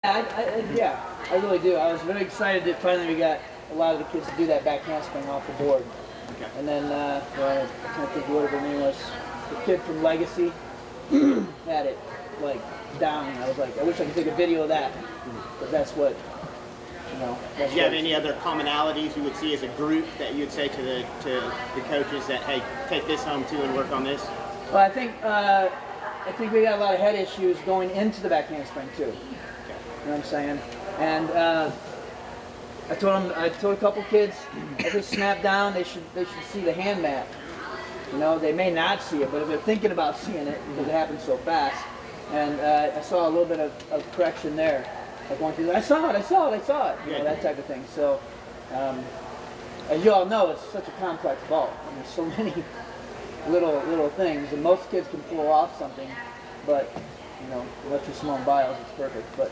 Yeah, I really do. I was very excited that finally we got a lot of the kids to do that back handspring off the board. Okay. And then, I can't think of what her name was. The kid from Legacy had it like down. I was like, I wish I could take a video of that, because that's what, you know. Do you have any other commonalities you would see as a group that you would say to the coaches that, hey, take this home too and work on this? Well, I think we got a lot of head issues going into the back handspring too. Okay. You know what I'm saying? And I told a couple kids, if they snap down, they should see the hand mat. You know, they may not see it, but if they're thinking about seeing it, because it happens so fast. And I saw a little bit of correction there. Like one kid, I saw it. You know, that type of thing. So, as you all know, it's such a complex vault. And there's so many little things, and most kids can pull off something, but you know, unless you're Simone Biles, it's perfect. But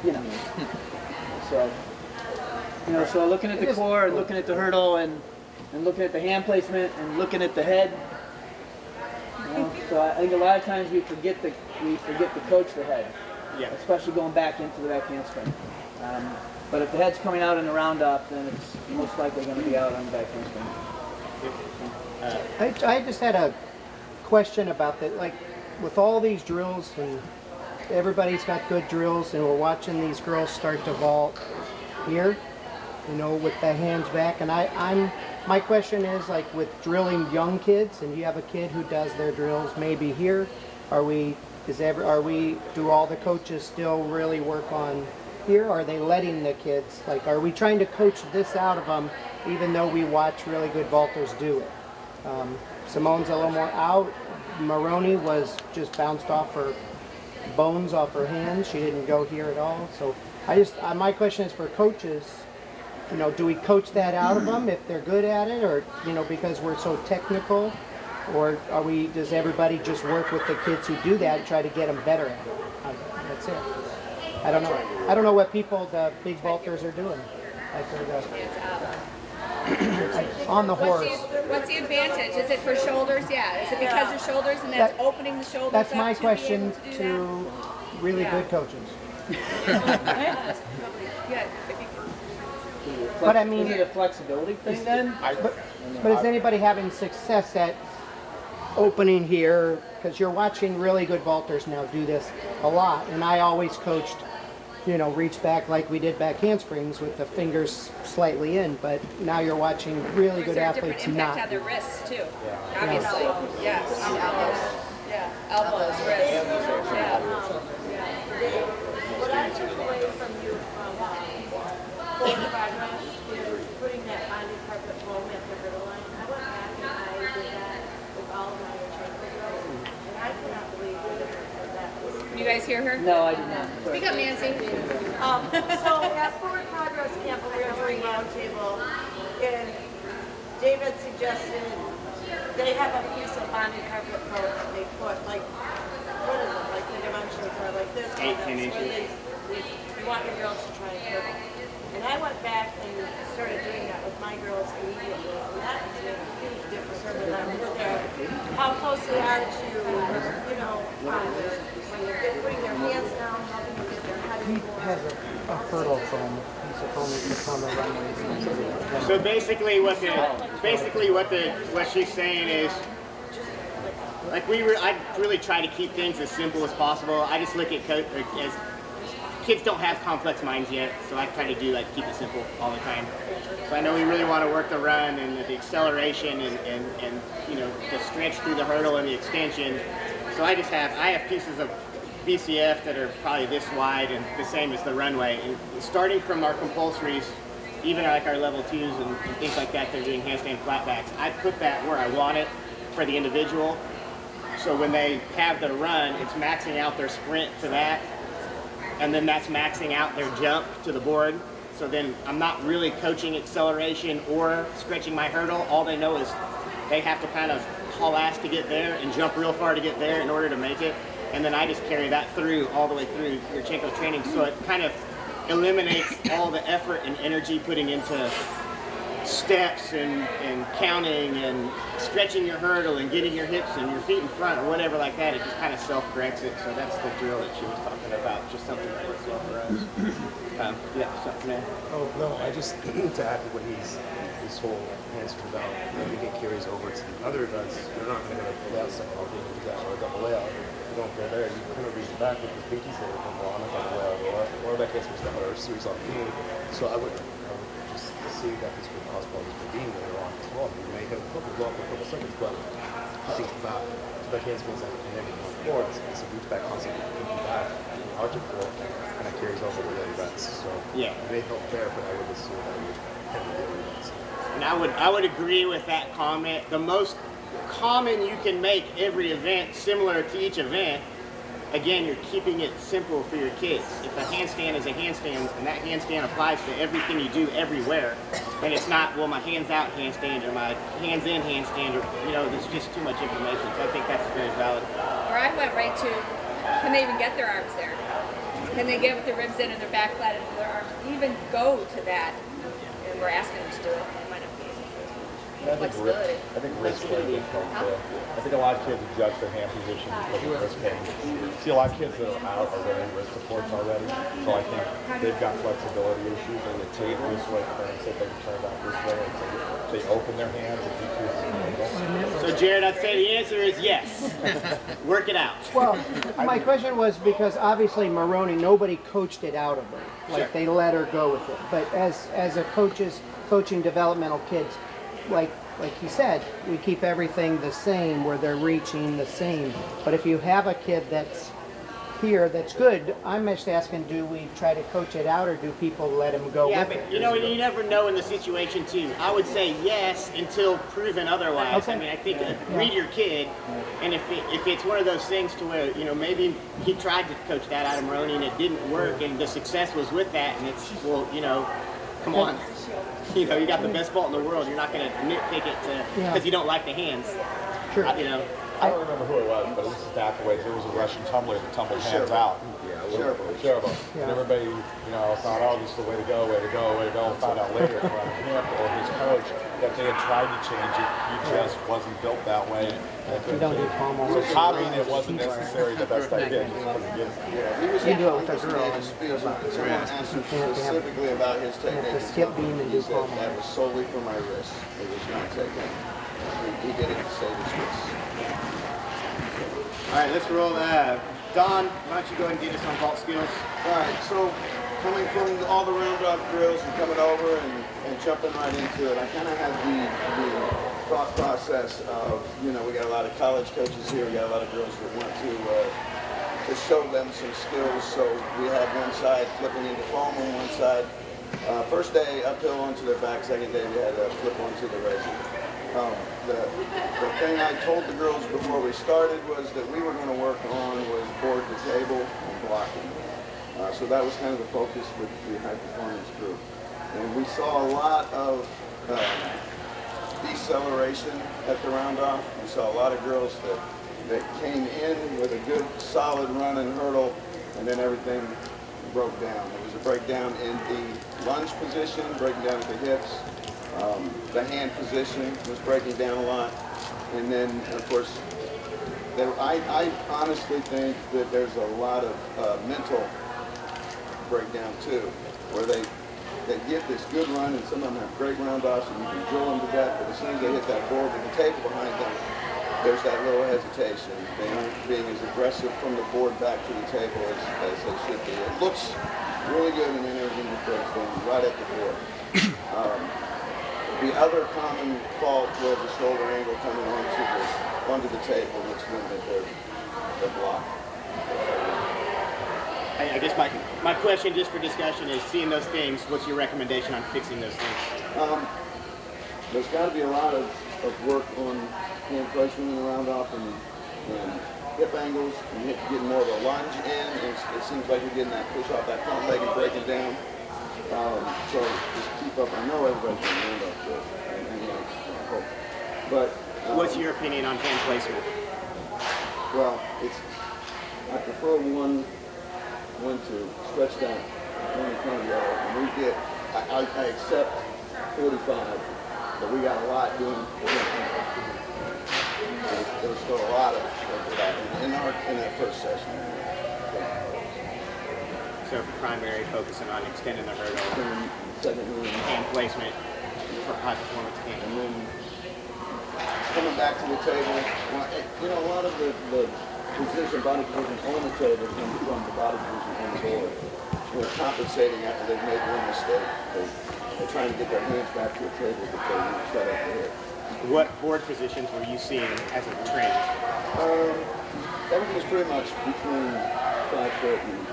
you know, so looking at the core and looking at the hurdle and looking at the hand placement and looking at the head. You know, so I think a lot of times we forget to coach the head, especially going back into the back handspring. But if the head's coming out in the round off, then it's most likely going to be out on the back handspring. I just had a question about that, like with all these drills, and everybody's got good drills, and we're watching these girls start to vault here, you know, with the hands back, and my question is, like with drilling young kids, and you have a kid who does their drills maybe here, do all the coaches still really work on here? Are they letting the kids, like, are we trying to coach this out of them even though we watch really good vaulters do it? Simone's a little more out. Maroney was just bounced off her bones off her hands. She didn't go here at all. So my question is for coaches, you know, do we coach that out of them if they're good at it, or, you know, because we're so technical, or does everybody just work with the kids who do that and try to get them better at it? That's it. I don't know. I don't know what the big vaulters are doing. On the horse. What's the advantage? Is it for shoulders? Yeah. Is it because of shoulders and that's opening the shoulders That's up my to question be able to do to really good coaches. Yeah. But I mean, is it a flexibility thing then? But is anybody having success at opening here? Because you're watching really good vaulters now do this a lot, and I always coached, you know, reach back like we did back handsprings with the fingers slightly in, but now you're watching really good athletes not. Impact on their wrists too, obviously. Yes. Elbows, wrists. What I took away from you full progress is putting that bonded carpet foam at the hurdle line. I went back and I did that with all of my triangle drills, and I cannot believe the difference that was. Can you guys hear her? No, I did not. Speak up, Nancy. So at Forward Progress Camp, we were doing roundtable, and David suggested they have a piece of bonded carpet foam that they put, like, what is it, like the dimensions are like this. 18 inches. You want your girls to try and hurdle. And I went back and started doing that with my girls immediately, and that made a huge difference when I look at how close they are to, you know, when they're putting their hands down, helping them get their head He forward. has a hurdle foam. He's a foam that's on the runway. So basically, what she's saying is, like I really try to keep things as simple as possible. I just look at as kids don't have complex minds yet, so I try to keep it simple all the time. So I know we really want to work the run and the acceleration and you know, the stretch through the hurdle and the extension. So I have pieces of BCF that are probably this wide and the same as the runway. And starting from our compulsories, even like our level 2s and things like that, they're doing handstand flatbacks. I put that where I want it for the individual. So when they have their run, it's maxing out their sprint to that, and then that's maxing out their jump to the board. So then I'm not really coaching acceleration or stretching my hurdle. All they know is they have to kind of haul ass to get there and jump real far to get there in order to make it. And then I just carry that through all the way through your Chenko training. So it kind of eliminates all the effort and energy putting into steps and counting and stretching your hurdle and getting your hips and your feet in front or whatever like that. It just kind of self-corrects it. So that's the drill that she was talking about, just something that works well for us. Yeah, something there. Oh, no, I just, to add to what his whole answer about, when we get carries over to the other events, they're not going to go to the outside, I'll do that or a double layout. You don't go there, you kind of reach back with your pinkies there, on a double layout, or in that case, it's or a series on me. So I would just see that this would cause problems for being later on as well. You may have a couple block for a couple seconds, but I think about the backhand spins and everything on the floor, it's a reach back concept, pinky back, arch it forward, and that carries over to the other events. So yeah, it may help there, but I would assume that would help the other events. And I would agree with that comment. The most common you can make every event similar to each event, again, you're keeping it simple for your kids. If a handstand is a handstand and that handstand applies to everything you do everywhere, and it's not, well, my hands out handstand or my hands in handstand, or, you know, there's just too much information. So I think that's very valid. Or I went right to, can they even get their arms there? Can they get with their ribs in and their back flat into their arms? Even go to that. And we're asking them to do it. It might not be easy. Flexibility. I think wrist play is helpful. I think a lot of kids adjust their hand position because of wrist pain. See a lot of kids that are out are wearing wrist supports already, so I think they've got flexibility issues. They get tape this way, turn, so they can turn back this way, and so they open their hands and decrease the angle. So Jared, I'd say the answer is yes. Work it out. Well, my question was because obviously Maroney, nobody coached it out of her. Like they let her go with it. But as a coaching developmental kids, like he said, we keep everything the same where they're reaching the same. But if you have a kid that's here that's good, I'm just asking, do we try to coach it out or do people let him go Yeah, with but it? you know, you never know in the situation too. I would say yes until proven otherwise. Okay. I mean, I think read your kid, and if it's one of those things to where, you know, maybe he tried to coach that out of Maroney and it didn't work, and the success was with that, and it's, well, you know, come on. You know, you got the best vault in the world. You're not going to nitpick it because you don't like the hands. Sure. You know. I don't remember who it was, but it was just afterwards. There was a Russian tumbler that tumbled hands out. Sherbo. And everybody, you know, thought, oh, this is the way to go, way to go, way to go. And found out later from him or his coach that they had tried to change it. He just wasn't built that way. You don't do pommel. So copying it wasn't necessarily the best idea. Just put it in. You do it with a girl. Someone asked him specifically about his technique. The skip beam and do He said pommel. that was solely for my wrist. It was not taken. He did it to save his wrist. All right, let's roll. Don, why don't you go ahead and get us on vault skills? All right, so coming from all the round off drills and coming over and jumping right into it, I kind of had the thought process of, you know, we got a lot of college coaches here, we got a lot of girls that want to show them some skills. So we had one side flipping into foam on one side. First day uphill onto their back, second day we had a flip onto the resin. The thing I told the girls before we started was that we were going to work on was board to table and blocking. So that was kind of the focus with the high performance group. And we saw a lot of deceleration at the round off. We saw a lot of girls that came in with a good solid run and hurdle, and then everything broke down. There was a breakdown in the lunge position, breaking down at the hips. The hand position was breaking down a lot. And then, of course, I honestly think that there's a lot of mental breakdown too, where they get this good run, and some of them have great round-offs, and you can drill them to death, but as soon as they hit that board with the table behind them, there's that little hesitation. They aren't being as aggressive from the board back to the table as they should be. It looks really good, and then everything just breaks down right at the board. The other common fault was the shoulder angle coming onto the table, which limited their block. I guess my question, just for discussion, is seeing those things, what's your recommendation on fixing those things? There's got to be a lot of work on hand placement in the round off and hip angles, and getting more of a lunge in, and it seems like you're getting that push off that front leg and breaking down. So just keep up. I know everybody's going to round off this, but what's your opinion on hand placement? Well, I prefer one to stretch that one in front of the other. And we get, I accept 45 but we got a lot doing. There was still a lot of that in that first session. So primary focusing on extending the hurdle, Second move, hand placement for high performance games. and then coming back to the table. You know, a lot of the position, body position on the table comes from the body position on the board. We're compensating after they've made one mistake. They're trying to get their hands back to the table before we set up the hit. What board positions were you seeing as a trend? Everything was pretty much between 5 foot and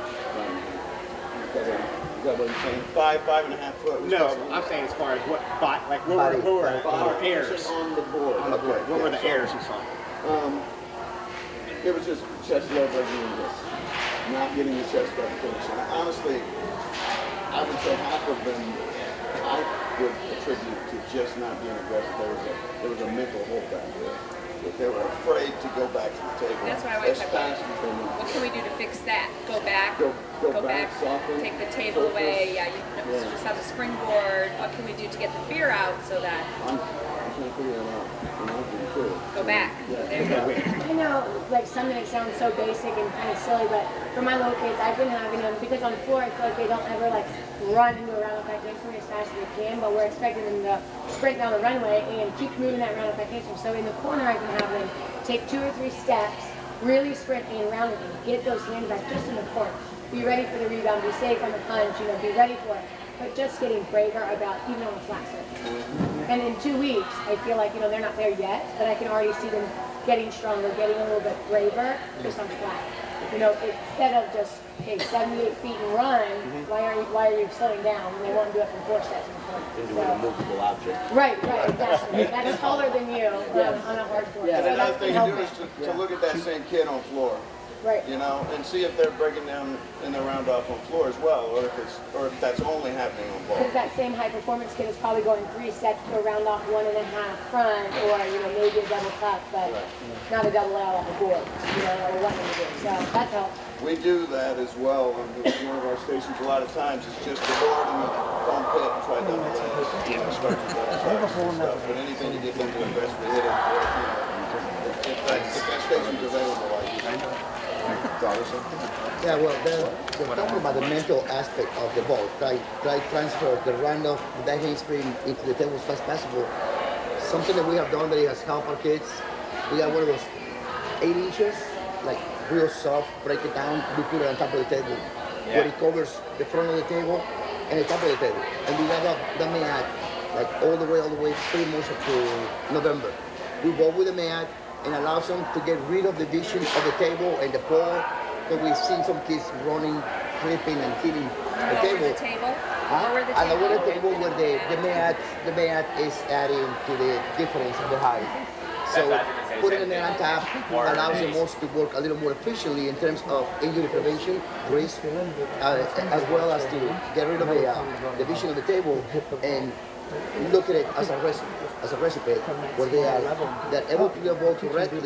is that what you're saying? 5.5 foot. Was No, probably- I'm saying as far as what were errors on the board. on the board? What were the errors you saw? It was just chest low breaking this, not getting the chest up finish. And honestly, I would say half of them I would attribute to just not being aggressive. There was a mental holdback there. That they were afraid to go back to the table. That's why I as fast as they What need. can we do to fix that? Go back. Go back, soften, Take the table focus. away. Yeah, just have a springboard. What can we do to get the fear out so that I'm trying to figure that out. I'm not being clear. go back? There you go. I know, like something that sounds so basic and kind of silly, but for my little kids, I've been having them because on the floor, I feel like they don't ever like run into a round of back swing as fast as they can, but we're expecting them to sprint down the runway and keep moving that round of back swing. So in the corner, I can have them take 2 or 3 steps, really sprint and round it and get those hands back just in the corner. Be ready for the rebound, be safe on the punch, be ready for it. But just getting braver about even on the flat surface. And in 2 weeks, I feel like, they're not there yet, but I can already see them getting stronger, getting a little bit braver just on flat. Instead of just, okay, 78 feet and run, why are you slowing down when they want to do it from 4 steps in the corner? Into a movable object. Right, exactly. That's taller than you on a hard court. Yeah. So And another that's thing been to do is helping. to look at that same kid on floor. Right. And see if they're breaking down in the round off on floor as well, or if that's only happening on ball. Because that same high performance kid is probably going 3 steps to a round off 1.5 front, or maybe a double cup, but not a double out on the board. Or what to do. So that's helpful. We do that as well on one of our stations a lot of times. It's just the board and the foam pit and try down the legs. But anything to get them to invest the hit if that station's available, Yeah, well, they're talking about the mental aspect of the ball. Try transfer the round of that handspring into the table as fast as possible. Something that we have done that has helped our kids. We got one of those 8 inches, like real soft, break it down, we put it on top of the table. Where it covers the front of the table and the top of the table. And we got the mat, like all the way, pretty much up to November. We ball with the mat and allows them to get rid of the vision of the table and the ball. So we've seen some kids running, flipping, and hitting the table. Lower the table. Lower the I table. lower the table where the mat is adding to the difference of the height. So putting the net on top allows them also to work a little more efficiently in terms of injury prevention, risk, as well as to get rid of the vision of the table and look at it as a recipe where they're able to do the ball correctly,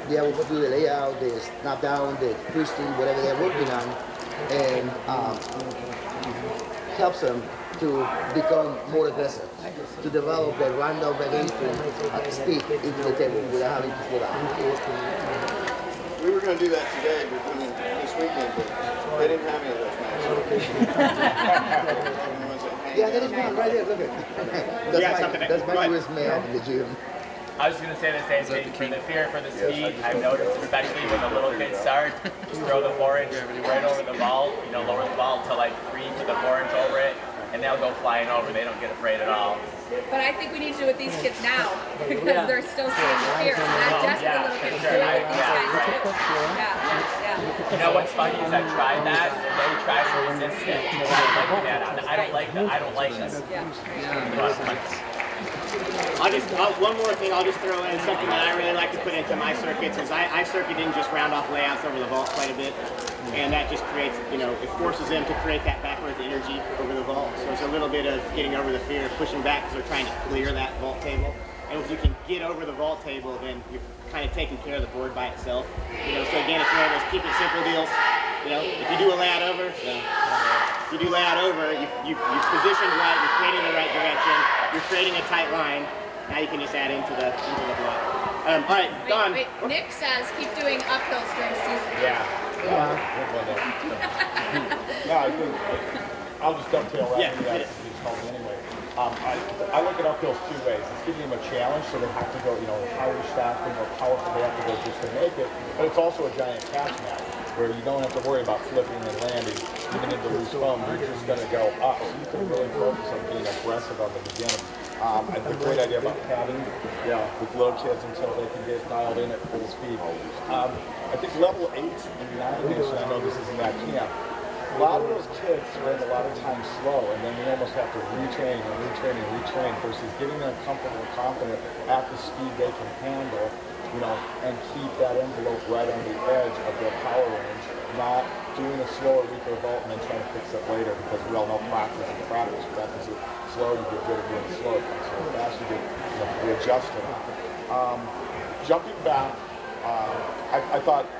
be able to do the layout, the snap down, the twisting, whatever they're working on, and helps them to become more aggressive, to develop a random speed into the table without having to slow down. We were going to do that today, this weekend, but they didn't have any of those matches. Yeah, there is one right there, look at it. That's my newest man in the gym. I was going to say the same thing. For the fear for the speed, I've noticed, especially when the little kids start, throw the 4-inch right over the ball, lower the ball to like 3, put the 4-inch over it, and they'll go flying over. They don't get afraid at all. But I think we need to do it with these kids now because they're still seeing the fear. So not just with the little kids, do it with these guys too. Yeah. You know what's funny is I tried that and they tried to resist it. I don't like this. One more thing I'll just throw in, something that I really like to put into my circuits is I circuit in just round off layouts over the vault quite a bit. And that just creates, it forces them to create that backwards energy over the vault. So it's a little bit of getting over the fear of pushing back because they're trying to clear that vault table. And if you can get over the vault table, then you're kind of taking care of the board by itself. So again, it's one of those keep it simple deals. If you do a layout over, If you do layout over, you've positioned right, you're creating the right direction, you're creating a tight line. Now you can just add into the block. All right, Don. Wait, Nick says keep doing uphills during season. Yeah. No, I think I'll just dovetail right into that. He's told me anyway. I look at uphills two ways. It's giving them a challenge, so they have to go, higher staff and more powerful they have to go just to make it. But it's also a giant catch mat where you don't have to worry about flipping and landing, even into loose foam. You're just going to go up. So you can really focus on being aggressive on the beginning. I think a great idea about padding with little kids until they can get dialed in at full speed. I think level 8 and 9, and I know this isn't that camp, a lot of those kids spend a lot of time slow, and then they almost have to retrain versus getting them comfortable and confident at the speed they can handle, and keep that envelope right on the edge of their power range, not doing a slower, weaker vault and then trying to fix it later, because we all know practice it slow, you get good at doing slow, so fast you get readjusted. Jumping back, I thought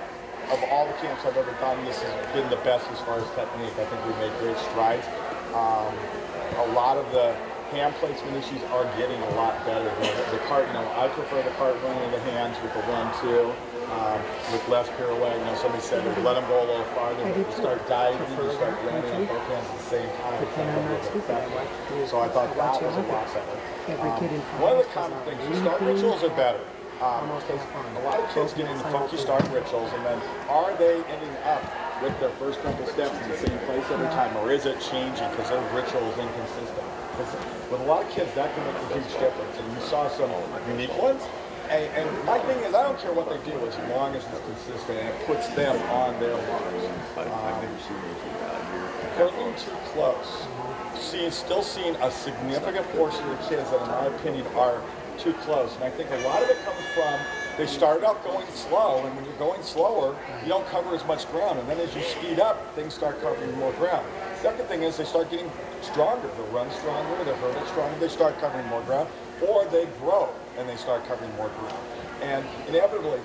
of all the camps I've ever done, this has been the best as far as technique. I think we made great strides. A lot of the hand placement issues are getting a lot better. The cart, I prefer the cart running in the hands with the 1-2, with less pirouette. Somebody said let them go a little farther. You start diving, you start landing on both hands at the same time. So I thought that was a lot better. One of the common things, the start rituals are better. A lot of kids get into funky start rituals, and then are they ending up with their first couple steps in the same place every time, or is it changing because their ritual is inconsistent? Because with a lot of kids, that can make a huge difference, and you saw some unique ones. And my thing is, I don't care what they do as long as it's consistent and it puts them on their marks. Going too close. Still seeing a significant portion of the kids that, in my opinion, are too close. And I think a lot of it comes from they started off going slow, and when you're going slower, you don't cover as much ground. And then as you speed up, things start covering more ground. Second thing is they start getting stronger. They'll run stronger, they'll hurdle stronger, they start covering more ground, or they grow and they start covering more ground. And inevitably,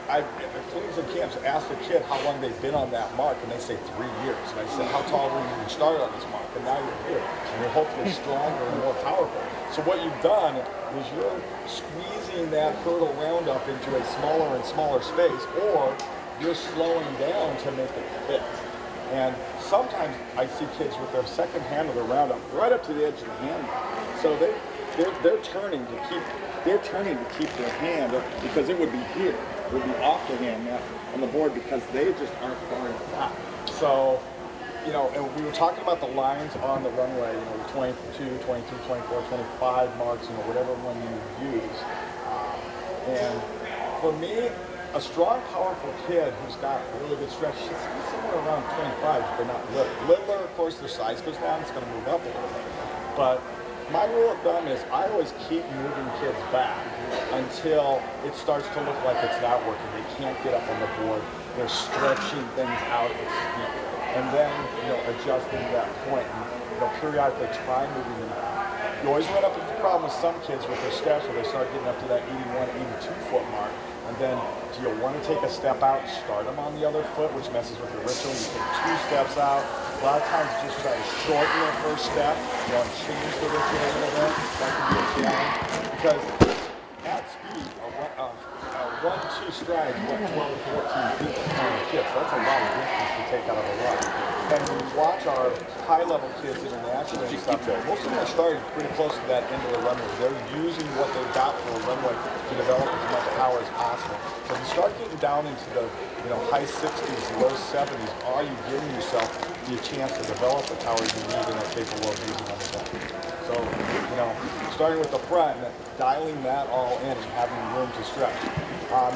at clinics and camps, asked a kid how long they've been on that mark, and they say 3 years. And I said, how tall were you when you started on this mark? And now you're here, and you're hopefully stronger and more powerful. So what you've done is you're squeezing that hurdle round up into a smaller and smaller space, or you're slowing down to make it fit. And sometimes I see kids with their second hand of the round up right up to the edge of the hand. So they're turning to keep their hand up, because it would be here. It would be off the hand now on the board, because they just aren't far enough out. So, and we were talking about the lines on the runway, 22, 23, 24, 25 marks, whatever one you use. And for me, a strong, powerful kid who's got really good stretch should be somewhere around 25 if they're not little. Littler, of course, their size goes down, it's going to move up a little bit. But my rule of thumb is I always keep moving kids back until it starts to look like it's not working. They can't get up on the board. They're stretching things out at speed. And then, adjusting that point and, periodically try moving them out. You always run up into the problem with some kids with their steps where they start getting up to that 81, 82 foot mark. And then, do you want to take a step out, start them on the other foot, which messes with your ritual? You take 2 steps out. A lot of times, just try to shorten your first step, and change the ritual a little bit. That can be a challenge, because at speed, a 1-2 strides, 12 to 14 feet of kids. That's a lot of distance to take out of a run. And when you watch our high-level kids internationally and stuff, most of them are starting pretty close to that end of the runway. They're using what they've got for a runway to develop as much power as possible. So if you start getting down into the high 60s, low 70s, are you giving yourself the chance to develop the power you need and are capable of using on the back? So, starting with the front, dialing that all in and having room to stretch.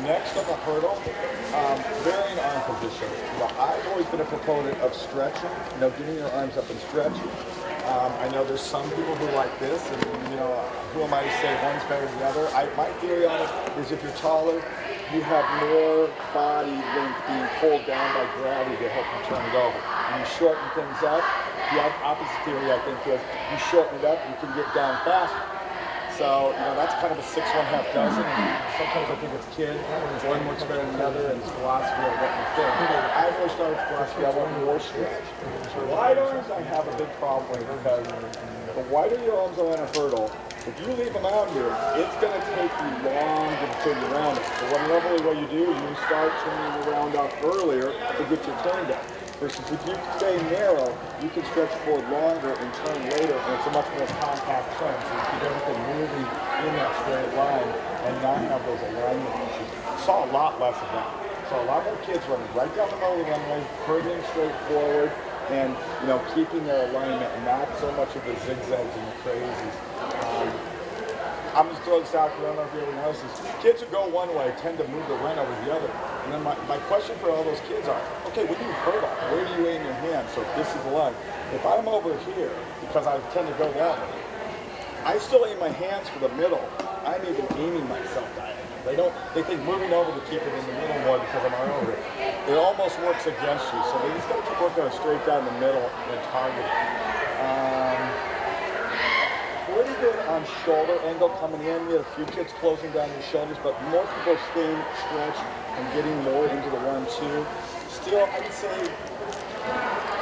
Next on the hurdle, varying arm position. I've always been a proponent of stretching, getting your arms up and stretching. I know there's some people who like this, and who am I to say one's better than the other? My theory on it is if you're taller, you have more body length being pulled down by gravity to help you turn it over. When you shorten things up, the opposite theory I think is you shorten it up, you can get down faster. So, that's kind of a 6 1/2 dozen. Sometimes I think it's kid, one works better than another, and it's philosophy of what you think. I always start with philosophy, I want more stretch. Wide arms, I have a big problem with because the wider your arms are on a hurdle, if you leave them out here, it's going to take you long to turn your round up. So normally what you do, you start turning your round up earlier to get your turn down. Versus if you stay narrow, you can stretch forward longer and turn later, and it's a much more compact turn. So you keep everything moving in that straight line and not have those alignment issues. Saw a lot less of that. Saw a lot more kids running right down the middle of the runway, hurtling straight forward, and keeping their alignment, and not so much of the zigzags and the crazies. I'm just throwing this out because I don't know if you ever noticed this. Kids who go one way tend to move the run over the other. And then my question for all those kids are, okay, when you hurdle, where do you aim your hand? So if this is the line. If I'm over here, because I tend to go that way, I still aim my hands for the middle. I'm even aiming myself diagonal. They think moving over to keep it in the middle more because I'm over it. It almost works against you. So they just got to keep working on straight down the middle and targeting. Pretty good on shoulder angle coming in. We had a few kids closing down your shoulders, but more people are staying stretched and getting more into the 1-2. Still, I would say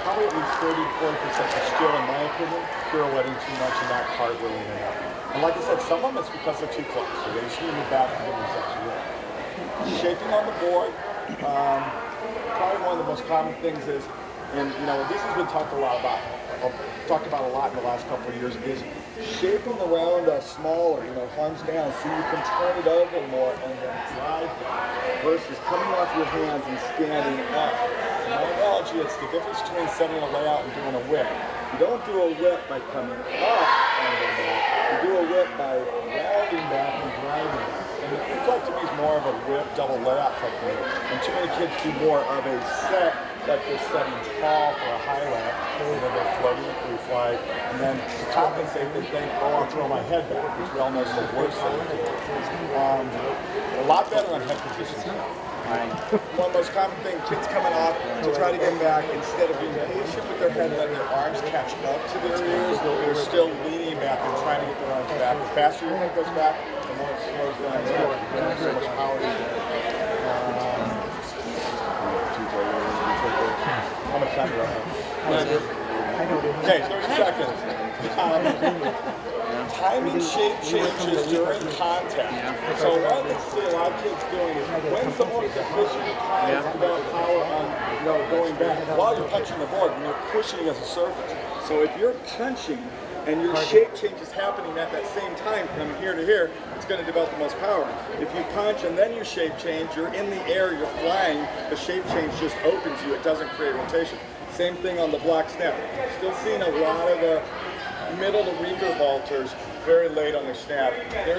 probably at least 30 to 40% are still, in my opinion, pirouetting too much and not cartwheeling enough. And like I said, some of them it's because they're too close, so they just need to move back and give themselves a room. Shaping on the board, probably one of the most common things is, and this has been talked about a lot in the last couple of years, is shaping the round smaller, arms down, so you can turn it over more and then drive down, versus coming off your hands and standing up. In my analogy, it's the difference between setting a layout and doing a whip. You don't do a whip by coming up on the mat. You do a whip by rounding back and driving. And it looks like to me is more of a whip, double layout technique. And too many kids do more of a set that they're setting tall for a high lat, where they're floating a free fly, and then to compensate, they think, oh, I'll throw my head back, which we all know is the worst thing to do. A lot better on head positions. One of the most common things, kids coming off to try to get back, instead of being patient with their head and letting their arms catch up to their ears, they're still leaning back and trying to get their arms back. The faster your head goes back, the more it slows down. There's so much power to it. How much time do I have? Okay, 30 seconds. Timing shape changes during contact. So one of the things I see a lot of kids doing is when's the most efficient time to develop power on going back while you're punching the board, when you're pushing against a surface. So if you're punching and your shape change is happening at that same time from here to here, it's going to develop the most power. If you punch and then you shape change, you're in the air, you're flying, the shape change just opens you, it doesn't create rotation. Same thing on the block snap. Still seeing a lot of the middle to weaker vaulters very late on their snap. The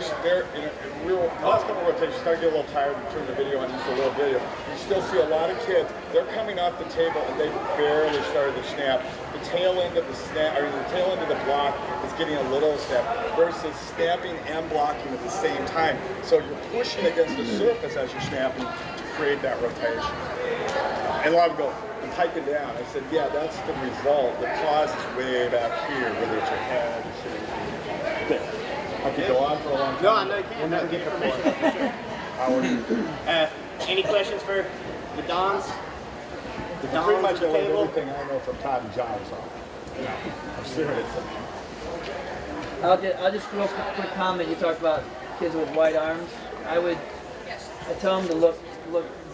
last couple of rotations started to get a little tired and turn the video on just a little video. You still see a lot of kids, they're coming off the table and they barely started the snap. The tail end of the snap, or the tail end of the block is getting a little snap versus snapping and blocking at the same time. So you're pushing against the surface as you're snapping to create that rotation. And a lot of them go, I'm hiking down. I said, yeah, that's the result. The cause is way back here, whether it's your head or shit. I could go on for a long time. No, I know you can't. No, get information. Any questions for the Dons? The Dons pretty much at the learned table? everything I know from Todd and John. So, I'm serious. I'll just real quick comment. You talked about kids with wide arms. I tell them to look,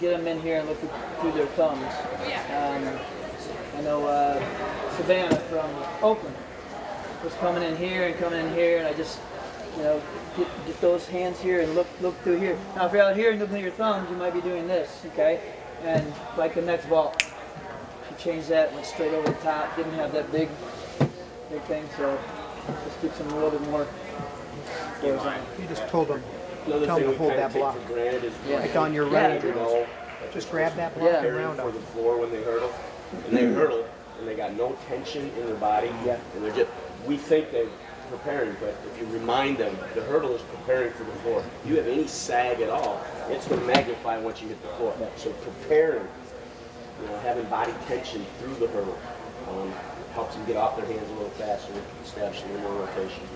get them in here and look through their thumbs. I know Savannah from Oakland was coming in here, and I just, get those hands here and look through here. Now, if you're out here and looking at your thumbs, you might be doing this, okay? And like the next vault, she changed that, went straight over the top, didn't have that big thing, so just keeps them a little bit more. You just told them, tell them to hold that block. Like on your running drills. Just grab that block and round for up. the floor when they hurdle, and they hurdle, and they got no tension in their body, and they're just, we think they're preparing, but if you remind them, the hurdle is preparing for the floor. If you have any sag at all, it's going to magnify once you hit the floor. So preparing, having body tension through the hurdle helps them get off their hands a little faster, establish a little more rotation.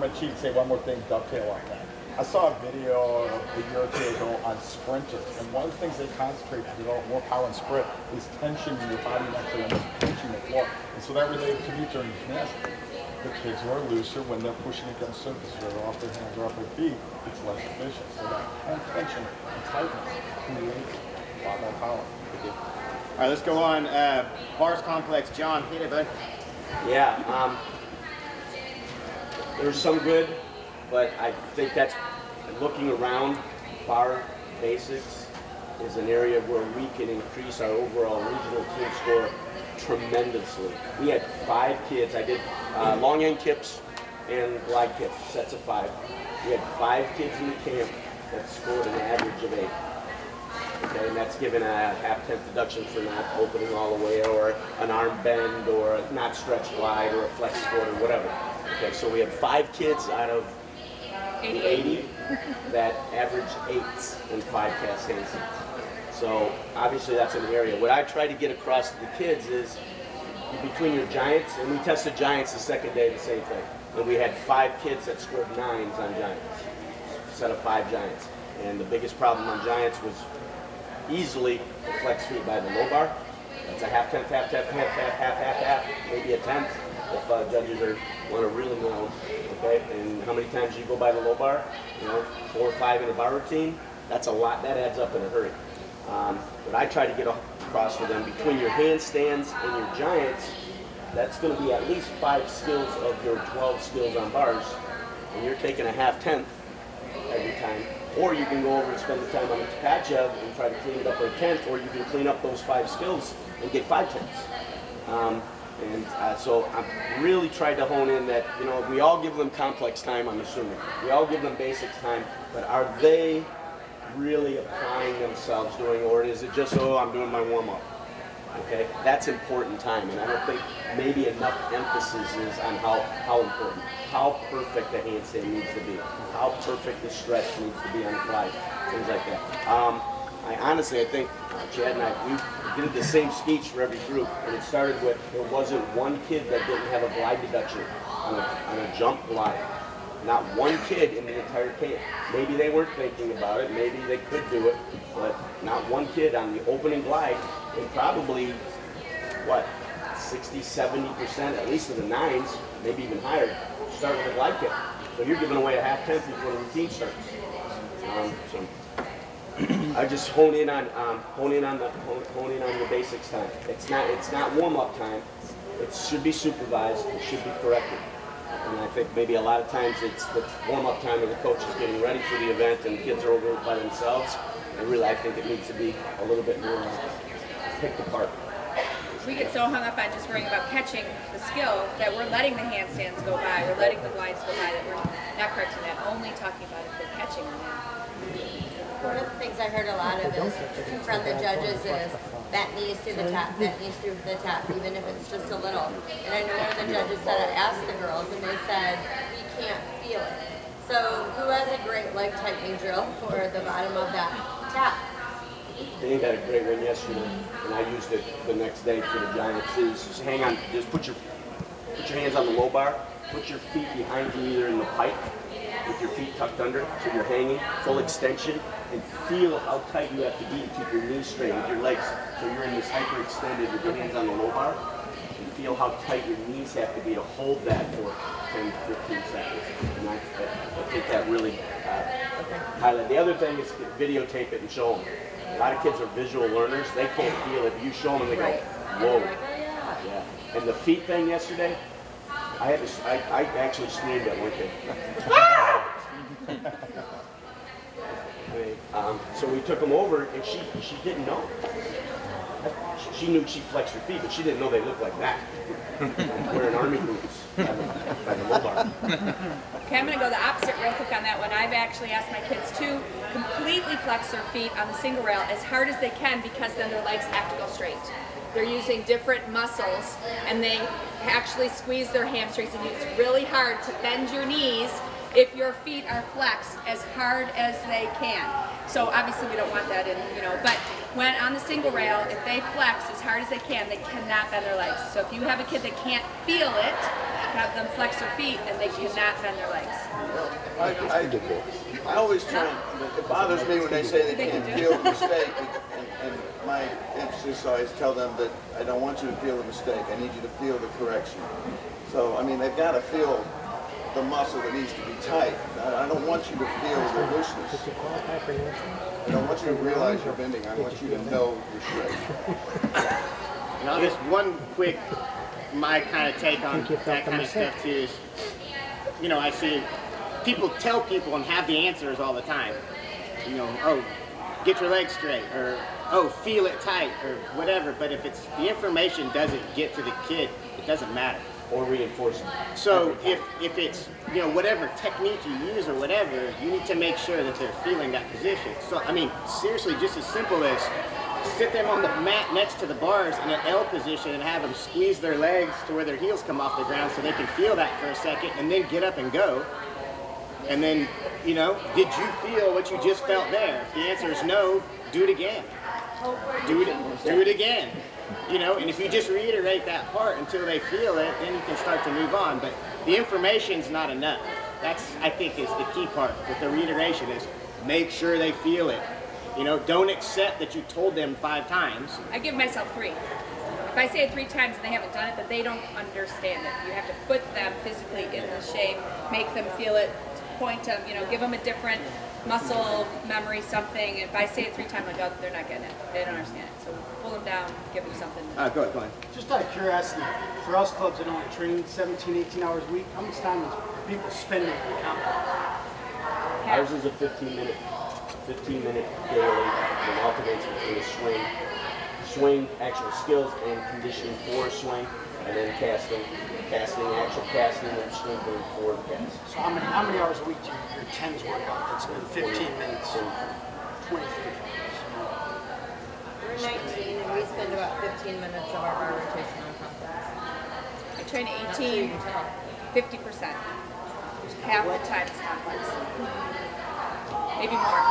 I'm going to cheat and say one more thing, dovetail on that. I saw a video a year or two ago on sprinters, and one of the things they concentrate to develop more power and sprint is tension in your body and actually almost pinching the floor. And so that related to me during gymnastics. The kids who are looser, when they're pushing against surfaces, whether off their hands or off their feet, it's less efficient. So that tension and tightness creates a lot more power. All right, let's go on. Bars complex. John, hit it, bud. Yeah, there's some good, but I think that's looking around. Bar basics is an area where we can increase our overall regional team score tremendously. We had 5 kids. I did long end kips and glide kips, sets of 5. We had 5 kids in the camp that scored an average of 8. Okay, and that's given a half-tenth deduction for not opening all the way, or an arm bend, or a not stretched glide, or a flex squat, or whatever. Okay, so we had 5 kids out of 80 that averaged 8s in 5 cast handstands. So obviously that's an area. What I try to get across to the kids is between your giants, and we tested giants the second day, the same thing. And we had 5 kids that scored 9s on giants, a set of 5 giants. And the biggest problem on giants was easily the flex feet by the low bar. That's a half-tenth, maybe a tenth if judges want to really know. Okay, and how many times you go by the low bar? 4 or 5 in a bar routine. That's a lot. That adds up in a hurry. But I try to get across to them between your handstands and your giants. That's going to be at least 5 skills of your 12 skills on bars, and you're taking a half-tenth every time. Or you can go over and spend the time on the Tkachev and try to clean it up for a tenth, or you can clean up those 5 skills and get 5 tenths. So I'm really trying to hone in that, we all give them complex time, I'm assuming. We all give them basics time, but are they really applying themselves doing, or is it just, I'm doing my warm-up? Okay, that's important time, and I don't think maybe enough emphasis is on how important, how perfect the handstand needs to be, how perfect the stretch needs to be on the fly, things like that. I think Chad and we did the same speech for every group, and it started with there wasn't one kid that didn't have a glide deduction on a jump glide. Not one kid in the entire camp. Maybe they weren't thinking about it, maybe they could do it, but not one kid on the opening glide, and probably, 60-70%, at least of the 9s, maybe even higher, start with a glide kick. So you're giving away a half-tenth before the routine starts. So I just hone in on the basics time. It's not warm-up time. It should be supervised. It should be corrected. And I think maybe a lot of times it's the warm-up time where the coach is getting ready for the event and the kids are over by themselves. And really, I think it needs to be a little bit more picked apart. We get so hung up on just worrying about catching the skill that we're letting the handstands go by, we're letting the glides go by, that we're not correcting that, only talking about if they're catching on that. One of the things I heard a lot of is from the judges is that knees through the top, that knees through the top, even if it's just a little. And I know one of the judges said, I asked the girls, and they said, we can't feel it. So who has a great leg tightening drill for the bottom of that tap? Dave had a great one yesterday, and I used it the next day for the Giants. Just hang on, just put your hands on the low bar, put your feet behind you either in the pike, with your feet tucked under, so you're hanging, full extension, and feel how tight you have to be to keep your knees straight with your legs. So you're in this hyperextended with your hands on the low bar, and feel how tight your knees have to be to hold that for 10, 15 seconds. And I think that really highlight. The other thing is videotape it and show them. A lot of kids are visual learners. They can't feel it. You show them and they go, whoa. Yeah. And the feet thing yesterday, I actually screamed at one kid. So we took them over, and she didn't know. She knew she flexed her feet, but she didn't know they looked like that. Wearing army boots by the low bar. Okay, I'm going to go the opposite real quick on that one. I've actually asked my kids to completely flex their feet on the single rail as hard as they can, because then their legs have to go straight. They're using different muscles, and they actually squeeze their hamstrings, and it's really hard to bend your knees if your feet are flexed as hard as they can. So obviously we don't want that in, but when on the single rail, if they flex as hard as they cannot bend their legs. So if you have a kid that can't feel it, have them flex their feet and they cannot bend their legs. I always try, it bothers me when they say they can't feel the mistake, and my exercise tell them that I don't want you to feel the mistake, I need you to feel the correction. So, I mean, they've got to feel the muscle that needs to be tight. I don't want you to feel the looseness. I don't want you to realize you're bending, I want you to know you're straight. Now, just one quick, my kind of take on that kind of stuff too is, you know, I see people tell people and have the answers all the time. You know, oh, get your legs straight, or oh, feel it tight, or whatever. But if it's the information doesn't get to the kid, it doesn't matter. Or reinforcing. So if it's, you know, whatever technique you use or whatever, you need to make sure that they're feeling that position. So I mean, seriously, just as simple as sit them on the mat next to the bars in an L position and have them squeeze their legs to where their heels come off the ground so they can feel that for a second, and then get up and go. And then, you know, did you feel what you just felt there? If the answer is no, do it again. Do it again. You know, and if you just reiterate that part until they feel it, then you can start to move on. But the information's not enough. That's, I think, is the key part with the reiteration is make sure they feel it. You know, don't accept that you told them 5 times. I give myself 3. If I say it 3 times and they haven't done it, then they don't understand it. You have to put them physically in the shape, make them feel it, point them, you know, give them a different muscle memory, something. If I say it 3 times, like, oh, they're not getting it. They don't understand it. So pull them down, give them something. Go ahead. Just out of curiosity, for us clubs that only train 17, 18 hours a week, how much time is people spending on the complex? Ours is a 15-minute daily that alternates between a swing, actual skills and conditioning for a swing, and then casting, actual casting and strengthening for the cast. So how many hours a week do your 10s work out? That's been 15 minutes, 23. We're 19 and we spend about 15 minutes of our bar rotation on complex. I train 18, 50%. Half the time is complex. Maybe more.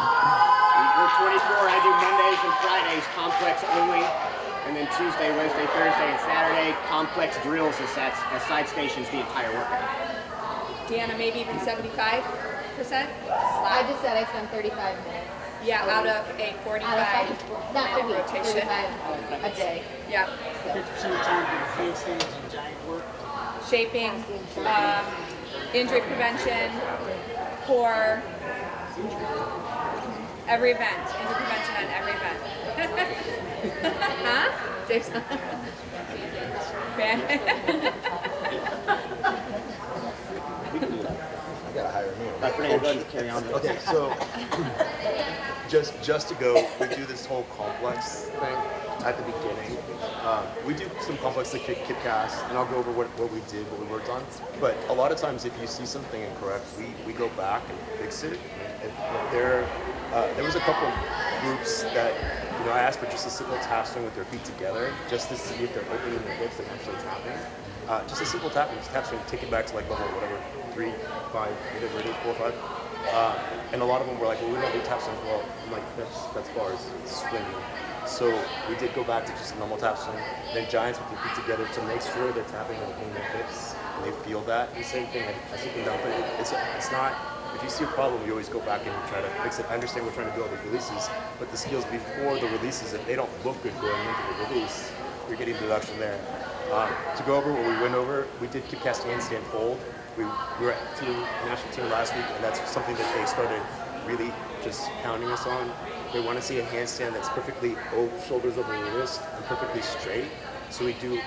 We're 24. I do Mondays and Fridays complex only, and then Tuesday, Wednesday, Thursday, and Saturday complex drills as side stations the entire workout. Deanna, maybe even 75%. I just said I spend 35 minutes. Yeah, out of a 45 not a week, rotation. 35 a day. Yeah. 50% of the time doing handstands and giant work. Shaping, injury prevention, core, every event. Injury prevention on every event. Huh? Jason? I gotta hire me. Go ahead and carry on. Okay, so just to go, we do this whole complex thing at the beginning. We do some complex like kid cast, and I'll go over what we did, what we worked on. But a lot of times, if you see something incorrect, we go back and fix it. If there was a couple groups that I asked for just a simple tap swing with their feet together, just to see if they're opening their hips and actually tapping. Just a simple tap swing, take it back to like level whatever, 3, 5, whatever it is, 4, 5. And a lot of them were like, well, we don't do tap swings. Well, I'm like, that's bars, it's swinging. So we did go back to just a normal tap swing, then giants with their feet together to make sure they're tapping and opening their hips, and they feel that. And same thing, I see them down, but it's not, if you see a problem, you always go back and try to fix it. I understand we're trying to do all the releases, but the skills before the releases, if they don't look good going into the release, you're getting deduction there. To go over what we went over, we did kick cast handstand hold. We were at national team last week, and that's something that they started really just pounding us on. They want to see a handstand that's perfectly shoulders over your wrist and perfectly straight. So we did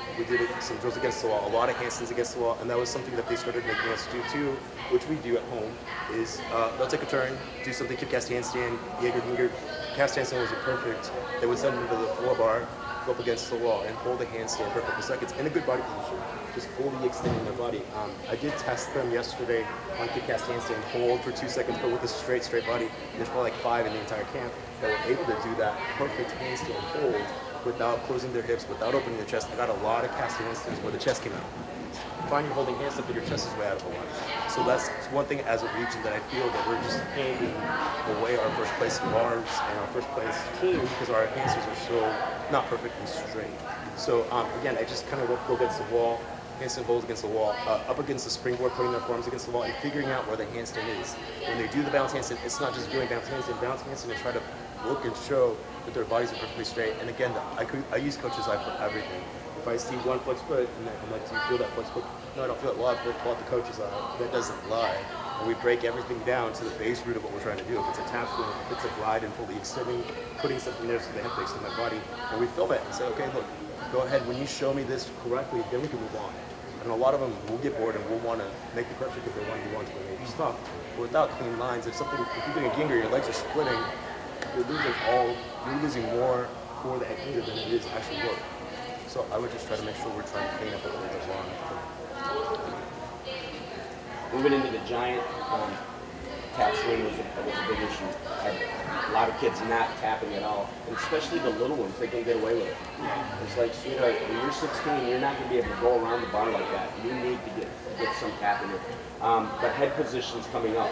some drills against the wall, a lot of handstands against the wall, and that was something that they started making us do too, which we do at home. Is they'll take a turn, do something, kick cast handstand, Jaeger, cast handstand was perfect. They would send them to the floor bar, go up against the wall, and hold a handstand for a couple seconds in a good body position, just fully extending their body. I did test them yesterday on kick cast handstand, hold for 2 seconds, but with a straight body. There's probably like 5 in the entire camp that were able to do that perfect handstand hold without closing their hips, without opening their chest. I got a lot of cast handstands where the chest came out. Find you're holding handstand, but your chest is way out of the water. So that's one thing as a region that I feel that we're just handing away our first place bars and our first place team because our handstands are so not perfectly straight. So again, I just kind of go against the wall, handstand holds against the wall, up against the springboard, putting their forearms against the wall, and figuring out where the handstand is. When they do the bounce handstand, it's not just doing bounce handstand to try to look and show that their bodies are perfectly straight. And again, I use coach's eye for everything. If I see one flex foot, and I'm like, do you feel that flex foot? No, I don't feel it. Well, I pull out the coach's eye. That doesn't lie. And we break everything down to the base root of what we're trying to do. If it's a tap swing, if it's a glide and fully extending, putting something there so the hip breaks in my body, and we film it and say, okay, look, go ahead. When you show me this correctly, then we can move on. And a lot of them will get bored and will want to make the correction because they want to move on to the next stop. But without clean lines, if you're doing a ginger, your legs are splitting, you're losing more for the ginger than it is actual work. So I would just try to make sure we're trying to clean up what goes on. Moving into the giant, tap swing was a big issue. A lot of kids not tapping at all, and especially the little ones, they can get away with it. It's like, sweetheart, when you're 16, you're not going to be able to go around the bar like that. You need to get some tapping in. But head positions coming up,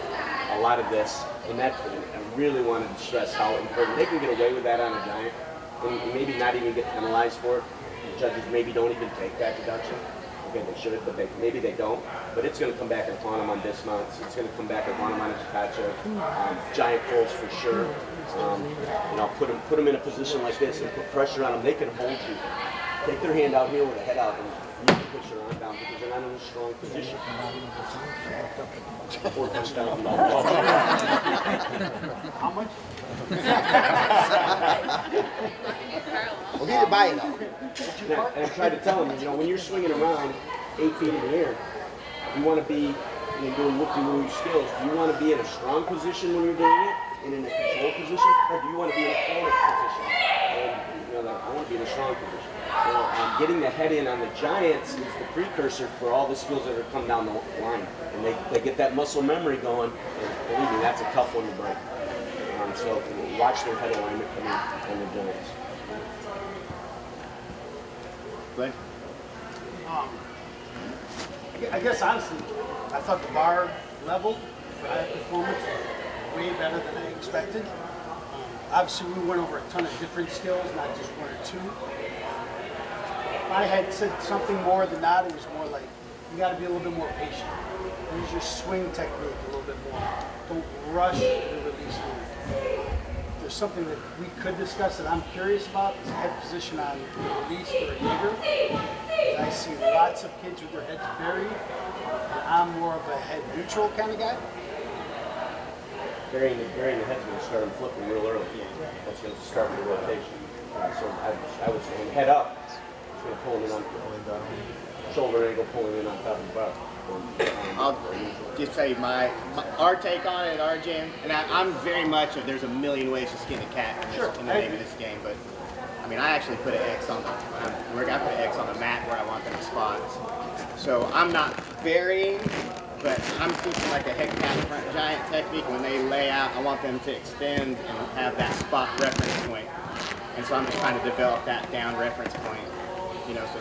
a lot of this, and I really wanted to stress how important. They can get away with that on a giant, and maybe not even get penalized for it. The judges maybe don't even take that deduction. Okay, they should, but maybe they don't. But it's going to come back and haunt them on dismounts. It's going to come back and haunt them on a Takacho. Giant pulls for sure. Put them in a position like this and put pressure on them. They can hold you. Take their hand out here with the head out, and you can push your arm down because they're not in a strong position. Or push down. How much? We'll get it by it though. And I tried to tell them, when you're swinging around 8 feet in the air, you want to be doing whoop-de-woo skills. Do you want to be in a strong position when you're doing it, and in a control position, or do you want to be in a forward position? And, I want to be in a strong position. Getting the head in on the giants is the precursor for all the skills that are coming down the line. And they get that muscle memory going, and believe me, that's a tough one to break. So watch their head alignment coming on the giants. Glenn? I guess honestly, I thought the bar level for that performance was way better than I expected. Obviously, we went over a ton of different skills, not just one or two. If I had said something more than that, it was more like, you got to be a little bit more patient. Use your swing technique a little bit more. Don't rush the release move. There's something that we could discuss that I'm curious about, is head position on the release for a Jaeger. I see lots of kids with their heads buried, and I'm more of a head neutral kind of guy. Burying the head's going to start them flipping real early. That's going to start the rotation. So I was saying head up. It's going to pull him in on shoulder angle, pulling in on top of the bar. I'll just tell you our take on it at our gym, and I'm very much of there's a million ways to skin a cat in the name of this game, but I actually put an X on I put an X on the mat where I want them to spot. So I'm not varying, but I'm teaching like a head cat front giant technique. When they lay out, I want them to extend and have that spot reference point. And so I'm just trying to develop that down reference point, so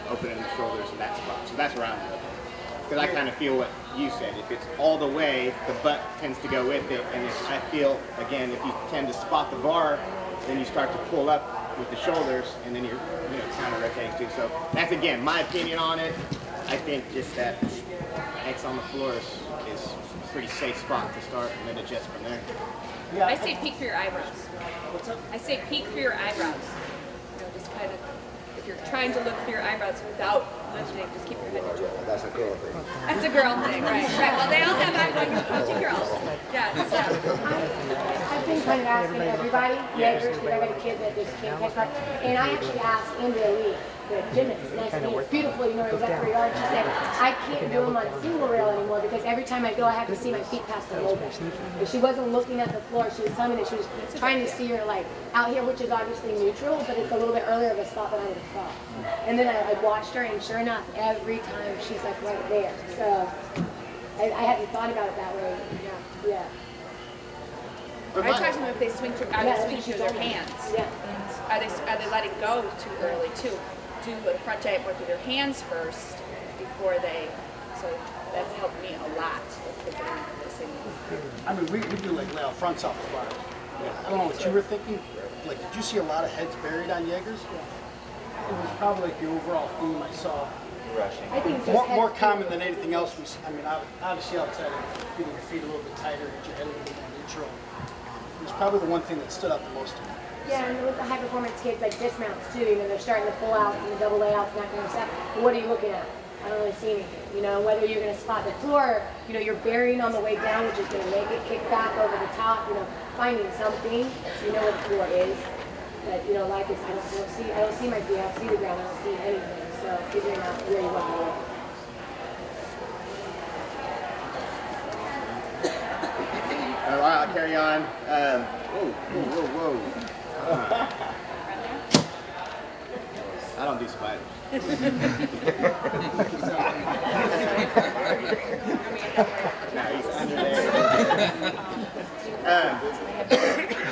opening the shoulders in that spot. So that's where I'm at. Because I kind of feel what you said. If it's all the way, the butt tends to go with it. And I feel, again, if you tend to spot the bar, then you start to pull up with the shoulders, and then you're counter rotating too. So that's, again, my opinion on it. I think just that X on the floor is a pretty safe spot to start, and then adjust from there. Yeah, I say peek for your eyebrows. What's up? I say peek for your eyebrows. Just kind of, if you're trying to look for your eyebrows without lifting, just keep your head neutral. That's a girl thing. That's a girl thing, right? Well, they all have eyebrows. Two girls. Yes. I've been kind of asking everybody, because I got a kid that just came catch up, and I actually asked Andrea Lee, the gymnast, and I said, it's beautiful, it was up for yard. She said, I can't do them on single rail anymore because every time I go, I have to see my feet past the low back. But she wasn't looking at the floor. She was telling me that she was trying to see her out here, which is obviously neutral, but it's a little bit earlier of a spot than I would have thought. And then I watched her, and sure enough, every time she's right there. So I hadn't thought about it that way. Yeah. I talk to them if they swing through, through their hands. Yeah. Are they letting go too early too? Do a front giant more through their hands first before they. So that's helped me a lot. We do lay out fronts off the bar. I don't know what you were thinking. Did you see a lot of heads buried on Jaegers? it was probably like the overall theme I saw. Rushing. I think just More common than anything else. I mean, obviously outside of getting your feet a little bit tighter, get your head a little bit more neutral. It was probably the one thing that stood out the most to me. Yeah, and with the high performance kids, like dismounts too, you know, they're starting the full outs and the double layouts and that kind of stuff. But what are you looking at? I don't really see anything. You know, whether you're going to spot the floor, you know, you're burying on the way down, which is going to make it kick back over the top. You know, finding something so you know what the floor is. But you know, like this, I don't see my feet. I don't see the ground. I don't see anything. So figuring out where you want to look. All right, I'll carry on. Whoa. I don't do spiders. No, he's under there.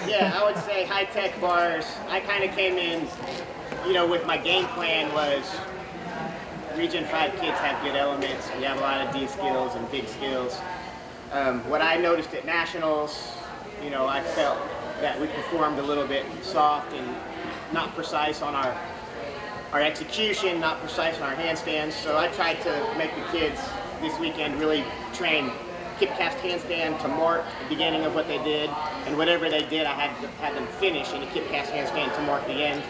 Yeah, I would say high-tech bars. I kind of came in, you know, with my game plan was Region 5 kids have good elements. We have a lot of D skills and big skills. What I noticed at Nationals, you know, I felt that we performed a little bit soft and not precise on our execution, not precise on our handstands. So I tried to make the kids this weekend really train kip cast handstand to mark the beginning of what they did, and whatever they did, I had them finish in a kip cast handstand to mark the end,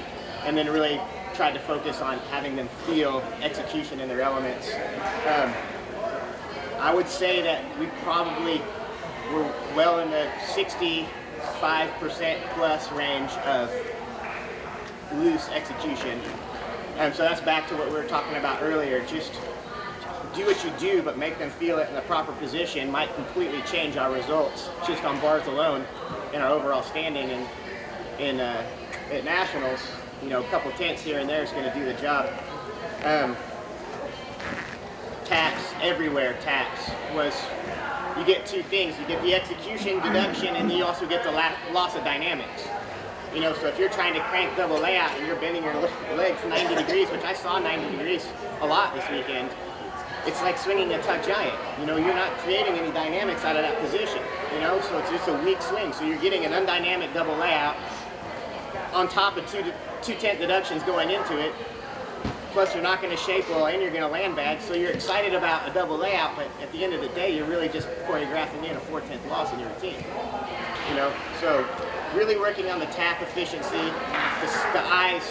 and then really tried to focus on having them feel execution in their elements. I would say that we probably were well in the 65% plus range of loose execution. So that's back to what we were talking about earlier. Just do what you do, but make them feel it in the proper position might completely change our results just on bars alone in our overall standing. And at Nationals, you know, a couple tenths here and there is going to do the job. Taps everywhere. Taps was, you get two things. You get the execution deduction, and you also get the loss of dynamics. You know, so if you're trying to crank double layout and you're bending your legs 90 degrees, which I saw 90 degrees a lot this weekend, it's like swinging a tuck giant. You know, you're not creating any dynamics out of that position. You know, so it's just a weak swing. So you're getting an undynamic double layout on top of two-tenth deductions going into it. Plus, you're not going to shape well, and you're going to land bad. So you're excited about a double layout, but at the end of the day, you're really just choreographing in a 4/10 loss in your routine. You know, so really working on the tap efficiency, the eyes,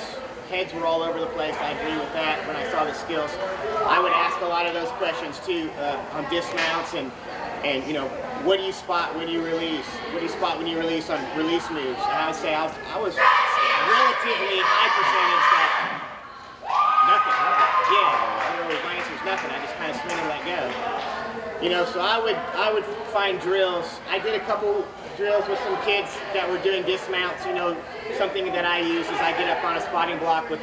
heads were all over the place. I agree with that when I saw the skills. I would ask a lot of those questions too on dismounts and you know, what do you spot when you release? What do you spot when you release on release moves? And I would say I was relatively high percentage that nothing. Yeah, you know, my answer is nothing. I just kind of swing and let go. You know, so I would find drills. I did a couple drills with some kids that were doing dismounts. You know, something that I use is I get up on a spotting block with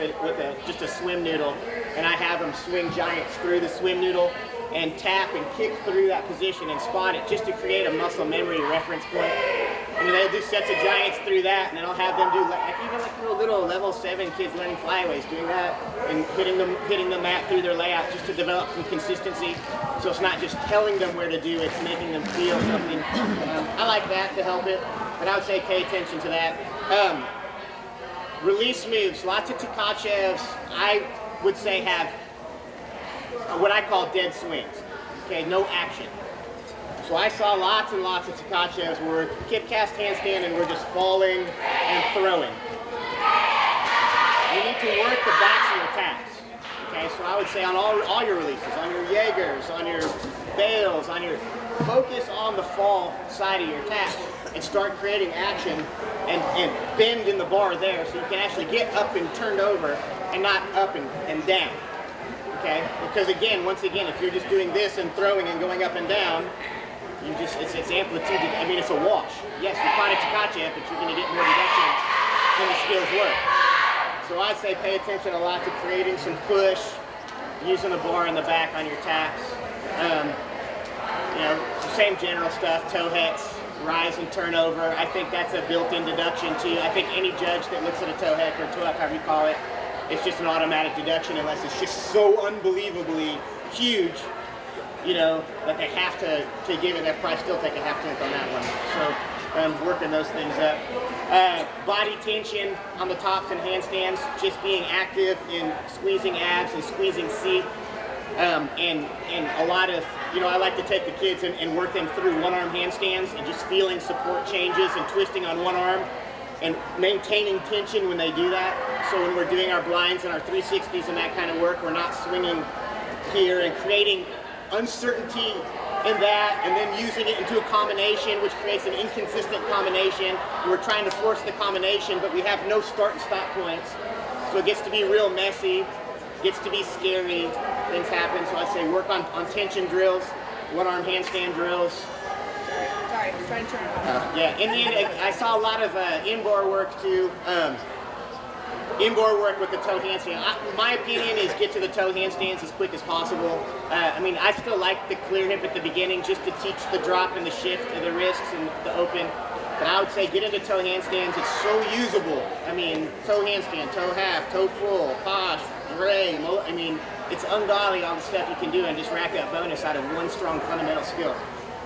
just a swim noodle, and I have them swing giants through the swim noodle and tap and kick through that position and spot it just to create a muscle memory reference point. And then they'll do sets of giants through that, and then I'll have them do even little level 7 kids learning flyaways doing that and hitting the mat through their layout just to develop some consistency. So it's not just telling them where to do it, it's making them feel something. I like that to help it, but I would say pay attention to that. Release moves, lots of Tkachevs, I would say have what I call dead swings. Okay, no action. So I saw lots and lots of Tkachevs where kip cast handstand and we're just falling and throwing. You need to work the backs of your taps. Okay, so I would say on all your releases, on your Jaegers, on your Bales, focus on the fall side of your taps and start creating action and bend in the bar there so you can actually get up and turned over and not up and down. Okay, because once again, if you're just doing this and throwing and going up and down, it's amplitude. I mean, it's a wash. Yes, you find a Tkachev, but you're going to get more deduction when the skills work. So I'd say pay attention a lot to creating some push, using the bar in the back on your taps. You know, same general stuff, toe hets, rise and turnover. I think that's a built-in deduction too. I think any judge that looks at a toe heck or toe heck, however you call it, it's just an automatic deduction unless it's just so unbelievably huge, you know, that they have to give it. They'll probably still take a half tenth on that one. So working those things up. Body tension on the tops and handstands, just being active in squeezing abs and squeezing seat. And a lot of, I like to take the kids and work them through one-arm handstands and just feeling support changes and twisting on one arm and maintaining tension when they do that. So when we're doing our blinds and our 360s and that kind of work, we're not swinging here and creating uncertainty in that and then using it into a combination which creates an inconsistent combination. And we're trying to force the combination, but we have no start and stop points. So it gets to be real messy, gets to be scary, things happen. So I'd say work on tension drills, one-arm handstand drills. Sorry, I was trying to turn it off. Yeah, and then I saw a lot of in-bar work too. In-bar work with the toe handstand. My opinion is get to the toe handstands as quick as possible. I still like the clear hip at the beginning just to teach the drop and the shift of the wrists and the open. But I would say get into toe handstands. It's so usable. Toe handstand, toe half, toe full, posh, gray. It's ungodly all the stuff you can do and just rack up bonus out of one strong fundamental skill.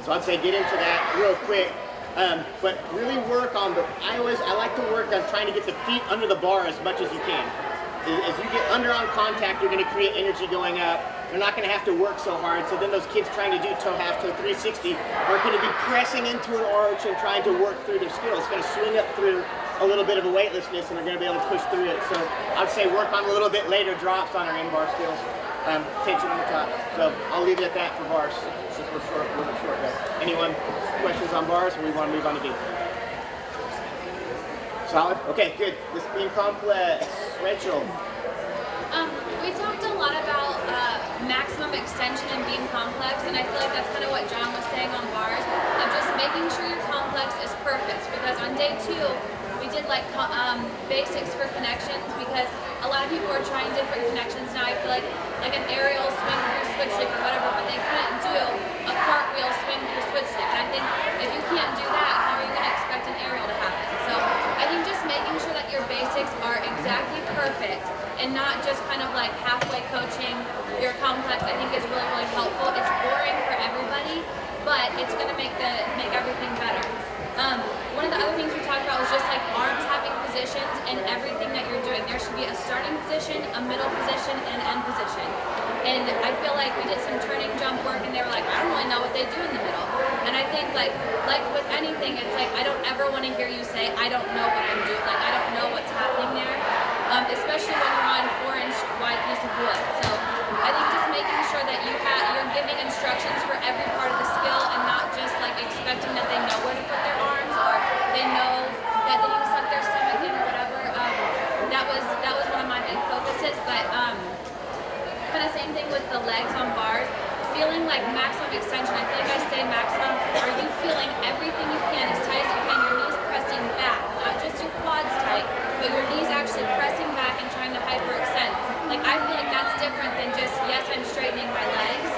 So I'd say get into that real quick. But really work on I like to work on trying to get the feet under the bar as much as you can. As you get under on contact, you're going to create energy going up. They're not going to have to work so hard. So then those kids trying to do toe half, toe 360 are going to be pressing into an arch and trying to work through their skill. It's going to swing up through a little bit of a weightlessness and they're going to be able to push through it. So I'd say work on a little bit later drops on our in-bar skills. Tension on the top. So I'll leave it at that for bars. Since we're a little bit short there. Anyone questions on bars or we want to move on to beam? Solid? Okay, good. This beam complex. Rachel. We talked a lot about maximum extension and beam complex, and I feel like that's kind of what John was saying on bars, of just making sure your complex is perfect, because on day 2, we did basics for connections, because a lot of people are trying different connections now. I feel like an aerial swing through switch stick or whatever, but they couldn't do a cartwheel swing through switch stick. And I think if you can't do that, how are you going to expect an aerial to happen? So I think just making sure that your basics are exactly perfect and not just kind of like halfway coaching your complex, I think is really, really helpful. It's boring for everybody, but it's going to make everything better. One of the other things we talked about was just like arms having positions in everything that you're doing. There should be a starting position, a middle position, and an end position. And I feel like we did some turning jump work and they were like, I don't really know what they do in the middle. And I think like with anything, it's like I don't ever want to hear you say, I don't know what I'm doing. Like I don't know what's happening there. Especially when you're on 4-inch wide piece of wood. So I think just making sure that you're giving instructions for every part of the skill and not just like expecting that they know where to put their arms or they know that they need to suck their stomach in or whatever. That was one of my big focuses. But kind of same thing with the legs on bars. Feeling like maximum extension. I feel like I say maximum. Are you feeling everything you can as tight as you can? Your knees pressing back, not just your quads tight, but your knees actually pressing back and trying to hyperextend. Like I feel like that's different than just, yes, I'm straightening my legs.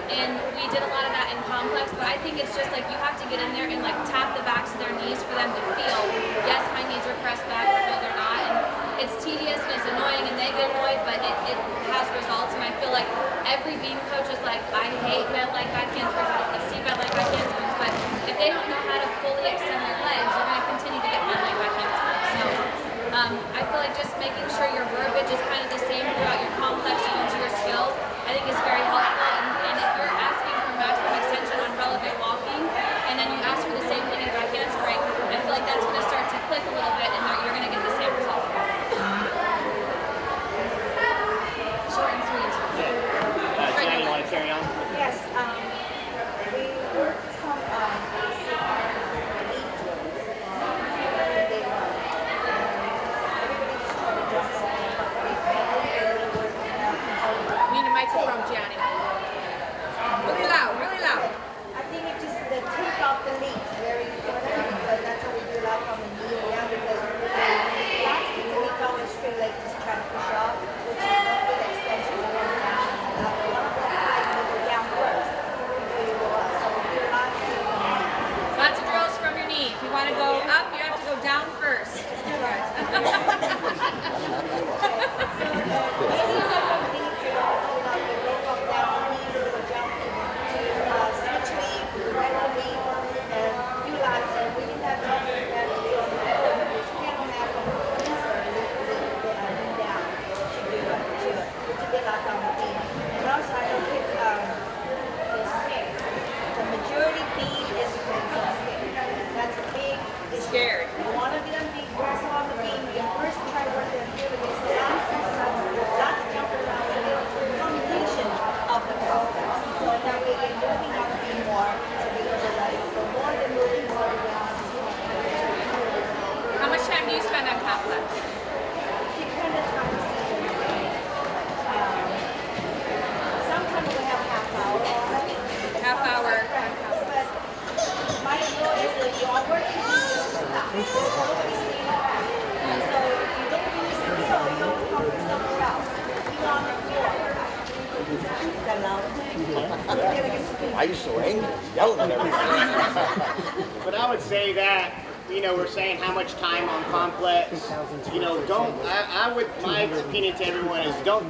And we did a lot of that in complex, but I think it's just like you have to get in there and like tap the backs of their knees for them to feel, yes, my knees are pressed back, or no, they're not. And it's tedious and it's annoying and they get annoyed, but it has results. And I feel like every beam coach is like, I hate bent leg back handspring, I don't want to see bent leg back handsprings, but if they don't know how to fully extend their legs, you're going to continue to get bent leg back handsprings. So I feel like just making sure your verbiage is kind of the same throughout your complex and into your skills, I think is very helpful. And if you're asking for maximum extension on relevant walking, and then you ask for the same thing in back handspring, I feel like that's going to start to click a little bit and you're going to get the same result. Short and sweet. Jenny, you want to carry on? Yes, we worked some basic knee drills. They everybody just told me just the same, but we really worked on Need a microphone, Gianni. Really loud, really loud. I think it just the take off the knee is very important because that's what we do a lot from the knee area because lots of kids we go with straight leg just trying to push off, which is not good extension going down. One of the slides you go down first before you go up. So we do a lot of Lots of drills from your knee. If you want to go up, you have to go down first. knee drills, you know, you go up down I used so angry, yelling at everybody. But I would say that, you know, we're saying how much time on complex. You know, I would, my opinion to everyone is don't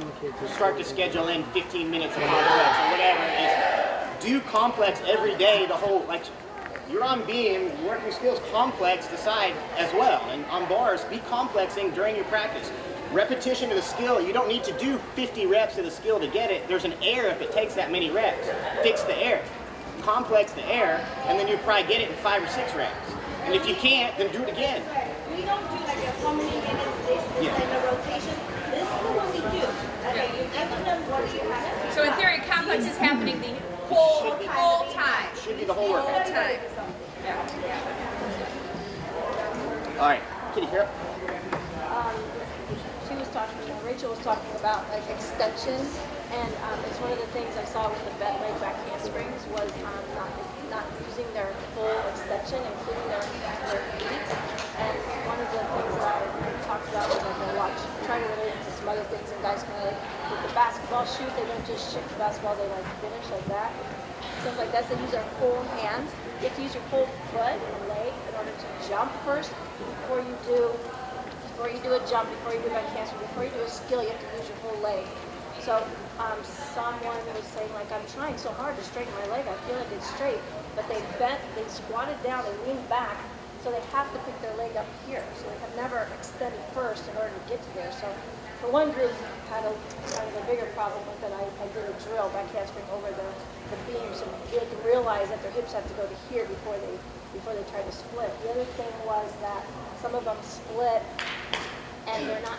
start to schedule in 15 minutes of complex or whatever it is. Do complex every day, the whole, like, you're on beam, working skills, complex the side as well. And on bars, be complexing during your practice. Repetition of the skill, you don't need to do 50 reps of the skill to get it. There's an error if it takes that many reps. Fix the error. Complex the error, and then you probably get it in 5 or 6 reps. And if you can't, then do it again. We don't do like a how many minutes this and a rotation. This is the one we do. Okay, you've never done what you have. So in theory, complex is happening the whole time. Should be the whole workout. Whole time. All right, Kitty, here. She was talking, Rachel was talking about like extension, and it's one of the things I saw with the bent leg back handsprings was not using their full extension, including their feet. And one of the things that I talked about was like I trying to relate it to some other things, and guys kind of like with the basketball shoot, they don't just shoot the basketball, they like finish like that. Something like that, so they use their whole hand. You have to use your whole foot and leg in order to jump first before you do a jump, before you do back handspring, before you do a skill, you have to use your whole leg. So someone was saying like, I'm trying so hard to straighten my leg, I feel like it's straight, but they squatted down, they leaned back, so they have to pick their leg up here. So they have never extended first in order to get to there. So for one group, had a kind of a bigger problem with it. I did a drill, back handspring over the beam, so they can realize that their hips have to go to here before they try to split. The other thing was that some of them split and they're not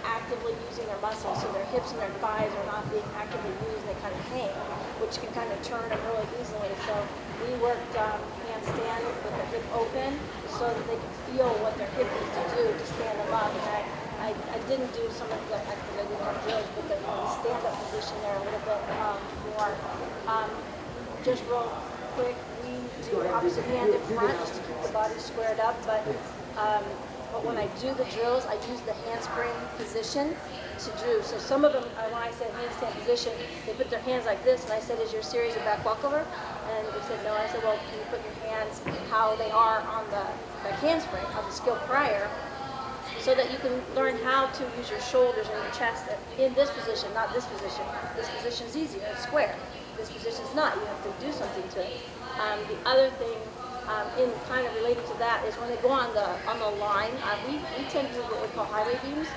actively using their muscles, so their hips and their thighs are not being actively used, and they kind of hang, which can kind of turn them really easily. So we worked handstand with the hip open so that they could feel what their hip needs to do to stand them up. And I didn't do some of the, because I didn't have drills, but the stand-up position there a little bit more. Just real quick, we do opposite hand in front just to keep the body squared up, but when I do the drills, I use the handspring position to do. So some of them, when I said handstand position, they put their hands like this, and I said, is your series a back walkover? And they said, no. I said, well, can you put your hands how they are on the back handspring of the skill prior, so that you can learn how to use your shoulders and your chest in this position, not this position. This position is easier, it's square. This position is not, you have to do something to it. The other thing, in kind of related to that, is when they go on the line, we tend to use what we call highway beams.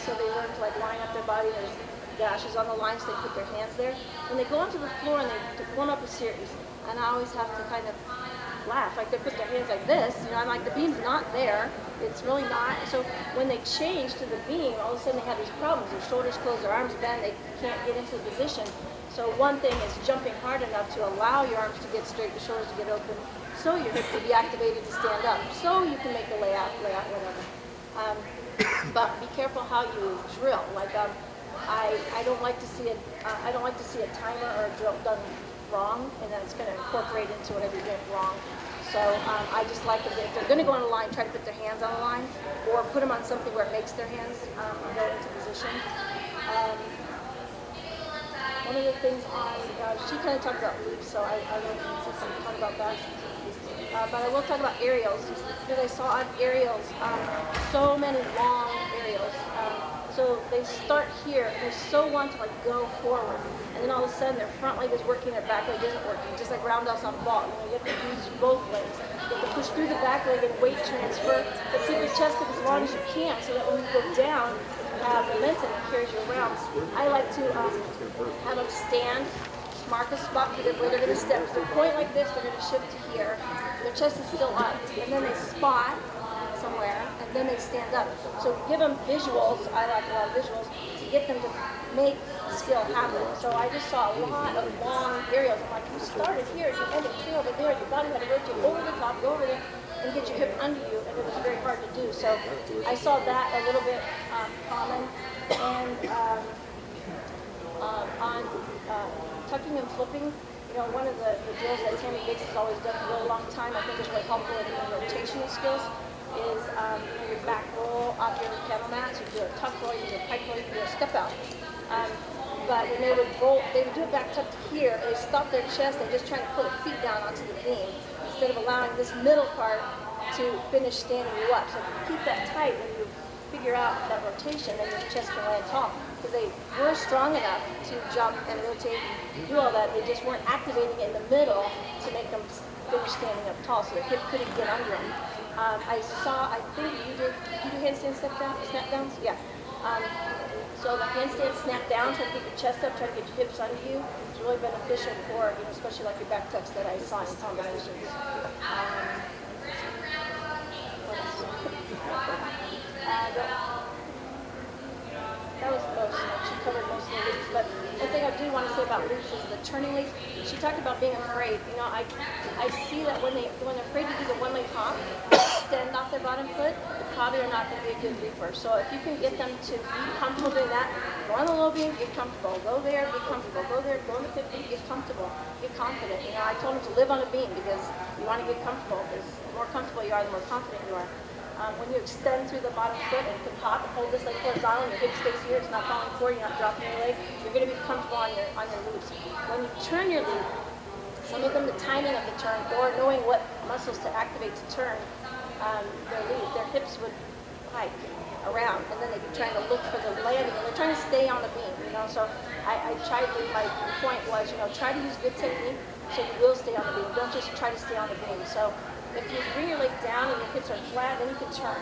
So they learn to like line up their body, there's dashes on the line, so they put their hands there. When they go onto the floor and they form up a series, and I always have to kind of laugh, like they put their hands like this, you know, I'm like, the beam's not there, it's really not. So when they change to the beam, all of a sudden they have these problems, their shoulders close, their arms bend, they can't get into the position. So one thing is jumping hard enough to allow your arms to get straight, the shoulders to get open, so your hip will be activated to stand up, so you can make a layout, whatever. But be careful how you drill. Like I don't like to see a timer or a drill done wrong, and then it's going to incorporate into whatever you're doing wrong. So I just like it if they're going to go on a line, try to put their hands on the line, or put them on something where it makes their hands go into position. One of the things she kind of talked about loops, so I really need to talk about that. But I will talk about aerials, because I saw on aerials so many long aerials. So they start here, and they so want to like go forward, and then all of a sudden their front leg is working, their back leg isn't working, just like roundhouse on ball. You have to use both legs. You have to push through the back leg and weight transfer, but keep your chest up as long as you can, so that when you go down, you have momentum that carries you around. I like to have them stand, mark a spot where they're going to step. So they point like this, they're going to shift to here. Their chest is still up, and then they spot somewhere, and then they stand up. So give them visuals. I like a lot of visuals to get them to make the skill happen. So I just saw a lot of long aerials. I'm like, you started here, you ended here over there. Your body had to rotate over the top, go over there, and get your hip under you, and it was very hard to do. So I saw that a little bit common. And on tucking and flipping, you know, one of the drills that Tammy Biggs has always done for a really long time, I think is really helpful in the rotational skills, is your back roll off your pedal mat. So you do a tuck roll, you do a pike roll, you do a step out. But when they would roll, they would do a back tuck to here, and they stop their chest and just trying to put their feet down onto the beam instead of allowing this middle part to finish standing you up. So if you keep that tight when you figure out that rotation, then your chest can land tall. Because they were strong enough to jump and rotate and do all that, they just weren't activating it in the middle to make them finish standing up tall, so their hip couldn't get under them. I think you do handstand snap downs? Yeah. So the handstand snap down, try to get your chest up, try to get your hips under you. It's really beneficial for, especially like your back tucks that I saw in competitions. What else? That was most. She covered most of the loops. But one thing I do want to say about loops is the turning leap. She talked about being afraid. I see that when they're afraid to do the one-leg hop, extend off their bottom foot, they probably are not going to be a good leaper. So if you can get them to be comfortable doing that, go on the low beam, get comfortable. Go there, get comfortable. Go there, go on the 50, get comfortable, get confident. I told them to live on a beam because you want to get comfortable. Because the more comfortable you are, the more confident you are. When you extend through the bottom foot and can hop and hold this leg horizontal, your hip stays here, it's not falling forward, you're not dropping your leg, you're going to be comfortable on your loops. When you turn your loop, some of them the timing of the turn or knowing what muscles to activate to turn their loop, their hips would hike around and then they'd be trying to look for the landing and they're trying to stay on the beam, So I tried to, my point was, try to use good technique so you will stay on the beam. Don't just try to stay on the beam. So if you bring your leg down and your hips are flat, then you can turn.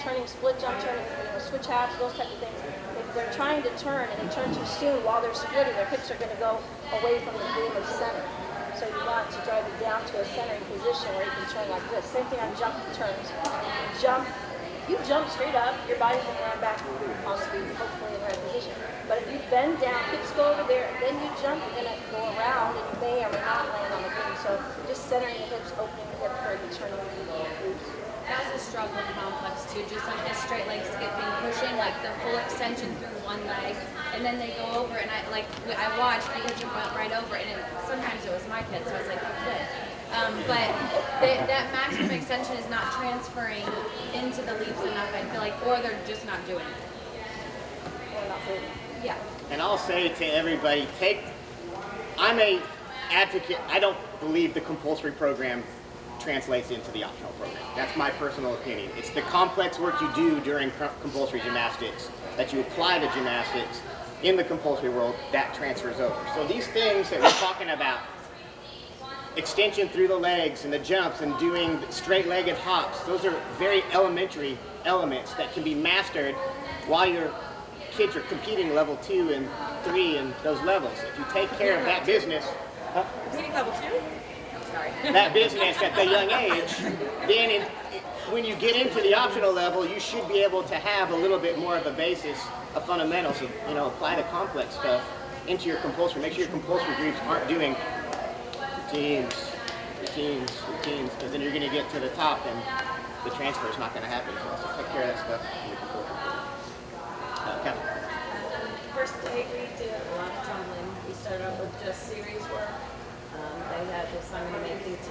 Turning split jump, turning switch halves, those type of things. If they're trying to turn and they turn too soon while they're splitting, their hips are going to go away from the beam of center. So you want to drive it down to a centering position where you can turn like this. Same thing on jump turns. Jump. If you jump straight up, your body's going to land back on the beam, hopefully in the right position. But if you bend down, hips go over there, and then you jump, you're going to go around and you may or may not land on the beam. So just centering the hips, opening the hip curve, and turning the loops. That was a struggle complex too, just like the straight leg skipping, pushing like the full extension through one leg, and then they go over, and I watched because it went right over, and sometimes it was my kid, so I was like, oh, good. But that maximum extension is not transferring into the leaps enough, I feel like, or they're just not doing it. Yeah. And I'll say to everybody, I'm a advocate. I don't believe the compulsory program translates into the optional program. That's my personal opinion. It's the complex work you do during compulsory gymnastics that you apply to gymnastics in the compulsory world that transfers over. So these things that we're talking about, extension through the legs and the jumps and doing straight-legged hops, those are very elementary elements that can be mastered while your kids are competing level 2 and 3 and those levels. If you take care of that business, Competing level 2? Sorry. that business at the young age, then when you get into the optional level, you should be able to have a little bit more of a basis of fundamentals of, apply the complex stuff into your compulsory. Make sure your compulsory groups aren't doing routines, because then you're going to get to the top and the transfer is not going to happen. So take care of that stuff in your compulsory. Catherine. First day we did a lot of tumbling. We started off with just series work. They had this, I'm going to make you 10.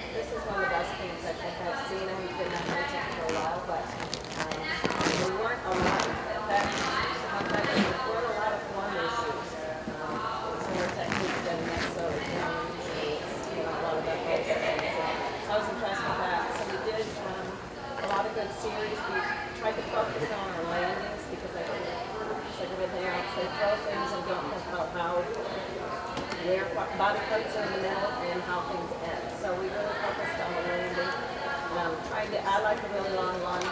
This is one of the best things I think I've seen. I haven't been on my tech for a while, but there weren't a lot of form issues. Some of the techniques didn't necessarily usually a lot of that goes things. So I was impressed with that. So we did a lot of good series. We tried to focus on our landings because I think just like everything else, they throw things and don't think about where body parts are in the middle and how things end. So we really focused on the landing. I like a really long lunge,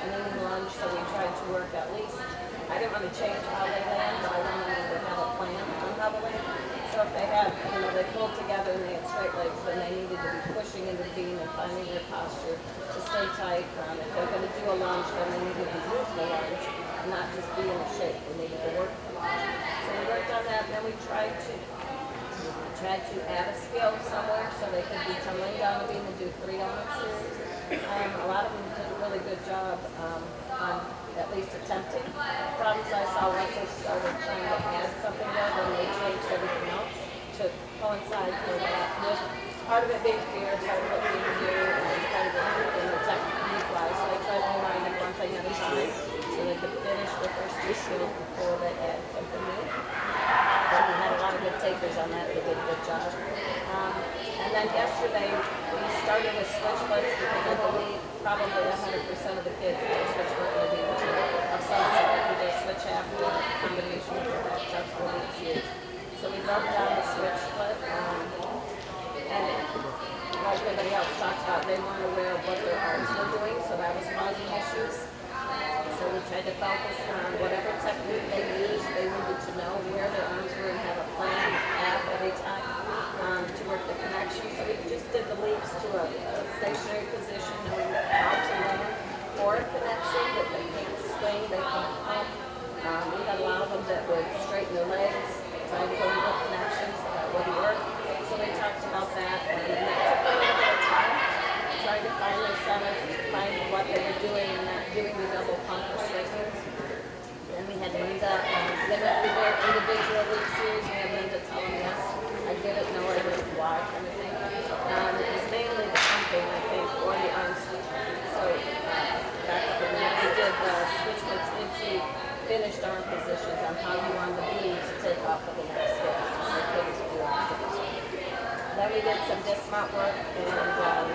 lean lunge, so we tried to work at least. I didn't want to change how they land, but I wanted them to have a plan on how to land. So if they had, they pulled together and they had straight legs, then they needed to be pushing into the beam and finding their posture to stay tight. If they're going to do a lunge, then they needed to move the lunge, not just be in a shape. They needed to work the lunge. So we worked on that, and then we tried to add a skill somewhere so they could be tumbling down the beam and do 3 element series. A lot of them did a really good job on at least attempting. Problems I saw once they started trying to add something there, then they changed everything else to coincide for that. With part of it being fear, part of it being new, and part of it being the technique-wise. So I tried to remind them one thing at a time so they could finish the first 2 skills before they add on that. They did a good job. And then yesterday we started with switch splits because I believe probably 100% of the kids did a switch split in the routine of some sort, either a switch half or a combination of that stuff for weeks years. So we broke down the switch split, and like everybody else talked about, they weren't aware of what their arms were doing, so that was causing issues. So we tried to focus on whatever technique they used. They needed to know where their arms were and have a plan path every time to work the connection. So we just did the leaps to a stationary position, knowing how to learn for a connection, that they can't swing, they can't pump. We had a lot of them that would straighten their legs, trying to go into a connection, so that wouldn't work. So we talked about that, and that took a little bit of time, trying to find their center, find what they were doing, and not doing the double pump or straighteners. Then we had Linda, we were individual league series, we had Linda telling us, I get it, no, it is why, kind of thing. It was mainly the pumping, I think, or the arm switch. So back up a minute, we did switch splits into finished arm positions on how you wanted the beam to take off of the next step. So the kids do afterwards. Then we did some dismount work and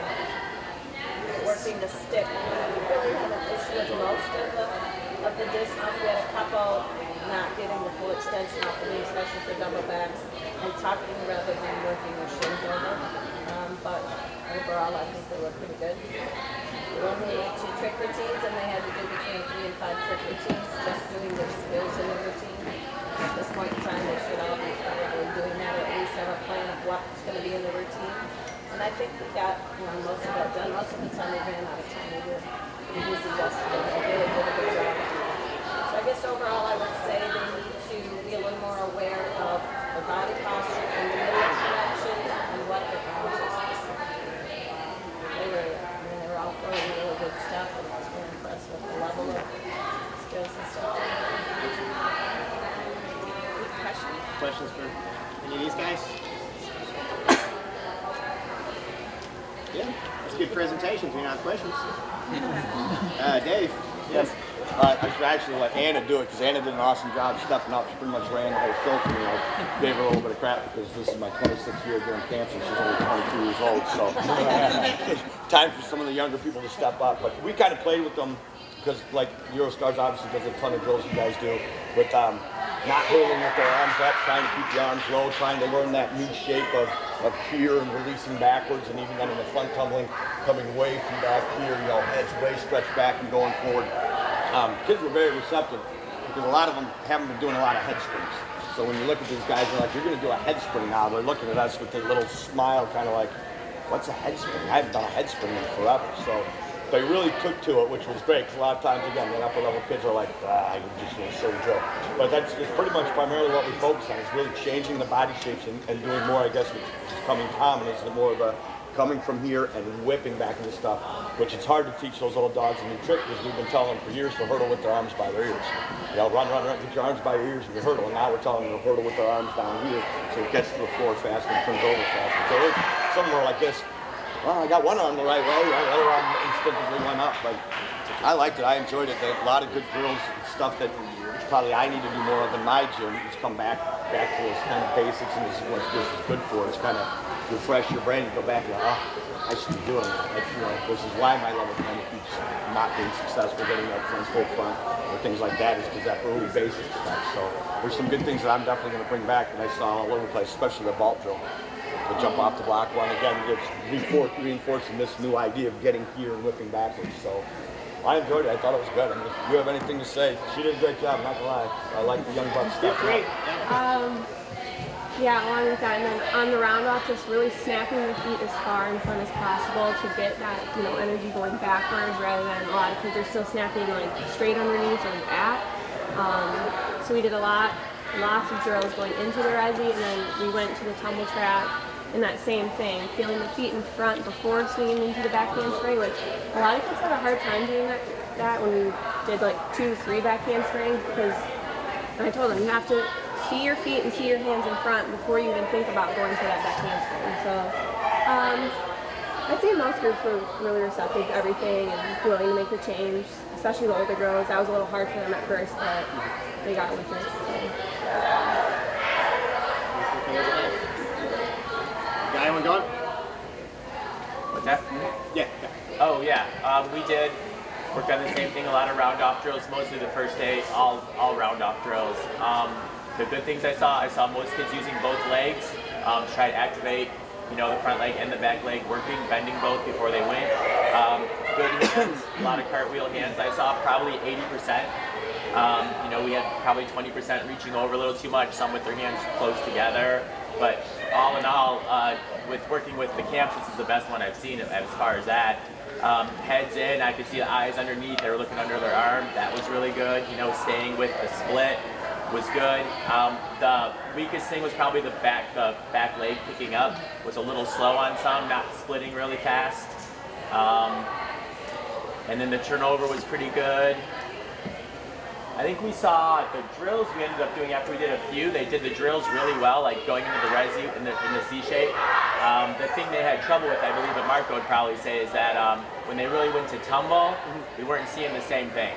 working the stick. We really had an issue with most of the dismounts. We had a couple not getting the full extension off the knee, especially for double backs, and tucking rather than working their shins over. But overall, I think they were pretty good. We only did 2 trick routines, and they had to do between 3 and 5 trick routines, just doing their skills in the routine. At this point in time, they should all be probably doing that, or at least have a plan of what's going to be in the routine. And I think we got most of that done. Most of the time, we ran out of time. We were busy yesterday. They really did a good job. So I guess overall, I would say they need to be a little more aware of their body posture and the middle connections and what their arms are specifically. They were all throwing really good stuff, and I was very impressed with the level of skills and stuff. Questions for any of these guys? Yeah, that's good presentations. We have questions. Dave. Yes. I should actually let Anna do it because Anna did an awesome job stepping up. She pretty much ran the whole show for me. I gave her a little bit of crap because this is my 26th year doing camps and she's only 22 years old. So time for some of the younger people to step up. But we kind of played with them because, like, Eurostars obviously does a ton of drills you guys do, but not holding with their arms up, trying to keep the arms low, trying to learn that new shape of here and releasing backwards, and even then in the front tumbling, coming way from back here, heads way stretched back and going forward. Kids were very receptive because a lot of them haven't been doing a lot of head springs. So when you look at these guys, they're like, you're going to do a head spring now. They're looking at us with a little smile, kind of like, what's a head spring? I haven't done a head spring in forever. So they really took to it, which was great. Because a lot of times, again, the upper level kids are like, I just want to silly drill. But that's pretty much primarily what we focus on, is really changing the body shapes and doing more, I guess, which is becoming common, is the more of the coming from here and whipping back into stuff, which it's hard to teach those little dogs a new trick because we've been telling them for years to hurdle with their arms by their ears. Run, get your arms by your ears and you hurdle. And now we're telling them to hurdle with their arms down here so it gets to the floor fast and turns over fast. So some are like this. Well, I got one arm the right way, the other arm instinctively went up. But I liked it. I enjoyed it. A lot of good drills, stuff that probably I need to do more of in my gym. Just come back to those kind of basics, and this is what this is good for. It's kind of refresh your brain and go back and go, I should be doing that. This is why my level 10 keeps not being successful getting that front full front or things like that, is because that early basic stuff. So there's some good things that I'm definitely going to bring back that I saw all over the place, especially the vault drill. The jump off the block one, again, it's reinforcing this new idea of getting here and whipping backwards. So I enjoyed it. I thought it was good. I mean, if you have anything to say, she did a great job, not gonna lie. I like the young bucks stuff. Great. Yeah, along with that, and then on the round off, just really snapping your feet as far in front as possible to get that, energy going backwards rather than a lot of kids are still snapping like straight underneath or back. So we did lots of drills going into the resi, and then we went to the tumble track, and that same thing, feeling the feet in front before swinging into the back handspring, which a lot of kids have a hard time doing that when we did like 2 to 3 back handsprings, because I told them you have to see your feet and see your hands in front before you even think about going for that back handspring. So I'd say most groups were really receptive to everything and willing to make the change, especially the older girls. That was a little hard for them at first, but they got with it. So. Yeah. Oh yeah, we did work on the same thing. A lot of round off drills. Mostly the first day, all round off drills. The good things I saw most kids using both legs. Try to activate, the front leg and the back leg working, bending both before they went. Good hands, a lot of cartwheel hands. I saw probably 80%. We had probably 20% reaching over a little too much. Some with their hands close together. But all in all, with working with the camps, this is the best one I've seen as far as that. Heads in, I could see the eyes underneath. They were looking under their arm. That was really good. Staying with the split was good. The weakest thing was probably the back leg picking up. Was a little slow on some, not splitting really fast. And then the turnover was pretty good. I think we saw the drills we ended up doing after we did a few. They did the drills really well, like going into the resi in the C shape. The thing they had trouble with, I believe, that Marco would probably say, is that when they really went to tumble, we weren't seeing the same thing.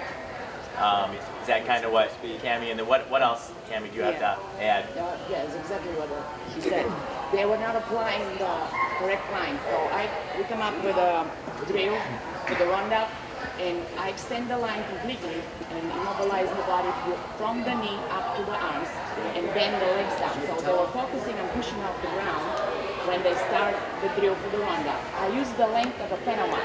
Is that kind of what Cammie, and then what else, Cammie, do you have to add? Yeah, it's exactly what she said. They were not applying the correct line. So we come up with a drill with the roundup, and I extend the line completely and immobilize the body from the knee up to the arms and bend the legs down. So they were focusing on pushing off the ground when they start the drill for the roundup. I use the length of a pedal mat.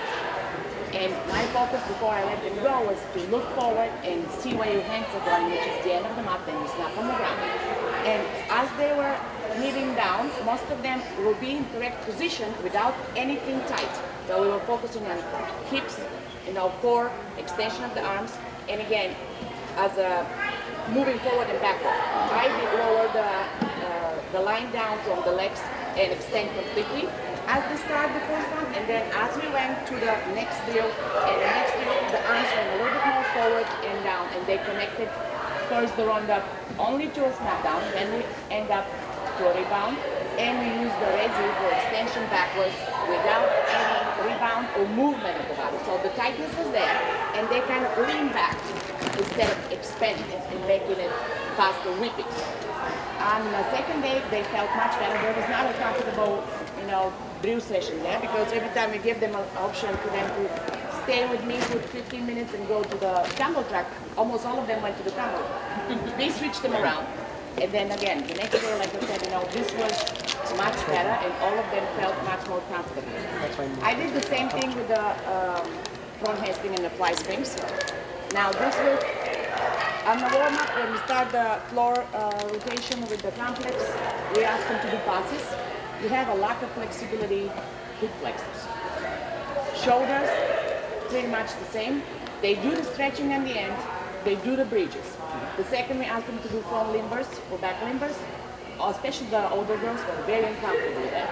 And my focus before I let them go was to look forward and see where your hands are going, which is the end of the mat, then you snap on the ground. And as they were kneeling down, most of them will be in correct position without anything tight. So we were focusing on hips, core, extension of the arms, and again, as a moving forward and backward. I did lower the line down from the legs and extend completely as they start the first one, and then as we went to the next drill, and the next drill, the arms went a little bit more forward and down, and they connected first the roundup only to a snap down, then we end up to a rebound, and we use the resi for extension backwards without any rebound or movement of the body. So the tightness was there, and they kind of lean back instead of expanding it and making it faster whipping. On the second day, they felt much better. There was not a comfortable, drill session there, because every time we give them an option for them to stay with me for 15 minutes and go to the tumble track, almost all of them went to the tumble. We switched them around. And then again, the next day, like I said, this was much better, and all of them felt much more comfortable. I did the same thing with the front handspring and the fly springs. Now this was on the warm-up, when we start the floor rotation with the complex, we ask them to do passes. You have a lack of flexibility, hip flexors. Shoulders, pretty much the same. They do the stretching at the end, they do the bridges. The second, we ask them to do front limbers or back limbers, especially the older girls were very uncomfortable with that.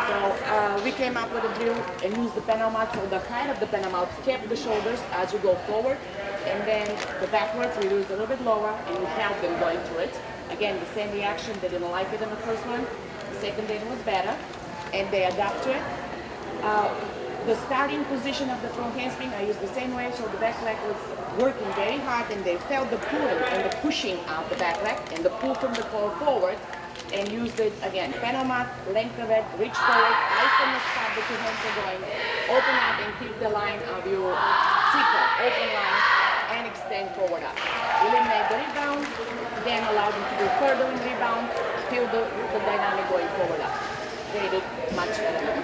So we came up with a drill and used the panel mat, so the height of the panel mat kept the shoulders as you go forward, and then the backwards we used a little bit lower, and we held them going through it. Again, the same reaction, they didn't like it in the first one. The second day was better, and they adapt to it. The starting position of the front handspring, I used the same way, so the back leg was working very hard, and they felt the pulling and the pushing out the back leg, and the pull from the core forward, and used it again. Panel mat, length of it, reach forward, ice on the spot that your hands are going, open up and keep the line of your sequel, open line, and extend forward up. Eliminate the rebound, then allow them to do further in rebound, feel the dynamic going forward up. They did much better.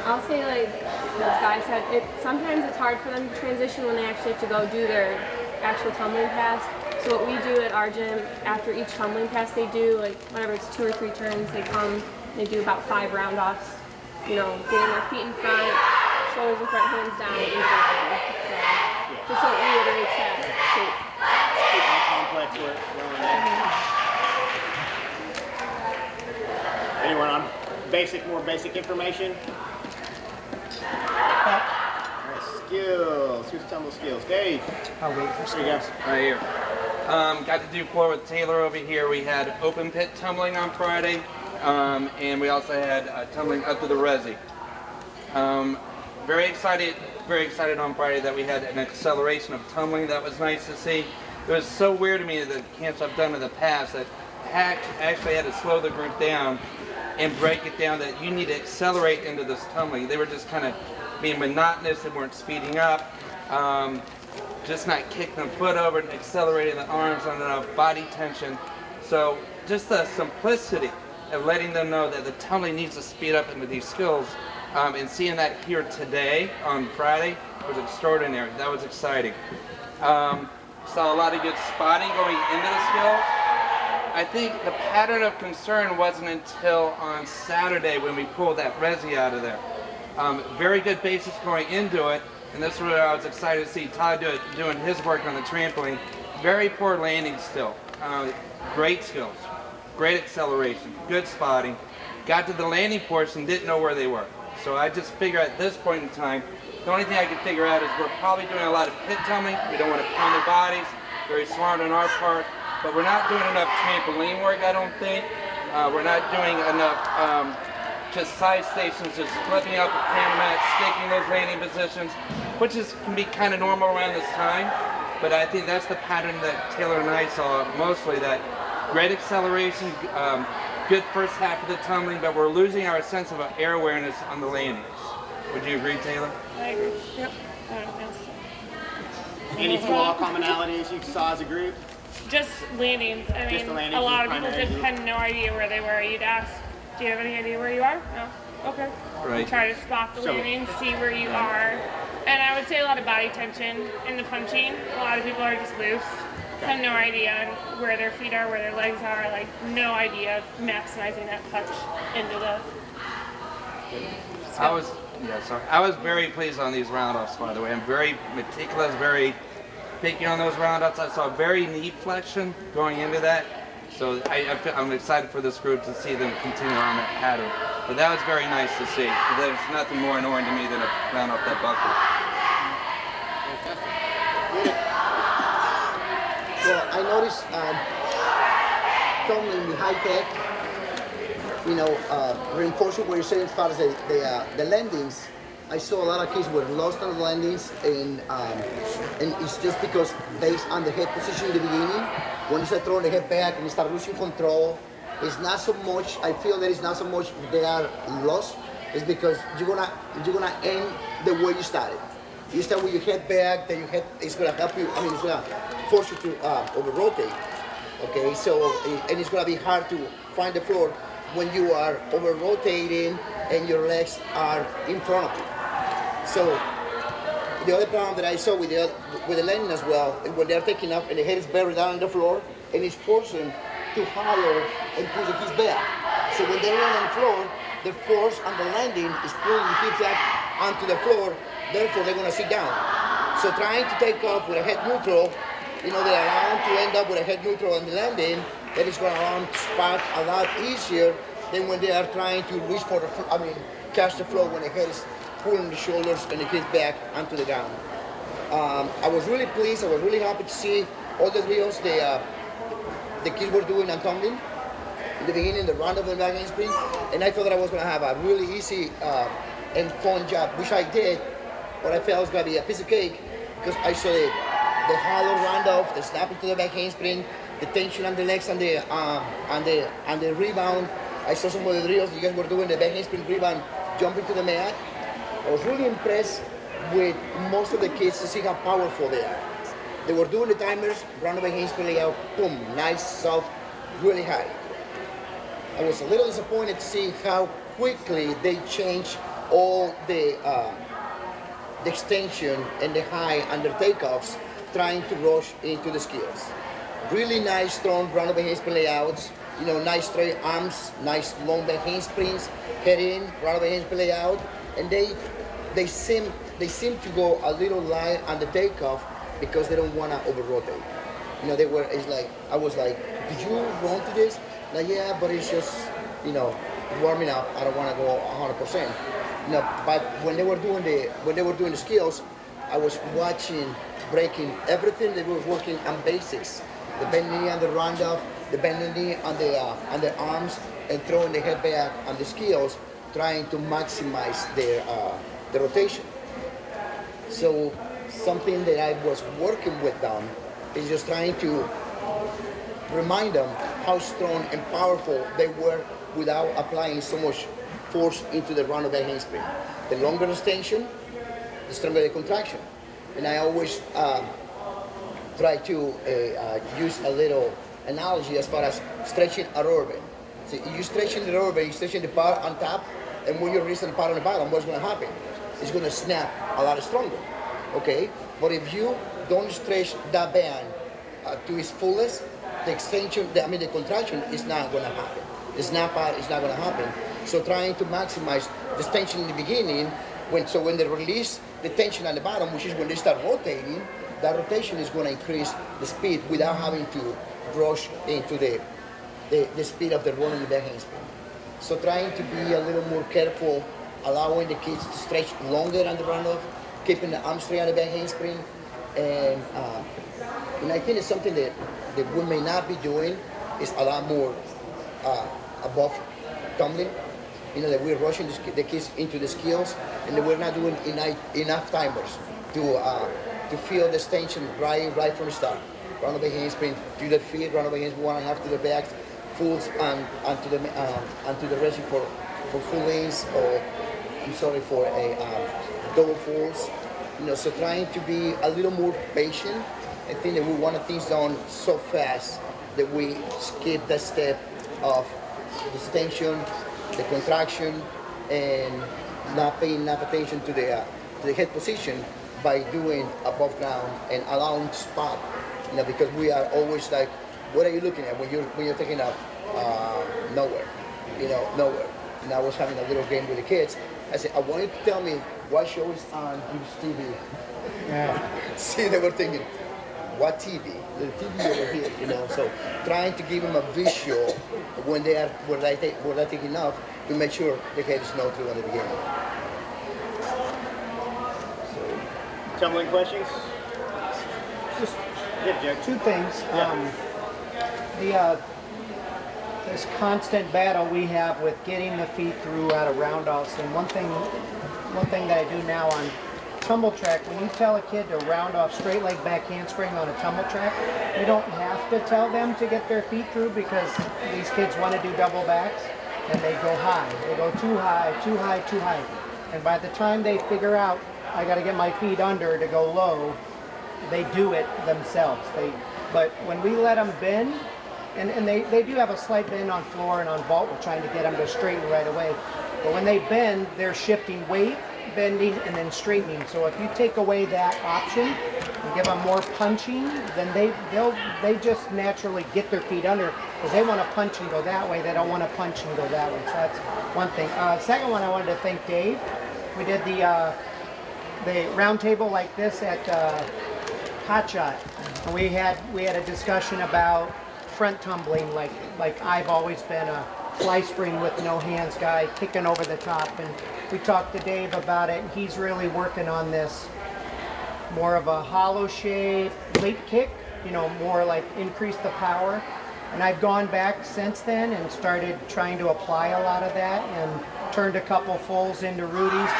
I'll say, like this guy said, sometimes it's hard for them to transition when they actually have to go do their actual tumbling pass. So what we do at our gym, after each tumbling pass they do, like whatever, it's 2 or 3 turns, they come, they do about 5 round offs, getting their feet in front, shoulders in front, hands down, and so just so it reiterates that shape. Keeping the complex going there. Anyone on more basic information? Alright, skills. Who's tumble skills? Dave. I'll wait for skills. There you go. Right here. Got to do floor with Taylor over here. We had open pit tumbling on Friday, and we also had tumbling up to the resi. Very excited on Friday that we had an acceleration of tumbling. That was nice to see. It was so weird to me that the camps I've done in the past that actually had to slow the group down and break it down that you need to accelerate into this tumbling. They were just kind of being monotonous, they weren't speeding up, just not kicking the foot over and accelerating the arms on enough body tension. So just the simplicity of letting them know that the tumbling needs to speed up into these skills, and seeing that here today on Friday was extraordinary. That was exciting. Saw a lot of good spotting going into the skills. I think the pattern of concern wasn't until on Saturday when we pulled that resi out of there. Very good basis going into it, and this is where I was excited to see Todd doing his work on the trampoline. Very poor landing still. Great skills, great acceleration, good spotting. Got to the landing portion, didn't know where they were. So I just figure at this point in time, the only thing I can figure out is we're probably doing a lot of pit tumbling. We don't want to pound their bodies. Very smart on our part. But we're not doing enough trampoline work, I don't think. We're not doing enough just side stations, just flipping up the camera mat, sticking those landing positions, which can be kind of normal around this time. But I think that's the pattern that Taylor and I saw mostly, that great acceleration, good first half of the tumbling, but we're losing our sense of air awareness on the landings. Would you agree, Taylor? I agree. Yep. Any flaw commonalities you saw as a group? Just landings. I mean, a lot of people just had no idea where they were. You'd ask, do you have any idea where you are? No. Okay. Right. Try to spot the landings, see where you are. And I would say a lot of body tension in the punching. A lot of people are just loose. Have no idea where their feet are, where their legs are. Like, no idea of maximizing that punch into the... I was very pleased on these roundoffs, by the way. I'm very meticulous, very picky on those roundoffs. I saw very knee flexion going into that. So I'm excited for this group to see them continue on that pattern. But that was very nice to see. There's nothing more annoying to me than a round off that buckle. Well, I noticed tumbling the high tech, reinforcing what you're saying as far as the landings. I saw a lot of kids were lost on the landings, and it's just because based on the head position in the beginning, when you start throwing the head back and you start losing control, it's not so much. I feel that it's not so much they are lost. It's because you're gonna end the way you started. You start with your head back, then your head is gonna help you. I mean, it's gonna force you to over rotate. Okay, so and it's gonna be hard to find the floor when you are over rotating and your legs are in front of you. So the other problem that I saw with the landing as well, when they're taking up and the head is buried down on the floor, and it's forcing to hollow and push the hips back. So when they land on the floor, the force on the landing is pulling the hips back onto the floor. Therefore, they're going to sit down. So trying to take off with a head neutral, they allow them to end up with a head neutral on the landing. That is going to allow them to spot a lot easier than when they are trying to reach for catch the flow when the head is pulling the shoulders and the hips back onto the ground. I was really pleased. I was really happy to see all the drills the kids were doing on tumbling. In the beginning, the roundoff and back handspring, and I thought that I was going to have a really easy and fun job, which I did. But I felt it was going to be a piece of cake because I saw the hollow roundoff, the snapping to the back handspring, the tension on the legs and the rebound. I saw some of the drills you guys were doing, the back handspring rebound, jumping to the mat. I was really impressed with most of the kids to see how powerful they are. They were doing the timers, round back handspring layout, boom, nice, soft, really high. I was a little disappointed to see how quickly they changed all the extension and the high under takeoffs, trying to rush into the skills. Really nice, strong round back handspring layouts. Nice straight arms, nice long back handsprings, head in, round back handspring layout, and they seem to go a little light on the takeoff because they don't want to over rotate. I was like, did you run to this? Like, yeah, but it's just, warming up. I don't want to go 100%. But when they were doing the skills, I was watching, breaking everything. They were working on basics, the bending knee on the roundoff, the bending knee on the arms, and throwing the head back on the skills, trying to maximize the rotation. So something that I was working with them is just trying to remind them how strong and powerful they were without applying so much force into the roundabout handspring. The longer the extension, the stronger the contraction. And I always try to use a little analogy as far as stretching a rubber band. So you're stretching the rubber band, you're stretching the part on top, and when you're releasing the part on the bottom, what's going to happen? It's going to snap a lot stronger, okay? But if you don't stretch that band to its fullest, the extension, the contraction is not going to happen. The snap part is not going to happen. So trying to maximize the tension in the beginning, when they release the tension at the bottom, which is when they start rotating, that rotation is going to increase the speed without having to rush into the speed of the rolling back handspring. So trying to be a little more careful, allowing the kids to stretch longer on the runoff, keeping the arm straight on the back handspring, and I think it's something that we may not be doing is a lot more above tumbling. You know, that we're rushing the kids into the skills, and that we're not doing enough timers to feel the tension right from the start. Run over handspring, do the feet, run over handspring, 1.5 to the back, fulls onto the rest for full lanes, or I'm sorry, for a double fulls. You know, so trying to be a little more patient. I think that we want things done so fast that we skip that step of the extension, the contraction, and not paying enough attention to the head position by doing above ground and allowing to spot. You know, because we are always like, what are you looking at when you're taking up nowhere? You know, nowhere. And I was having a little game with the kids. I said, I want you to tell me what show is on your TV. Yeah. See, they were thinking, what TV? The TV over here, you know. So trying to give them a visual when they're taking off to make sure the head is not through in the beginning. Tumbling questions? Just yeah, two things. Yeah. This constant battle we have with getting the feet through out of round-offs, and one thing that I do now on tumble track, when you tell a kid to round off straight leg back handspring on a tumble track, you don't have to tell them to get their feet through, because these kids want to do double backs and they go high. They go too high, too high, too high. And by the time they figure out, I got to get my feet under to go low, they do it themselves. But when we let them bend, and they do have a slight bend on floor and on vault, we're trying to get them to straighten right away. But when they bend, they're shifting weight, bending, and then straightening. So if you take away that option and give them more punching, then they just naturally get their feet under, because they want to punch and go that way. They don't want to punch and go that way. So that's one thing. Second one, I wanted to thank Dave. We did the round table like this at Hot Shot, and we had a discussion about front tumbling, like I've always been a fly spring with no hands guy, kicking over the top, and we talked to Dave about it, and he's really working on this more of a hollow shape late kick, you know, more like increase the power. And I've gone back since then and started trying to apply a lot of that, and turned a couple fulls into Rudies,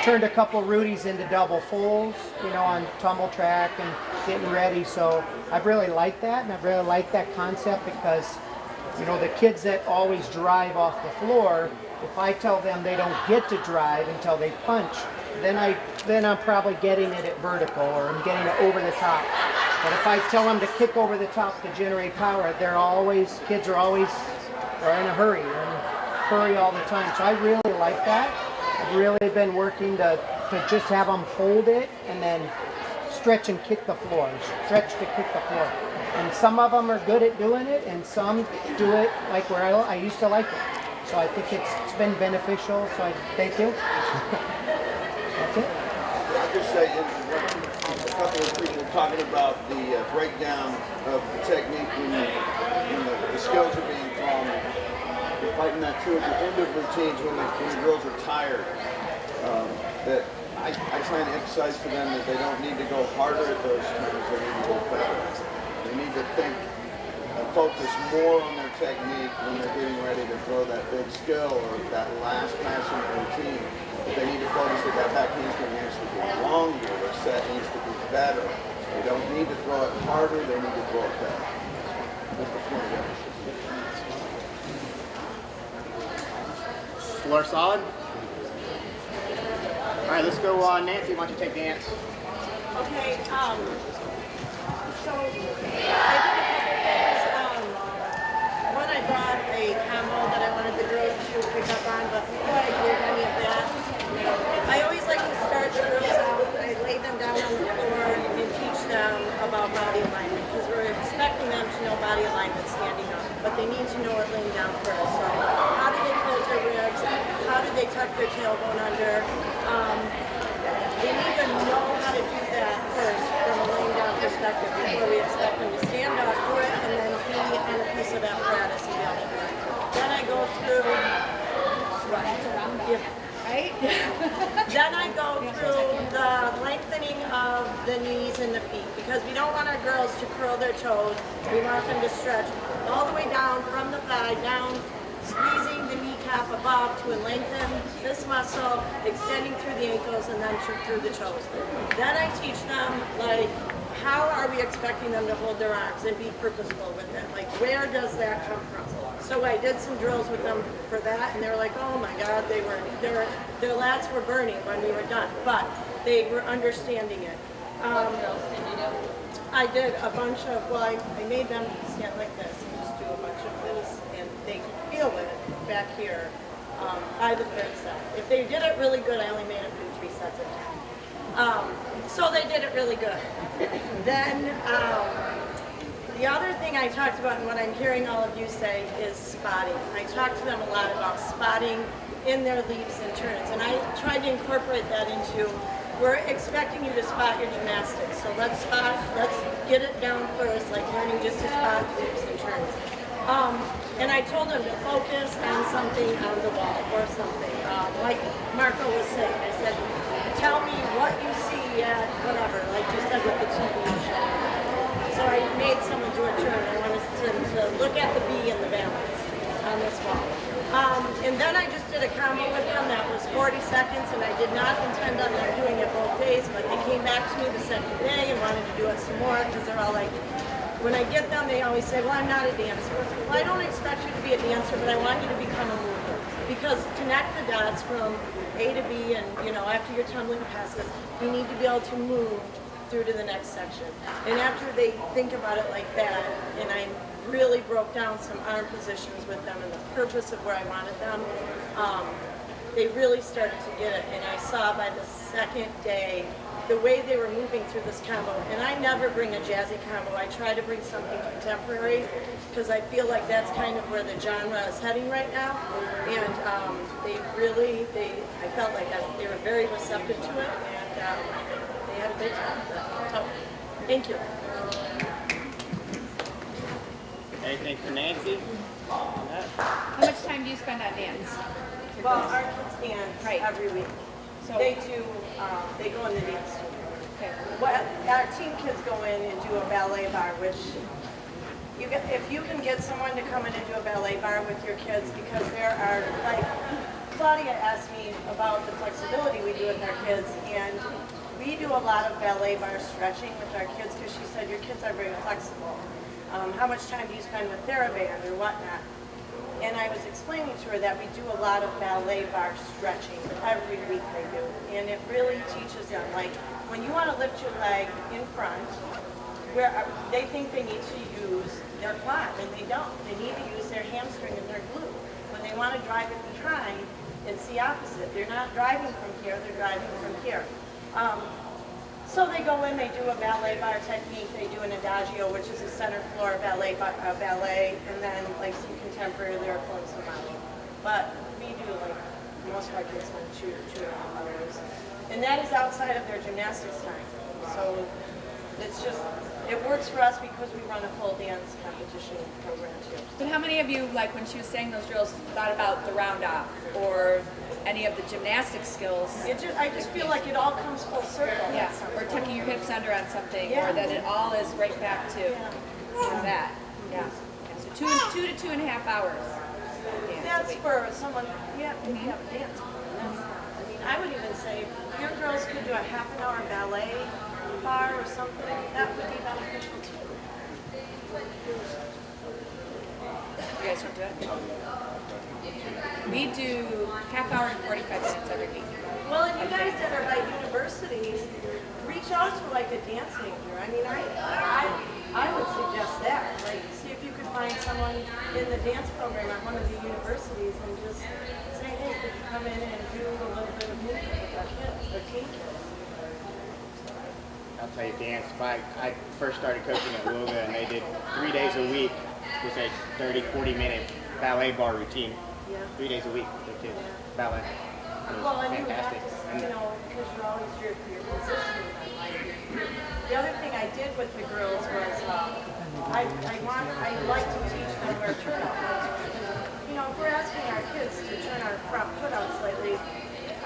turned a couple Rudies into double fulls, you know, on tumble track and getting ready. So I've really liked that, and I've really liked that concept, because, you know, the kids that always drive off the floor, if I tell them they don't get to drive until they punch, then I'm probably getting it at vertical, or I'm getting it over the top. But if I tell them to kick over the top to generate power, kids are always in a hurry all the time. So I really like that. I've really been working to just have them hold it and then stretch and kick the floor, stretch to kick the floor. And some of them are good at doing it, and some do it like where I used to like it. So I think it's been beneficial, so I thank you. That's it. I'll just say, a couple of people talking about the breakdown of the technique when the skills are being thrown. You're fighting that too at the end of routines when the girls are tired. That I try and emphasize to them that they don't need to go harder at those times, they need to go better. They need to think and focus more on their technique when they're getting ready to throw that big skill or that last pass in the routine. But they need to focus that back handspring needs to be longer, their set needs to be better. They don't need to throw it harder, they need to throw it better. Floor solid. All right, let's go. Nancy, why don't you take dance? Okay, so I did a couple things. One, I brought a combo that I wanted the girls to pick up on, but before I did any of that, I always like to start the girls out. I lay them down on the floor and teach them about body alignment, because we're expecting them to know body alignment standing up, but they need to know it laying down first. So how do they close their ribs? How do they tuck their tailbone under? They need to know how to do that first from a laying down perspective before we expect them to stand up, do it, and then be on a piece of apparatus and be able to do it. Then I go through, right? Then I go through the lengthening of the knees and the feet, because we don't want our girls to curl their toes. We want them to stretch all the way down from the thigh down, squeezing the kneecap above to lengthen this muscle, extending through the ankles and then through the toes. Then I teach them, like, how are we expecting them to hold their arms and be purposeful with it? Like, where does that come from? So I did some drills with them for that, and they were like, oh my God, their lats were burning when we were done, but they were understanding it. I did a bunch of, well, I made them stand like this and just do a bunch of this, and they could feel it back here by the third set. If they did it really good, I only made them do 3 sets of 10. So they did it really good. Then the other thing I talked about, and what I'm hearing all of you say, is spotting. I talked to them a lot about spotting in their leaps and turns, and I tried to incorporate that into, we're expecting you to spot your gymnastics. So let's get it down first, like learning just to spot leaps and turns. And I told them to focus on something on the wall or something. Like Marco was saying, I said, tell me what you see at whatever, like you said with the TV show. So I made someone do a turn. I wanted to look at the B and the balance on this wall. And then I just did a combo with them that was 40 seconds, and I did not intend on them doing it both days, but they came back to me the second day and wanted to do it some more, because they're all like, when I get them, they always say, well, I'm not a dancer. Well, I don't expect you to be a dancer, but I want you to become a mover. Because connect the dots from A to B, and after your tumbling passes, you need to be able to move through to the next section. And after they think about it like that, and I really broke down some arm positions with them and the purpose of where I wanted them, they really started to get it. And I saw by the second day the way they were moving through this combo. And I never bring a jazzy combo. I try to bring something contemporary, because I feel like that's kind of where the genre is heading right now. And I felt like they were very receptive to it, and they had a great time with it. So, thank you. Anything for Nancy? How much time do you spend on dance? Well, our kids dance every week. So they do, they go in the dance studio. Okay. Well, our teen kids go in and do a ballet bar, which if you can get someone to come in and do a ballet bar with your kids, because there are, like, Claudia asked me about the flexibility we do with our kids, and we do a lot of ballet bar stretching with our kids, because she said, your kids are very flexible. How much time do you spend with TheraBand or whatnot? And I was explaining to her that we do a lot of ballet bar stretching every week they do. And it really teaches them, like, when you want to lift your leg in front, where they think they need to use their quad, and they don't. They need to use their hamstring and their glute. When they want to drive it behind, it's the opposite. They're not driving from here, they're driving from here. So they go in, they do a ballet bar technique, they do an adagio, which is a center floor ballet, and then like some contemporary lyrical and some modern. But we do, like, most of our kids spend 2.5 hours. And that is outside of their gymnastics time. So it's just, it works for us because we run a full dance competition program too. But how many of you, like when she was saying those drills, thought about the round off or any of the gymnastic skills? I just feel like it all comes full circle. Yeah, or tucking your hips under on something, Yeah. or that it all is right back to that. Yeah. So 2 to 2.5 hours. That's for someone, yeah, if you have a dance. I mean, I would even say, if your girls could do a half-an-hour ballet bar or something, that would be beneficial too. guys don't do it? We do half hour and 45 minutes every week. Well, and you guys that are like universities, reach out to like a dance major. I mean, I would suggest that. Like, see if you could find someone in the dance program at one of the universities and just say, hey, could you come in and do a little bit of movement with our kids, our teen kids? I'll tell you, dance. I first started coaching at Wilga, and they did 3 days a week with a 30, 40-minute ballet bar routine. Yeah. 3 days a week with the kids. Ballet. It was Well, and you have fantastic. to, you know, because you're always here for your positioning. The other thing I did with the girls was I like to teach them where turnout goes. You know, if we're asking our kids to turn our front putouts lately,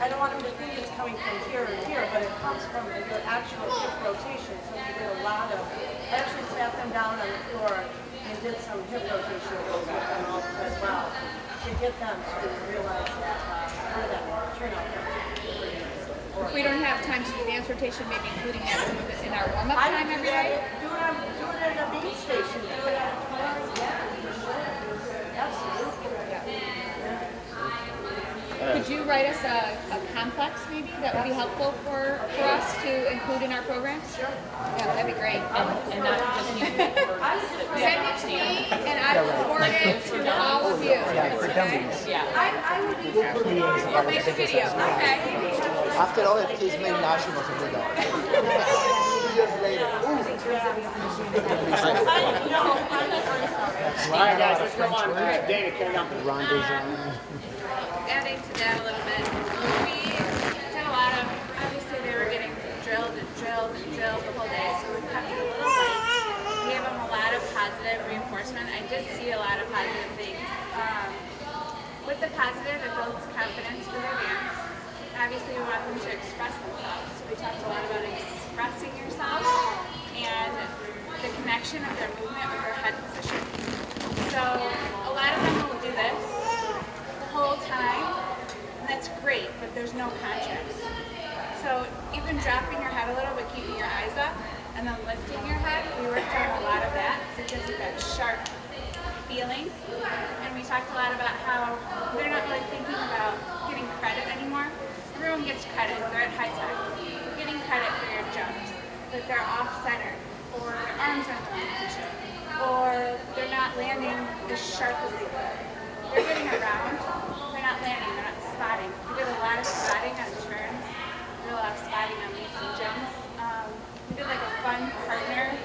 I don't want them to think it's coming from here or here, but it comes from your actual hip rotation. So we did a lot of, I actually sat them down on the floor and did some hip rotation drills with them all as well to get them to realize that where that turnout comes from. If we don't have time to do dance rotation, maybe including that some of it in our warm-up time every day. Do it at a beat station. Do it at a class. Yeah. Absolutely. Could you write us a complex maybe that would be helpful for us to include in our programs? Sure. Yeah, that'd be great. And not just you. Send it to me and I will forward it to all of you. Yeah, for dummies. Yeah. I would do that. We'll make a video. Okay. After all, the kids made nationals in Riga. 2 years later. All right, guys, let's go on. David, carry on. Adding to that a little bit, we did a lot of, obviously they were getting drilled the whole day, so we kept it a little light. We gave them a lot of positive reinforcement. I did see a lot of positive things. With the positive, it builds confidence for their dance. Obviously, we want them to express themselves. So we talked a lot about expressing yourself and the connection of their movement with their head position. So a lot of them will do this whole time, and that's great, but there's no contrast. So even dropping your head a little but keeping your eyes up, and then lifting your head, we worked on a lot of that, so it gives you that sharp feeling. And we talked a lot about how they're not really thinking about getting credit anymore. Everyone gets credit, they're at high tech. You're getting credit for your jumps, that they're off-center, or their arms are in the wrong position, or they're not landing as sharp as they could. They're getting around, they're not landing, they're not spotting. We did a lot of spotting on turns, we did a lot of spotting on leaps and jumps. We did like a fun partner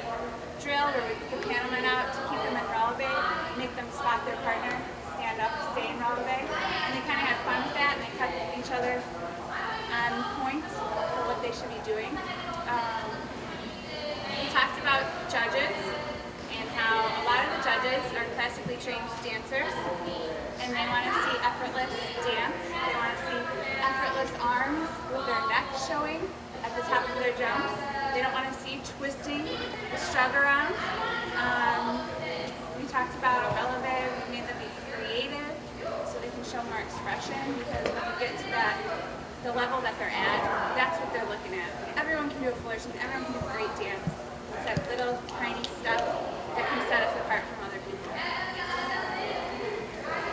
drill where we put the Panamint out to keep them in releve, make them spot their partner, stand up, stay in releve, and they kind of had fun with that, and they kept each other on point for what they should be doing. We talked about judges, and how a lot of the judges are classically trained dancers, and they want to see effortless dance. They want to see effortless arms with their neck showing at the top of their jumps. They don't want to see twisting the strut around. We talked about a releve. We made them be creative so they can show more expression, because when you get to the level that they're at, that's what they're looking at. Everyone can do a flourishing, everyone can do great dance. It's that little tiny stuff that can set us apart from other people.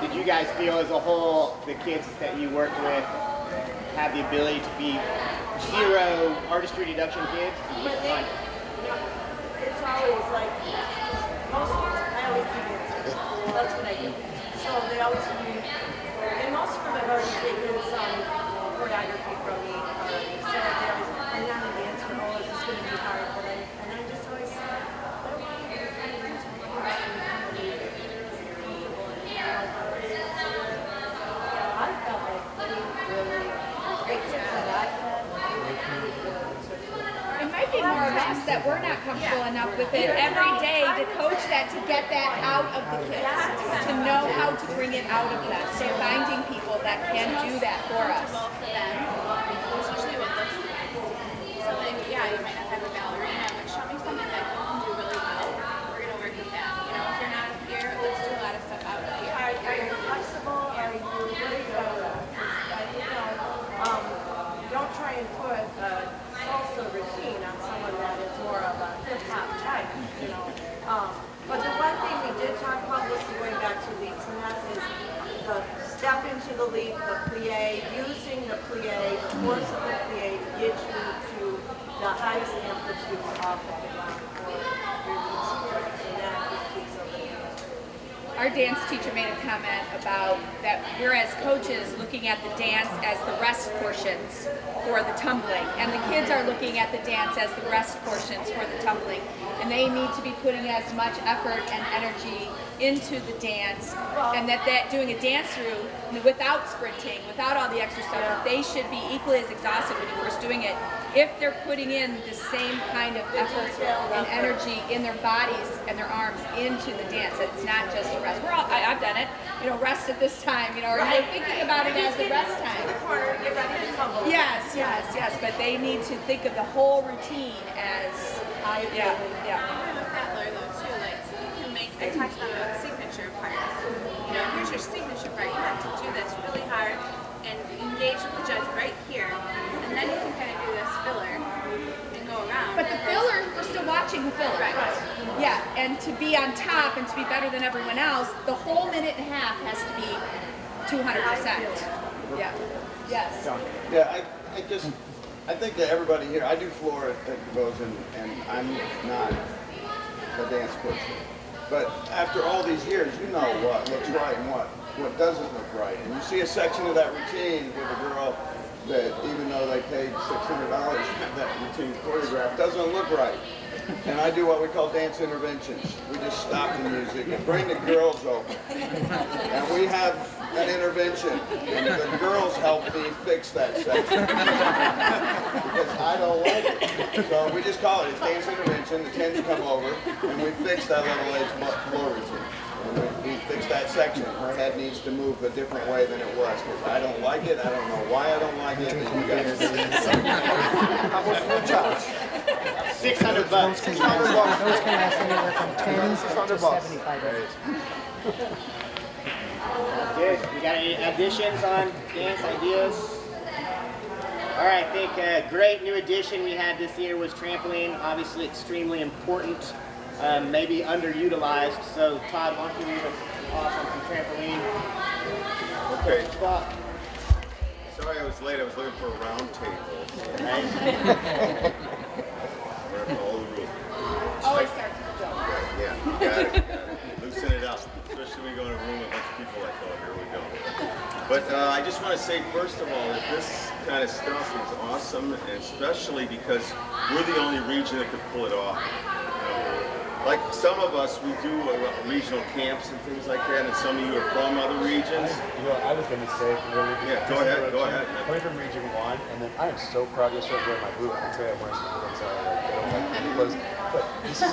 Did you guys feel as a whole, the kids that you worked with have the ability to be zero artistry deduction kids? But they, you know, it's always like, most of them, I always do dances. That's what I do. So they always do, and most of them have already taken some choreography from me already. So they always, I'm not a dancer, oh, it's going to be hard. And I just always say, I don't want you to kind of dance with me. I felt like really great kids that I had. It might be more of us that we're not comfortable enough with it every day to coach that, to get that out of the kids, to know how to bring it out of them. So finding people that can do that for us. That's usually what looks like. So then, yeah, you might not have a ballerina, but show me something that you can do really well. We're going to work with that. You know, if you're not here, let's do a lot of stuff out here. Are you flexible? Are you really don't try and put a salsa routine on someone that is more of a hip hop type, you know. But the one thing we did talk about, this is going back to 2 leaps, and that is the step into the leap, the plie, using the plie, the force of the plie to get you to the highest amplitude off of the ground for your leap sequence, and that just keeps everything. Our dance teacher made a comment about that we're as coaches looking at the dance as the rest portions for the tumbling, and the kids are looking at the dance as the rest portions for the tumbling, and they need to be putting as much effort and energy into the dance, and that doing a dance through without sprinting, without all the extra stuff, that they should be equally as exhausted when you're first doing it if they're putting in the same kind of effort and energy in their bodies and their arms into the dance. It's not just a rest. I've done it, rest at this time, or you're thinking about it as the rest time. Yes, yes, yes, but they need to think of the whole routine as, yeah. I talked about signature parts. Here's your signature part. You have to do this really hard and engage with the judge right here, and then you can kind of do this filler and go around. But the filler, we're still watching the filler. Right. Yeah, and to be on top and to be better than everyone else, the whole minute and a half has to be 200%. Yeah. Yes. Yeah, I think that everybody here, I do floor at goes and I'm not a dance coach. But after all these years, you know what looks right and what doesn't look right. And you see a section of that routine with a girl that even though they paid $600 to have that routine choreographed, doesn't look right. And I do what we call dance interventions. We just stop the music and bring the girls over. And we have an intervention. And the girls help me fix that section. Because I don't like it. So we just call it dance intervention. The 10s come over and we fix that level age floor routine. And we fix that section. Her head needs to move a different way than it was. Because I don't like it. I don't know why I don't like it. And you guys How much will you charge? $600. Those can last anywhere from 10 to 75 minutes. Good. We got any additions on dance ideas? All right, I think a great new addition we had this year was trampoline. Obviously extremely important, maybe underutilized. So Todd, why don't you lead us off on some trampoline? Okay. Sorry I was late. I was looking for a round table. Right? All the rules. Always start with the jump. Yeah, got it. Loosen it up. Especially when we go in a room with a bunch of people like, oh, here we go. But I just want to say, first of all, that this kind of stuff is awesome, and especially because we're the only region that could pull it off. Like some of us, we do regional camps and things like that, and some of you are from other regions. I was going to say, yeah, go ahead. Coming from Region 1, and then I am so proud of yourself wearing my boot. I can tell you I'm wearing something that's I don't like any clothes. But this is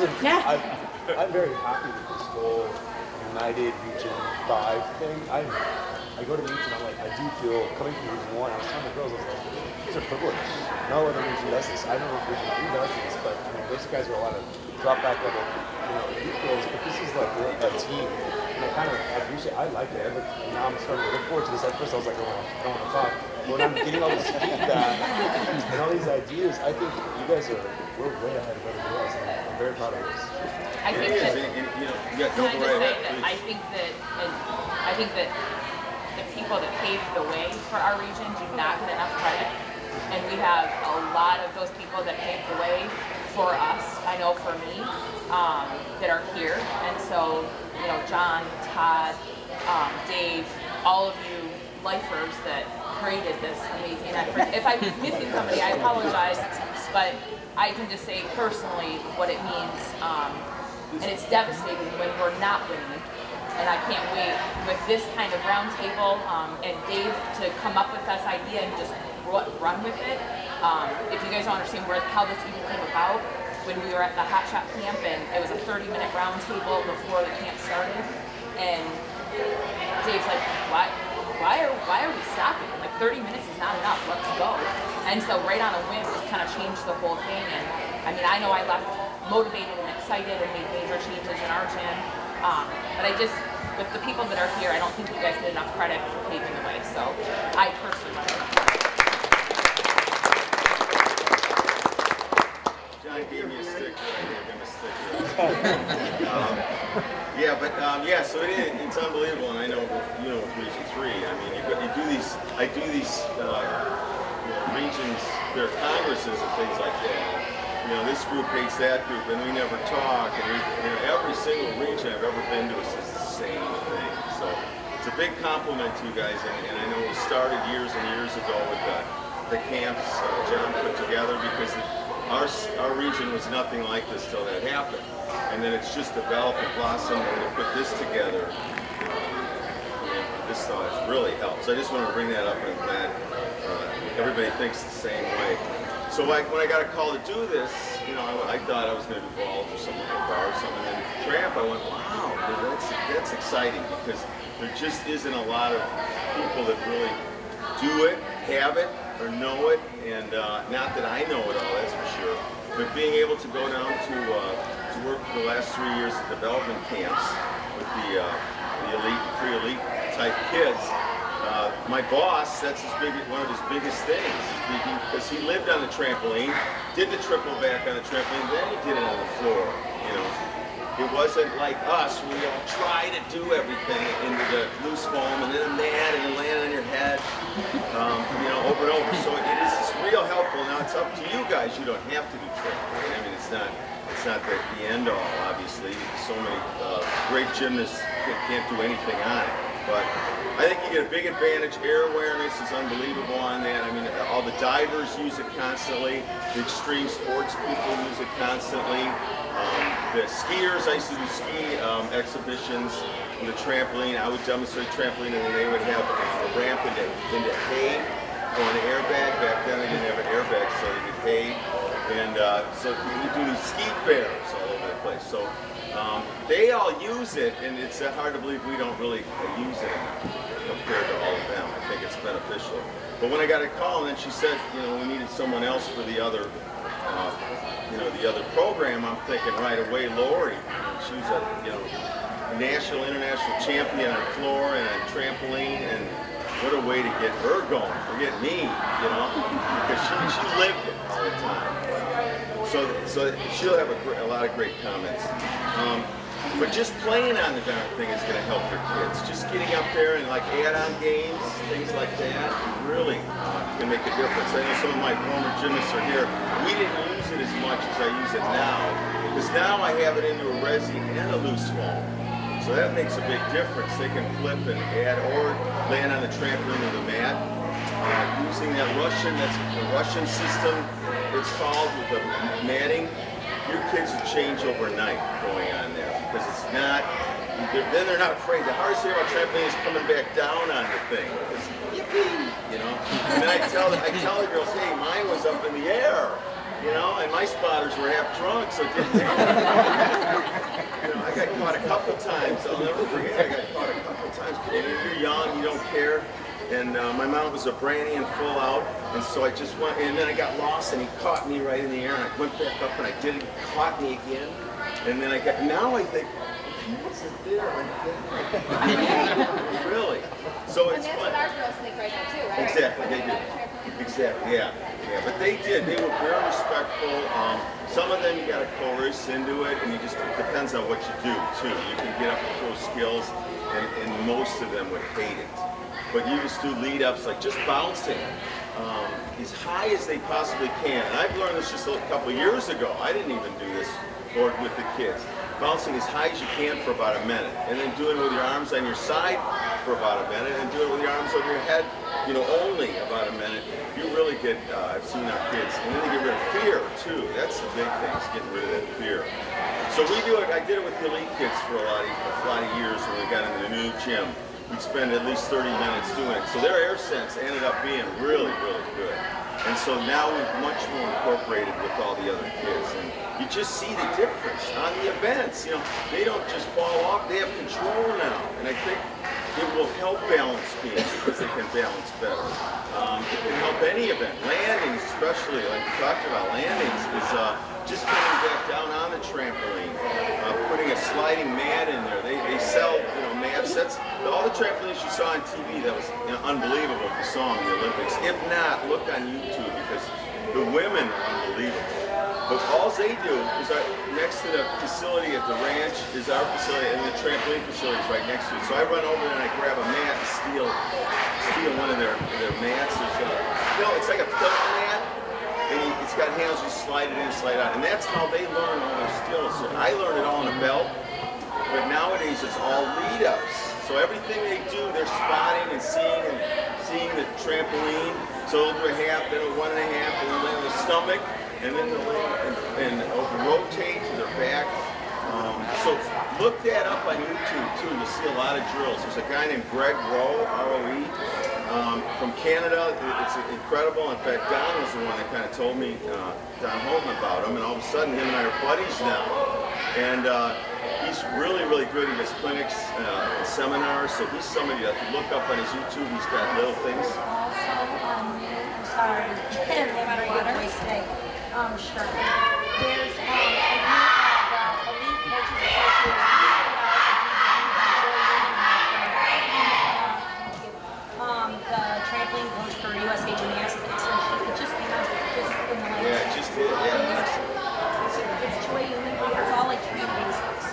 I'm very happy with this whole United Region 5 thing. I go to meets and I'm like, I do feel, coming from Region 1, I was telling the girls, I was like, these are privileged. No other region does this. I know Region 3 does this, but those guys are a lot of drop back level, youth girls, but this is like a team. And I appreciate, I like it. And now I'm starting to look forward to this. At first I was like, oh, I don't want to talk. But when I'm getting all this feedback and all these ideas, I think you guys we're way ahead of everybody else. And I'm very proud of this. I think that the people that paved the way for our region do not get enough credit. And we have a lot of those people that paved the way for us, I know for me, that are here. And so, John, Todd, Dave, all of you lifers that created this amazing effort. If I'm missing somebody, I apologize, but I can just say personally what it means. And it's devastating when we're not winning. And I can't wait with this kind of roundtable and Dave to come up with this idea and just run with it. If you guys don't understand how this even came about, when we were at the Hot Shot camp and it was a 30-minute roundtable before the camp started, and Dave's like, why are we stopping? Like 30 minutes is not enough. Let's go. And so right on a whim, just kind of changed the whole thing. And I know I left motivated and excited and made major changes in our gym. But with the people that are here, I don't think you guys get enough credit for paving the way. So I personally want to. John gave me a stick, but I gave him a stick. Yeah, but yeah, so it's unbelievable, and I know you know with Region 3. I mean, you do these. I do these regions, their congresses and things like that. You know, this group hates that group, and we never talk. And every single region I've ever been to is the same thing. So it's a big compliment to you guys, and I know it was started years and years ago with the camps John put together, because our region was nothing like this till that happened. And then it's just developed and blossomed, and to put this together, this thought has really helped. So I just want to bring that up, and I'm glad everybody thinks the same way. So like when I got a call to do this, you know, I thought I was going to do vault or something like bar or something. And then tramp, I went, wow, that's exciting, because there just isn't a lot of people that really do it, have it, or know it. And not that I know it all, that's for sure. But being able to go down to work for the last 3 years at development camps with the elite, pre-elite type kids. My boss, that's one of his biggest things, because he lived on the trampoline, did the triple back on the trampoline, then he did it on the floor. You know, it wasn't like us, where we all try to do everything into the loose foam and then a mat and then land on your head, you know, over and over. So it's real helpful. Now it's up to you guys. You don't have to do trampoline. I mean, it's not the end all, obviously. So many great gymnasts can't do anything on it. But I think you get a big advantage. Air awareness is unbelievable on that. I mean, all the divers use it constantly. The extreme sports people use it constantly. The skiers, I used to do ski exhibitions with a trampoline. I would demonstrate trampoline, and then they would have a ramp into hay or an airbag. Back then, they didn't have an airbag, so they did hay. And so we do these ski fairs all over the place. So they all use it, and it's hard to believe we don't really use it compared to all of them. I think it's beneficial. But when I got a call, and then she said, you know, we needed someone else for the other, you know, the other program, I'm thinking right away, Lori. She was a, you know, national, international champion on floor and on trampoline, and what a way to get her going. Forget me, you know, because she lived it all the time. So she'll have a lot of great comments. But just playing on the darn thing is going to help your kids. Just getting up there and like add-on games, things like that, really can make a difference. I know some of my former gymnasts are here. We didn't use it as much as I use it now, because now I have it into a resi and a loose foam. So that makes a big difference. They can flip and add or land on the trampoline or the mat. Using that that's the Russian system, it's called, with the matting. Your kids will change overnight going on there, because it's not, then they're not afraid. The hardest thing about trampoline is coming back down on the thing. It's yippee, you know? And then I tell the girls, hey, mine was up in the air, you know, and my spotters were half drunk, so it didn't you know, I got caught a couple times. I'll never forget, I got caught a couple times. And if you're young, you don't care. And my mount was a brandy and full out, and so I just went, and then I got lost, and he caught me right in the air, and I went back up, and I did it, he caught me again, and then now I think, he wasn't there, really. So it's and that's fun. what our girls think right now too, right? Exactly, they do. Exactly, yeah. But they did. They were very respectful. Some of them you got to coerce into it, and it depends on what you do too. You can get up with those skills, and most of them would hate it. But you just do lead-ups, like just bouncing as high as they possibly can. And I've learned this just a couple of years ago. I didn't even do this with the kids. Bouncing as high as you can for about a minute, and then doing it with your arms on your side for about a minute, and do it with your arms over your head, you know, only about a minute. You really get, I've seen our kids, and then they get rid of fear too. That's the big thing, is getting rid of that fear. So we do it, I did it with the elite kids for a lot of years when we got into the new gym. We'd spend at least 30 minutes doing it. So their air sense ended up being really, really good. And so now we're much more incorporated with all the other kids. And you just see the difference on the events. You know, they don't just fall off, they have control now. And I think it will help balance being, because they can balance better. It can help any event. Landings, especially, like we talked about, landings is just coming back down on the trampoline, putting a sliding mat in there. They sell, you know, mat sets. All the trampolines you saw on TV, that was, you know, unbelievable if you saw them in the Olympics. If not, look on YouTube, because the women are unbelievable. But all they do is next to the facility at the ranch is our facility, and the trampoline facility is right next to it. So I run over there and I grab a mat and steal one of their mats. It's like a pillow mat, and it's got handles. You slide it in, slide out, and that's how they learn all their skills. So I learned it all in a belt, but nowadays it's all lead ups. So everything they do, they're spotting and seeing the trampoline. So they'll do a half, then a 1.5, and then land on the stomach, and then they'll land and rotate to their back. So look that up on YouTube too. You'll see a lot of drills. There's a guy named Greg Rowe, R-O-E, from Canada. It's incredible. In fact, Don was the one that kind of told me, Don Holden, about him, and all of a sudden him and I are buddies now. And he's really, really good. He does clinics and seminars, so he's somebody that if you look up on his YouTube, he's got little things. I'm sorry, no matter what I say, sure. There's a group of Elite Coaches Association. The trampoline coach for USA Gymnastics, and it just came out just in the last. Yeah, it just did. Yeah. It's Joy Human. It's all like training basics.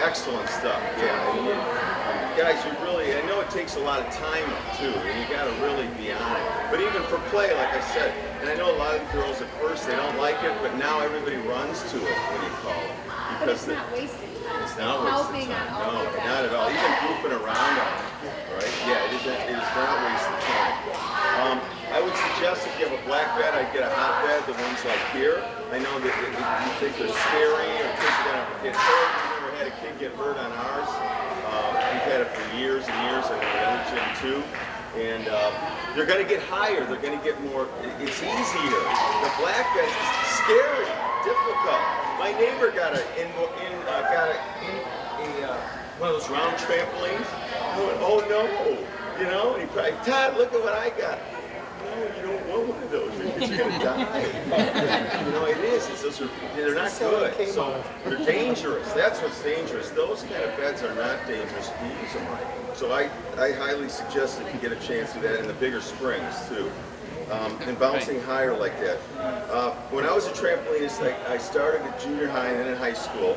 Excellent stuff. Yeah. Guys, you really, I know it takes a lot of time too, and you got to really be on it. But even for play, like I said, and I know a lot of the girls at first, they don't like it, but now everybody runs to it when you call it. But it's not wasted time. It's not wasted time. No, not at all. Even goofing around on it, right? Yeah, it is not wasted time. I would suggest if you have a black bed, I'd get a hot bed, the ones like here. I know that you think they're scary or kids are going to get hurt. We've never had a kid get hurt on ours. We've had it for years and years, and in the other gym too. And they're going to get higher. They're going to get more. It's easier. The black bed is scary, difficult. My neighbor got one of those round trampolines. I went, oh no, you know. And he probably, Todd, look at what I got. No, you don't want one of those because you're going to die. You know, it is. They're not good. So they're dangerous. That's what's dangerous. Those kind of beds are not dangerous if you use them right. So I highly suggest that you get a chance to do that, and the bigger springs too. And bouncing higher like that. When I was a trampolinist, I started at junior high and then in high school.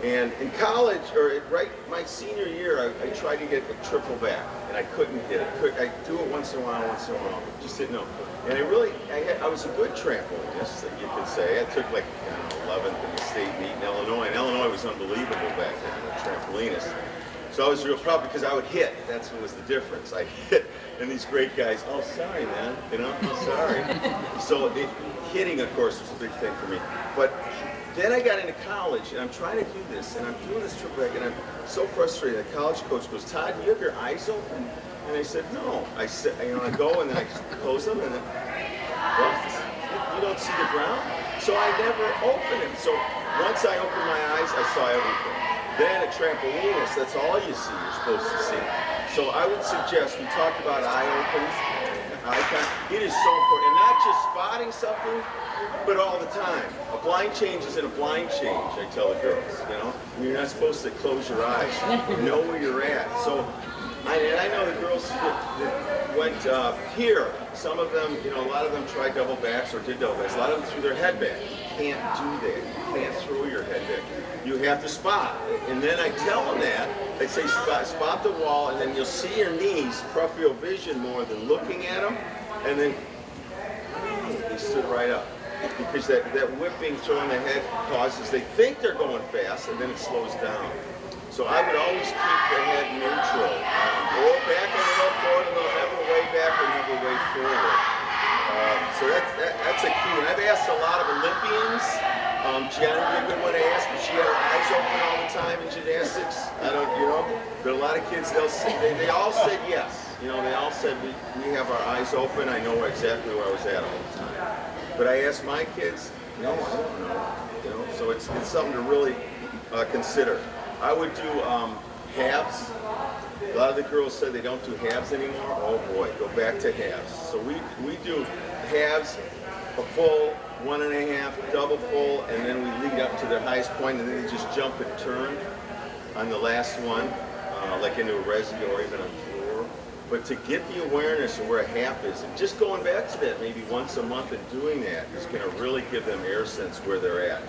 And in college, or right my senior year, I tried to get a triple back, and I couldn't get it. I do it once in a while, just didn't know. And I was a good trampolinist, you could say. I took like 11th in the state meet in Illinois, and Illinois was unbelievable back then, a trampolinist. So I was real proud because I would hit. That's what was the difference. I hit, and these great guys, oh, sorry, man, you know, sorry. So hitting, of course, was a big thing for me. But then I got into college, and I'm trying to do this, and I'm doing this triple back, and I'm so frustrated. The college coach goes, Todd, do you have your eyes open? And I said, no. I said, I go, and then I close them, and then, what? You don't see the ground? So I never opened them. So once I opened my eyes, I saw everything. Then a trampolinist, that's all you see, you're supposed to see. So I would suggest, we talked about eye opens, eye contact. It is so important, and not just spotting something, but all the time. A blind change isn't a blind change, I tell the girls, you know? You're not supposed to close your eyes. Know where you're at. So, I know the girls that went here, some of them, you know, a lot of them tried double backs or did double backs. A lot of them threw their head back. You can't do that. You can't throw your head back. You have to spot. And then I tell them that. I say spot the wall, and then you'll see your knees, peripheral vision more than looking at them, and then they stood right up. Because that whipping, throwing the head causes, they think they're going fast, and then it slows down. So I would always keep the head neutral. Or back a little forward, a little, never way back or never way forward. So that's a key. And I've asked a lot of Olympians. Gianna would be a good one to ask, but she had her eyes open all the time in gymnastics. I don't, you know, but a lot of kids, they all said yes. You know, they all said we have our eyes open. I know exactly where I was at all the time. But I asked my kids, no, I don't know. You know, so it's something to really consider. I would do halves. A lot of the girls said they don't do halves anymore. Oh boy, go back to halves. So we do halves, a full, 1.5, double full, and then we lead up to their highest point, and then they just jump and turn on the last one, like into a resi or even on the floor. But to get the awareness of where a half is, and just going back to that maybe once a month and doing that is going to really give them air sense where they're at.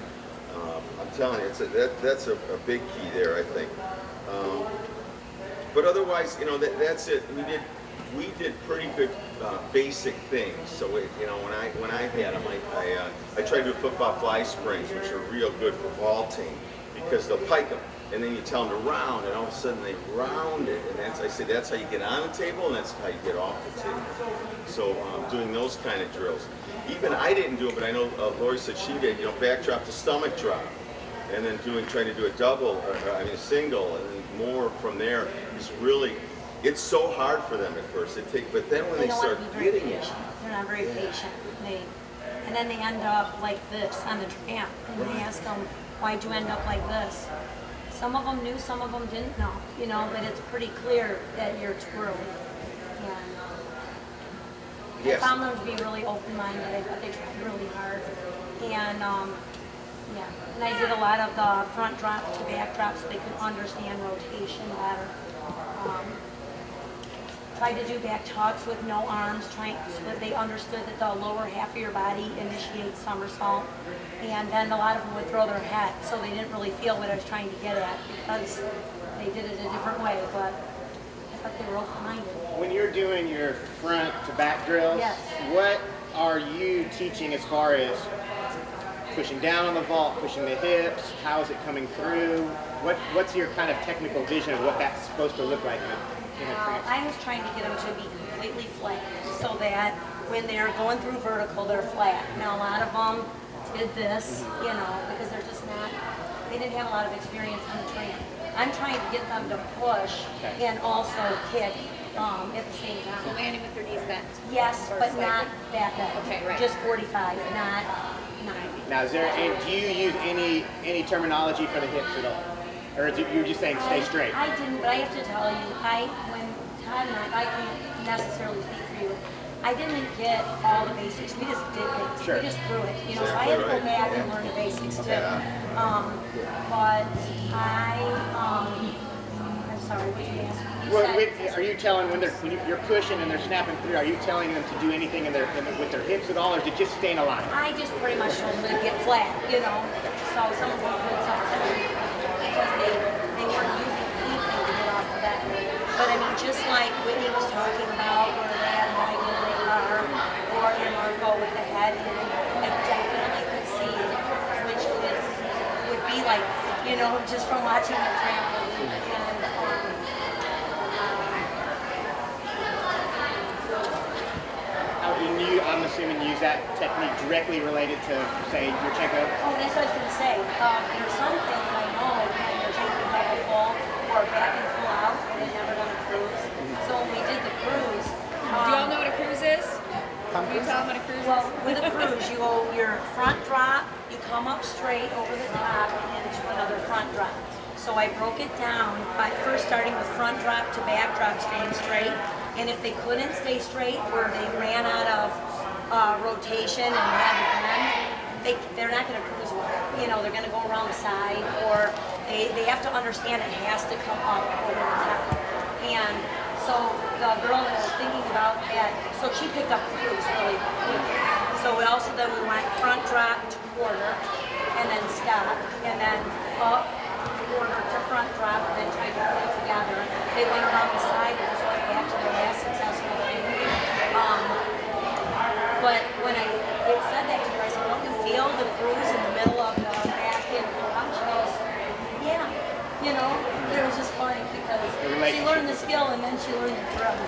I'm telling you, that's a big key there, I think. But otherwise, you know, that's it. We did pretty good basic things. So when I had them, I tried to do flip-flop fly springs, which are real good for vaulting because they'll pike them, and then you tell them to round, and all of a sudden they round it, and I say that's how you get on the table, and that's how you get off the table. So doing those kind of drills. Even I didn't do it, but I know Lori said she did. You know, backdrop to stomach drop, and then trying to do a double, a single, and then more from there is really. It's so hard for them at first. But then when they start getting it, they're not very patient. And then they end up like this on the tramp, and they ask them, "Why'd you end up like this?" Some of them knew, some of them didn't know. You know, but it's pretty clear that you're twirling. And I found them to be really open-minded. I thought they tried really hard, and yeah. And I did a lot of the front drop to back drop so they could understand rotation better. Tried to do back tucks with no arms, so that they understood that the lower half of your body initiates somersault. And then a lot of them would throw their head, so they didn't really feel what I was trying to get at because they did it a different way, but I thought they were open-minded. When you're doing your front to back drills, what are you teaching as far as pushing down on the vault, pushing the hips? How is it coming through? What's your kind of technical vision of what that's supposed to look like in a trance? I was trying to get them to be completely flat so that when they're going through vertical, they're flat. Now, a lot of them did this, you know, because they're just not, they didn't have a lot of experience on the tramp. I'm trying to get them to push and also kick at the same time. So landing with their knees bent? Yes, but not back up. Okay, right. Just 45, not 90. Now, do you use any terminology for the hips at all? Or you're just saying stay straight? I didn't, but I have to tell you, when Todd and I can't necessarily speak for you, I didn't get all the basics. We just did things. Sure. We just threw it. You know, so I had to go back and learn the basics too. But I'm sorry, what did you ask me? Are you telling when you're pushing and they're snapping through? Are you telling them to do anything with their hips at all, or to just stay in a line? I just pretty much told them to get flat. You know, so some of them could, some because they weren't using anything to get off the back. But I mean, just like Whitney was talking about, where they had like the arm or Marco with the head, I definitely could see which would be like, you know, just from watching the trampoline. And I'm assuming you use that technique directly related to, say, Yurchenko? Oh, that's what I was going to say. There's some things I know when you're taking double full or back and full out, they've never done a cruise. So when we did the cruise... Do y'all know what a cruise is? Can you tell them what a cruise Well, is? with a cruise, you go your front drop, you come up straight over the top and into another front drop. So I broke it down by first starting with front drop to back drop, staying straight. And if they couldn't stay straight, where they ran out of rotation and had to bend, they're not going to cruise well. You know, they're going to go around the side, or they have to understand it has to come up over the top. And so the girl that was thinking about that, so she picked up the cruise really quickly. So we also then we went front drop to quarter, and then stop, and then up quarter to front drop, and then tried to put it together. They went around the side and just went back to their last successful thing. But when I said that to her, I said, don't you feel the cruise in the middle of the back and front? She goes, yeah. You know, it was just funny because she learned the skill and then she learned the thrill.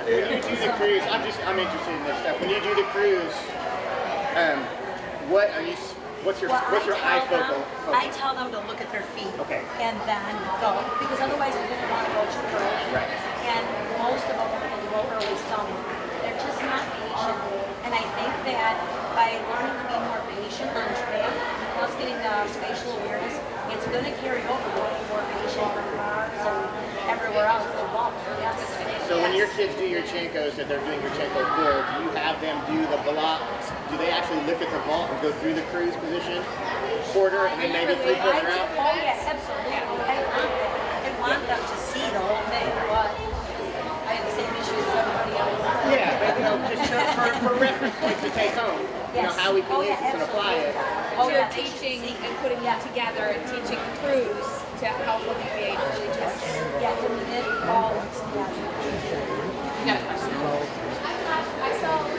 When you do the cruise, I'm interested in this stuff. When you do the cruise, what's your eye focal? I tell them to look at their feet. Okay. And then go, because otherwise they're going to want to go too early. Right. And most of them will go early some. They're just not patient. And I think that by learning to be more patient on trail, plus getting the spatial awareness, it's going to carry over going more patient on bars and everywhere else. So when your kids do your Chenkos, that they're doing your Chenko 4, do you have them do the blocks? Do they actually look at the vault and go through the cruise position, quarter, and then maybe 3/4 out? Oh yes, absolutely. I want them to see the whole thing, but I have the same issue as how we can use this and apply it. So you're teaching and putting them together and teaching crews to help alleviate early twisting. Yeah, it all works together. You got a question? I saw a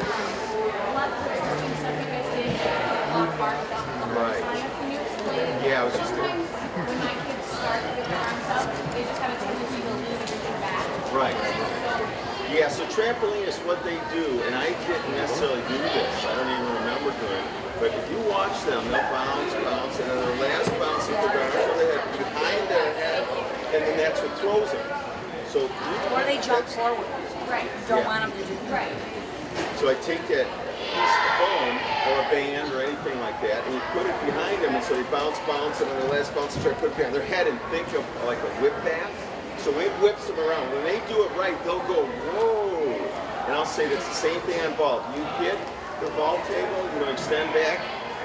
lot of the twisting stuff you guys did, a lot of bars out on the Right. side. Can you explain? Yeah, I was just Sometimes when my kids start with their arms up, they just have a tendency to lean everything back. Right. Yeah, so trampoline is what they do, and I didn't necessarily do this. I don't even remember doing it. But if you watch them, they'll bounce, bounce, and then the last bounce of the arms of the head behind their head, and then that's what throws them. So Or they jump forward. Right. Don't want them to do that. Right. So I take that piece of foam or a band or anything like that, and you put it behind them, and so they bounce, bounce, and then the last bounce, try to put it behind their head and think of like a whip path. So it whips them around. When they do it right, they'll go, whoa. And I'll say that's the same thing on vault. You hit the vault table, extend back,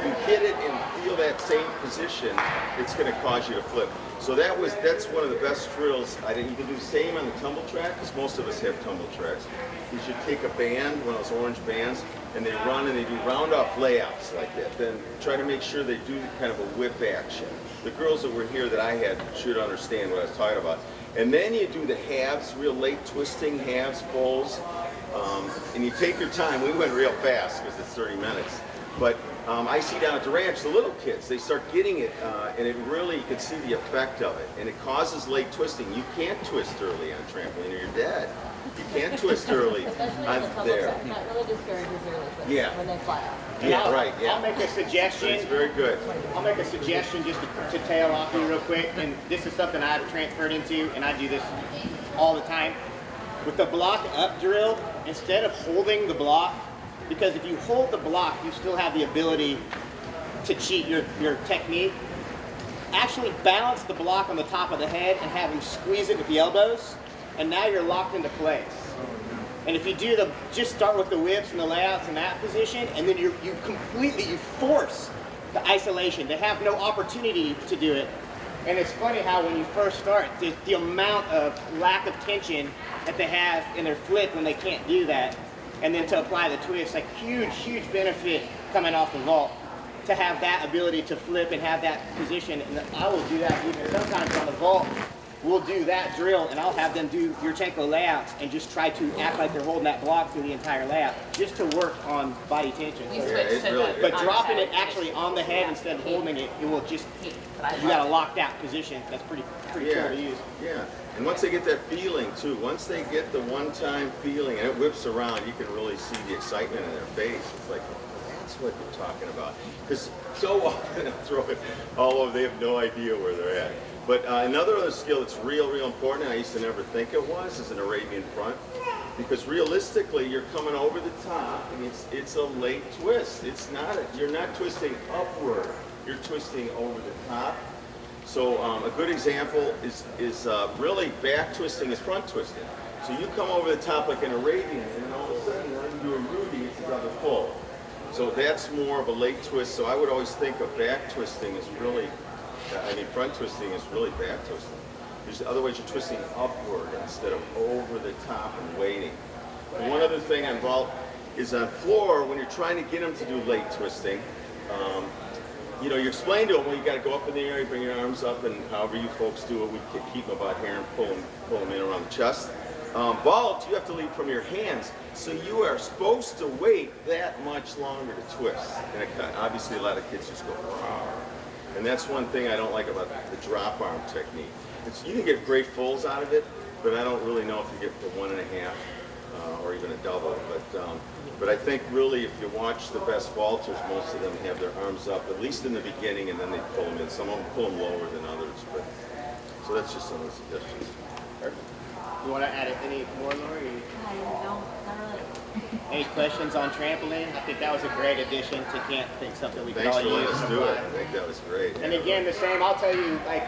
you hit it and feel that same position, it's going to cause you to flip. So that's one of the best drills. You can do the same on the tumble track, because most of us have tumble tracks. You should take a band, one of those orange bands, and they run and they do round off layouts like that. Then try to make sure they do kind of a whip action. The girls that were here that I had should understand what I was talking about. And then you do the halves, real late twisting, halves, fulls, and you take your time. We went real fast because it's 30 minutes. But I see down at the ranch, the little kids, they start getting it, and it really, you can see the effect of it. And it causes late twisting. You can't twist early on trampoline or you're dead. You can't twist early on there. That really discourages early twisting when they fly out. Yeah, right, yeah. I'll make a suggestion. It's very good. I'll make a suggestion just to tail off you real quick, and this is something I've transferred into, and I do this all the time. With the block up drill, instead of holding the block, because if you hold the block, you still have the ability to cheat your technique. Actually balance the block on the top of the head and have him squeeze it with the elbows, and now you're locked into place. And if you just start with the whips and the layouts in that position, and then you force the isolation. They have no opportunity to do it. And it's funny how when you first start, the amount of lack of tension that they have in their flip when they can't do that. And then to apply the twist, like huge benefit coming off the vault to have that ability to flip and have that position. And I will do that even sometimes on the vault. We'll do that drill, and I'll have them do Yurchenko layouts and just try to act like they're holding that block through the entire layout, just to work on body tension. But dropping it actually on the head instead of holding it, it will just, you got a locked out position. That's pretty cool to use. Yeah, and once they get that feeling too, once they get the one-time feeling and it whips around, you can really see the excitement in their face. It's like, that's what you're talking about. Because so often they'll throw it all over, they have no idea where they're at. But another other skill that's real important, and I used to never think it was, is an Arabian front. Because realistically, you're coming over the top, and it's a late twist. You're not twisting upward, you're twisting over the top. So a good example is really back twisting is front twisting. So you come over the top like an Arabian, and then all of a sudden, when you do a Rudy, it's another full. So that's more of a late twist. So I would always think of back twisting as really, front twisting is really back twisting. Otherwise, you're twisting upward instead of over the top and waiting. And one other thing on vault is on floor, when you're trying to get them to do late twisting, you explain to them, well, you got to go up in the air, you bring your arms up, and however you folks do it, we keep them about here and pull them in around the chest. Vault, you have to lead from your hands, so you are supposed to wait that much longer to twist. And obviously, a lot of kids just go, wow. And that's one thing I don't like about the drop arm technique. You can get great fulls out of it, but I don't really know if you get the 1.5 or even a double. But I think really if you watch the best vaulters, most of them have their arms up, at least in the beginning, and then they pull them in. Some of them pull them lower than others. So that's just some of the suggestions. Perfect. You want to add any more, Lori? No, not really. Any questions on trampoline? I think that was a great addition to Can't Think, something we can Thanks all for use. letting us do it. I think that was great. And again, the same, I'll tell you, like,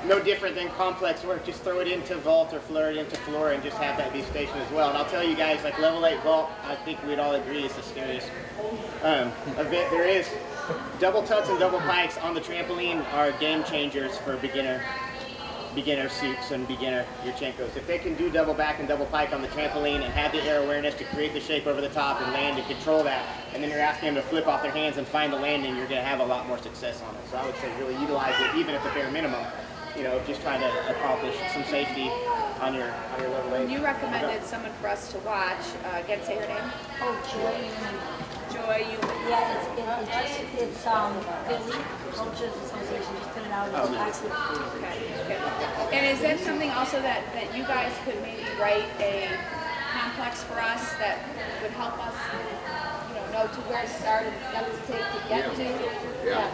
no different than complex work. Just throw it into vault or floor it into floor and just have that be station as well. And I'll tell you guys, like level 8 vault, I think we'd all agree is the scariest event there is. Double tucks and double pikes on the trampoline are game changers for a beginner. beginner Supes and beginner Yurchenkos. If they can do double back and double pike on the trampoline and have the air awareness to create the shape over the top and land and control that, and then you're asking them to flip off their hands and find the landing, you're going to have a lot more success on it. So I would say really utilize it, even at the bare minimum. You know, just trying to accomplish some safety on your level 8. You recommended someone for us to watch. Again, say her name. Oh, Joy. Joy, you. Yeah, it's Philly Coaches Association. Just put it out. It's excellent. Okay. And is that something also that you guys could maybe write a complex for us that would help us, know to where to start and steps to take to get to? Yeah.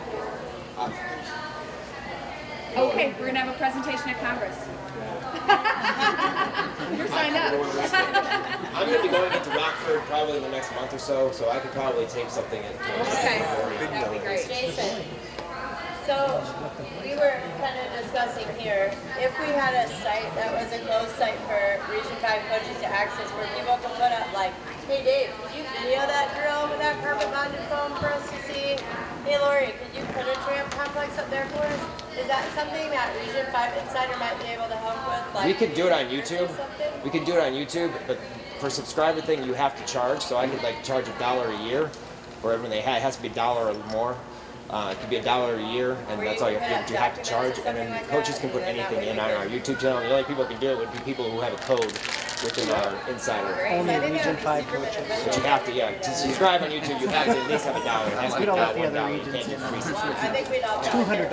Okay, we're gonna have a presentation at Congress. You're signed up. I'm going to be going into Rockford probably in the next month or so I could probably take something in. Okay, that would be great. Jason, so we were kind of discussing here, if we had a site that was a closed site for Region 5 coaches to access where people could put up like, hey Dave, could you video that drill with that carpet bonded foam for us to see? Hey Lori, could you put a tramp complex up there for us? Is that something that Region 5 Insider might be able to help with? Like, We could do it on YouTube. We could do it on YouTube, but for subscriber thing, you have to charge. So I could charge $1 a year for everything. It has to be $1 or more. It could be $1 a year, and that's all you have to do. You have to charge, and then coaches can put anything in on our YouTube channel. The only people who can do it would be people who have a code within our Insider. Only Region 5 coaches. But you have to, to subscribe on YouTube, you have to at least have $1. It has to We be don't let the $1. other You regions can't in do on free it. subscription. I think we'd all $200 a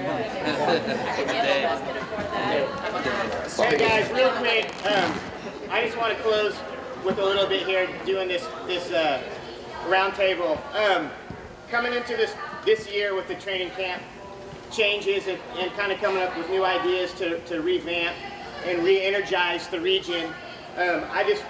month. Hey guys, real quick, I just want to close with a little bit here, doing this round table. Coming into this year with the training camp changes and kind of coming up with new ideas to revamp and re-energize the region. I just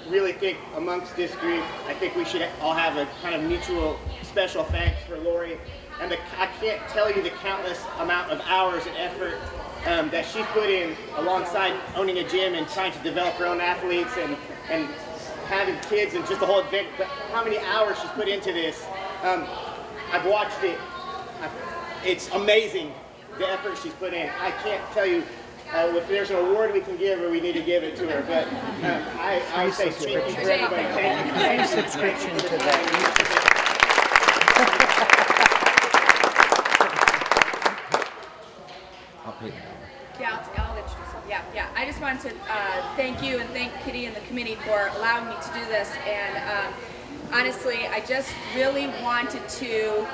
really think amongst this group, I think we should all have a kind of mutual special thanks for Lori. And I can't tell you the countless amount of hours and effort that she's put in alongside owning a gym and trying to develop her own athletes and having kids and just the whole event. But how many hours she's put into this. I've watched it. It's amazing the effort she's put in. I can't tell you if there's an award we can give her, we need to give it to her. But I would say speaking for everybody, thank you. Free subscription to that. I'll pay the $1. Yeah, I'll introduce him. Yeah. I just wanted to thank you and thank Kitty and the committee for allowing me to do this. And honestly, I just really wanted to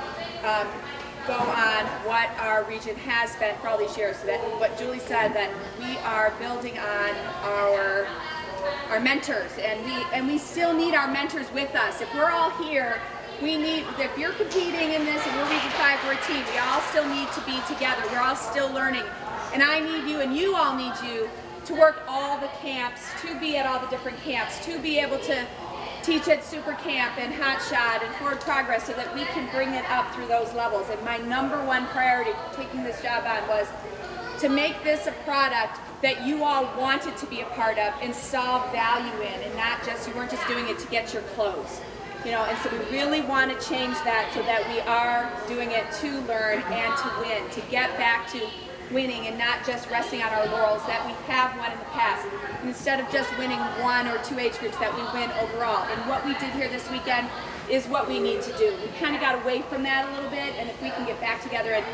go on what our region has been for all these years. That what Julie said, that we are building on our mentors, and we still need our mentors with us. If we're all here, if you're competing in this and we're Region 5, we're a team. We all still need to be together. We're all still learning. And I need you, and you all need you, to work all the camps, to be at all the different camps, to be able to teach at Super Camp and Hot Shot and Forward Progress so that we can bring it up through those levels. And my #1 priority taking this job on was to make this a product that you all wanted to be a part of and saw value in, and not just, you weren't just doing it to get your clothes. And so we really want to change that so that we are doing it to learn and to win, to get back to winning and not just resting on our laurels that we have won in the past. And instead of just winning 1 or 2 age groups, that we win overall. And what we did here this weekend is what we need to do. We kind of got away from that a little bit, and if we can get back together and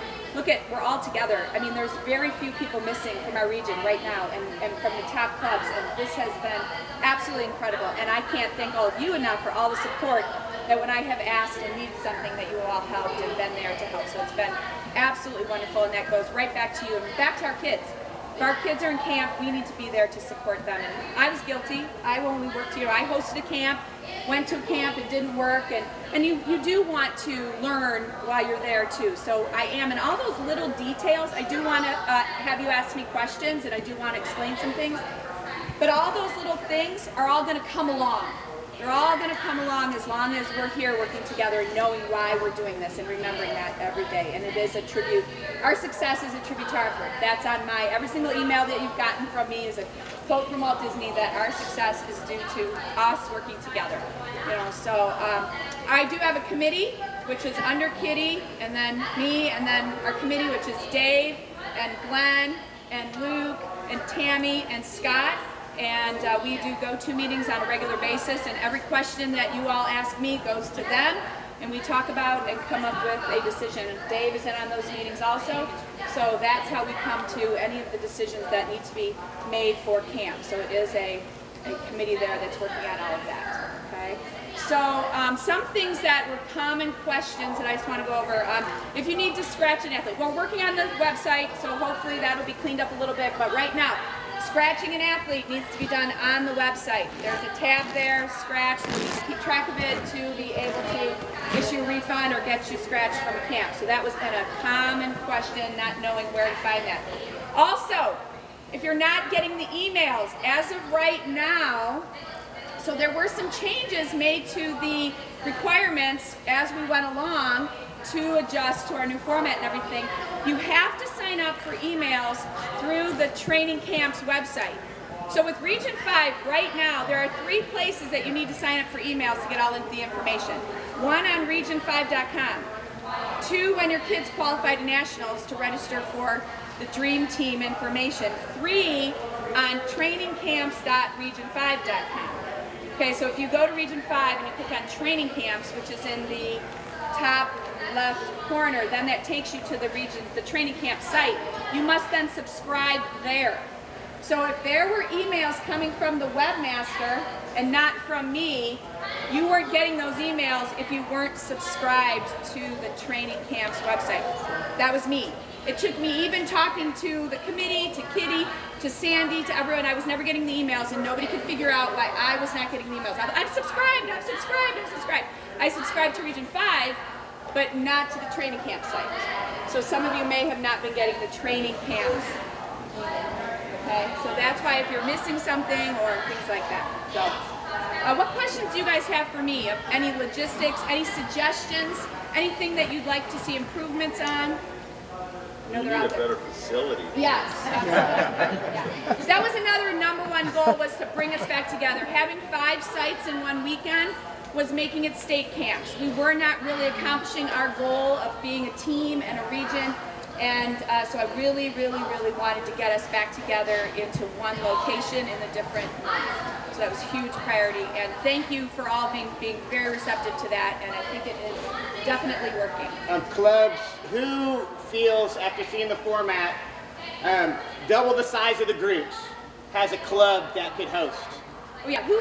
we're all together. I mean, there's very few people missing from our region right now and from the top clubs, and this has been absolutely incredible. And I can't thank all of you enough for all the support that when I have asked and needed something that you all helped and been there to help. So it's been absolutely wonderful, and that goes right back to you and back to our kids. If our kids are in camp, we need to be there to support them. And I was guilty. I only worked here. I hosted a camp, went to a camp, it didn't work, and you do want to learn while you're there too. So I am, and all those little details, I do want to have you ask me questions, and I do want to explain some things. But all those little things are all going to come along. They're all going to come along as long as we're here working together and knowing why we're doing this and remembering that every day. And it is a tribute. Our success is a tribute to our effort. That's on every single email that you've gotten from me is a quote from Walt Disney that our success is due to us working together. So I do have a committee, which is under Kitty, and then me, and then our committee, which is Dave and Glenn and Luke and Tammy and Scott, and we do go-to meetings on a regular basis, and every question that you all ask me goes to them, and we talk about and come up with a decision. And Dave is in on those meetings also, so that's how we come to any of the decisions that need to be made for camp. So it is a committee there that's working on all of that, okay? So some things that were common questions that I just want to go over. If you need to scratch an athlete, we're working on the website, so hopefully that'll be cleaned up a little bit, but right now, scratching an athlete needs to be done on the website. There's a tab there, scratch, so we just keep track of it to be able to issue a refund or get you scratched from a camp. So that was kind of a common question, not knowing where to find that. Also, if you're not getting the emails, as of right now, so there were some changes made to the requirements as we went along to adjust to our new format and everything. You have to sign up for emails through the training camp's website. So with Region 5, right now, there are 3 places that you need to sign up for emails to get all of the information. 1 on region5.com. 2 when your kids qualify to nationals to register for the Dream Team information. 3 on trainingcamps.region5.com. Okay, so if you go to Region 5 and you click on Training Camps, which is in the top left corner, then that takes you to the training camp site. You must then subscribe there. So if there were emails coming from the webmaster and not from me, you weren't getting those emails if you weren't subscribed to the training camp's website. That was me. It took me even talking to the committee, to Kitty, to Sandy, to everyone. I was never getting the emails, and nobody could figure out why I was not getting the emails. I'm subscribed, I'm subscribed, I'm subscribed. I subscribed to Region 5, but not to the training camp site. So some of you may have not been getting the training camps. Okay, so that's why if you're missing something or things like that. So, what questions do you guys have for me? Any logistics, any suggestions, anything that you'd like to see improvements on? You need a better facility. Yes, absolutely. Yeah. That was another #1 goal, was to bring us back together. Having 5 sites in one weekend was making it state camps. We were not really accomplishing our goal of being a team and a region, and so I really, really, really wanted to get us back together into one location in the different months. So that was a huge priority, and thank you for all being very receptive to that, and I think it is definitely working. Clubs, who feels, after seeing the format, double the size of the groups, has a club that could host? Oh yeah, who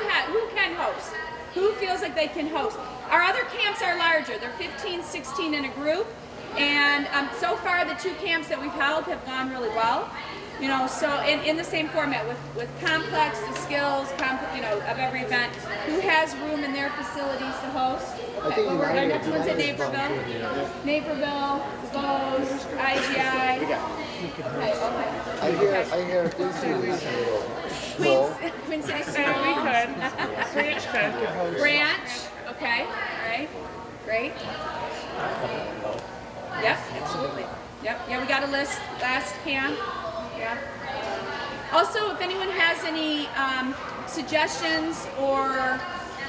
can host? Who feels like they can host? Our other camps are larger. They're 15, 16 in a group, and so far the 2 camps that we've held have gone really well. You know, so in the same format with complex, the skills, of every event. Who has room in their facilities to host? Okay, well, our next one's at Naperville. Naperville, Bose, IGI. Okay. I hear Queen City School. We could. Branch. Okay. All right. Great. Yep. Absolutely. Yep. Yeah, we got a list last camp. Yeah. Also, if anyone has any suggestions or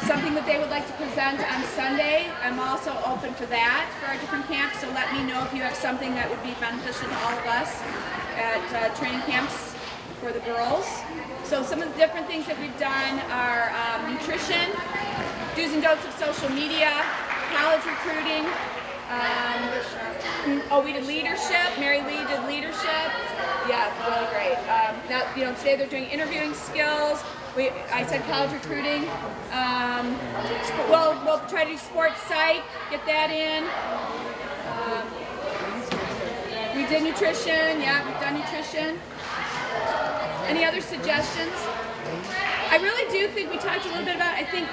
something that they would like to present on Sunday, I'm also open for that for our different camps. So let me know if you have something that would be beneficial to all of us at training camps for the girls. So some of the different things that we've done are nutrition, do's and don'ts of social media, college recruiting. We did leadership. Mary Lee did leadership. Yeah, really great. Now, today they're doing interviewing skills. I said college recruiting. We'll try to do sports psych, get that in. We did nutrition. Yeah, we've done nutrition. Any other suggestions? I really do think we talked a little bit about, I think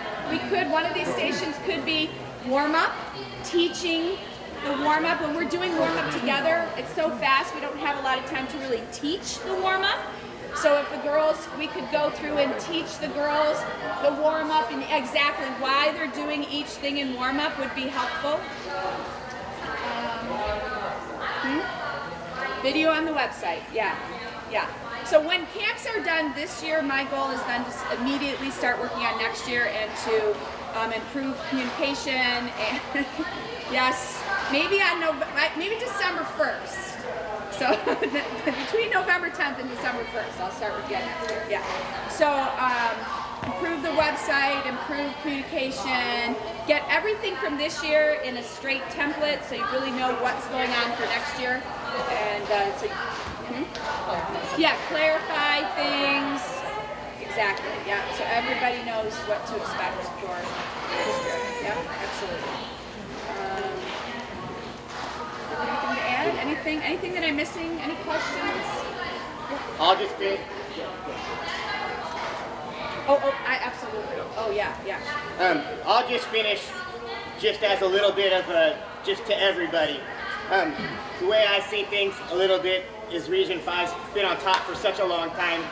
one of these stations could be warm-up, teaching the warm-up. When we're doing warm-up together, it's so fast we don't have a lot of time to really teach the warm-up. So if the girls, we could go through and teach the girls the warm-up and exactly why they're doing each thing in warm-up would be helpful. Video on the website, yeah. So when camps are done this year, my goal is then to immediately start working on next year and to improve communication and yes, maybe December 1st. So between November 10th and December 1st, I'll start with next year. Yeah. So improve the website, improve communication, get everything from this year in a straight template so you really know what's going on for next year. And yeah, clarify things. Exactly. Yeah. So everybody knows what to expect for this year. Yeah, absolutely. Anything to add? Anything that I'm missing? Any questions? I'll just finish. I absolutely. Oh yeah. I'll just finish just as a little bit of just to everybody. The way I see things a little bit is Region 5's been on top for such a long time.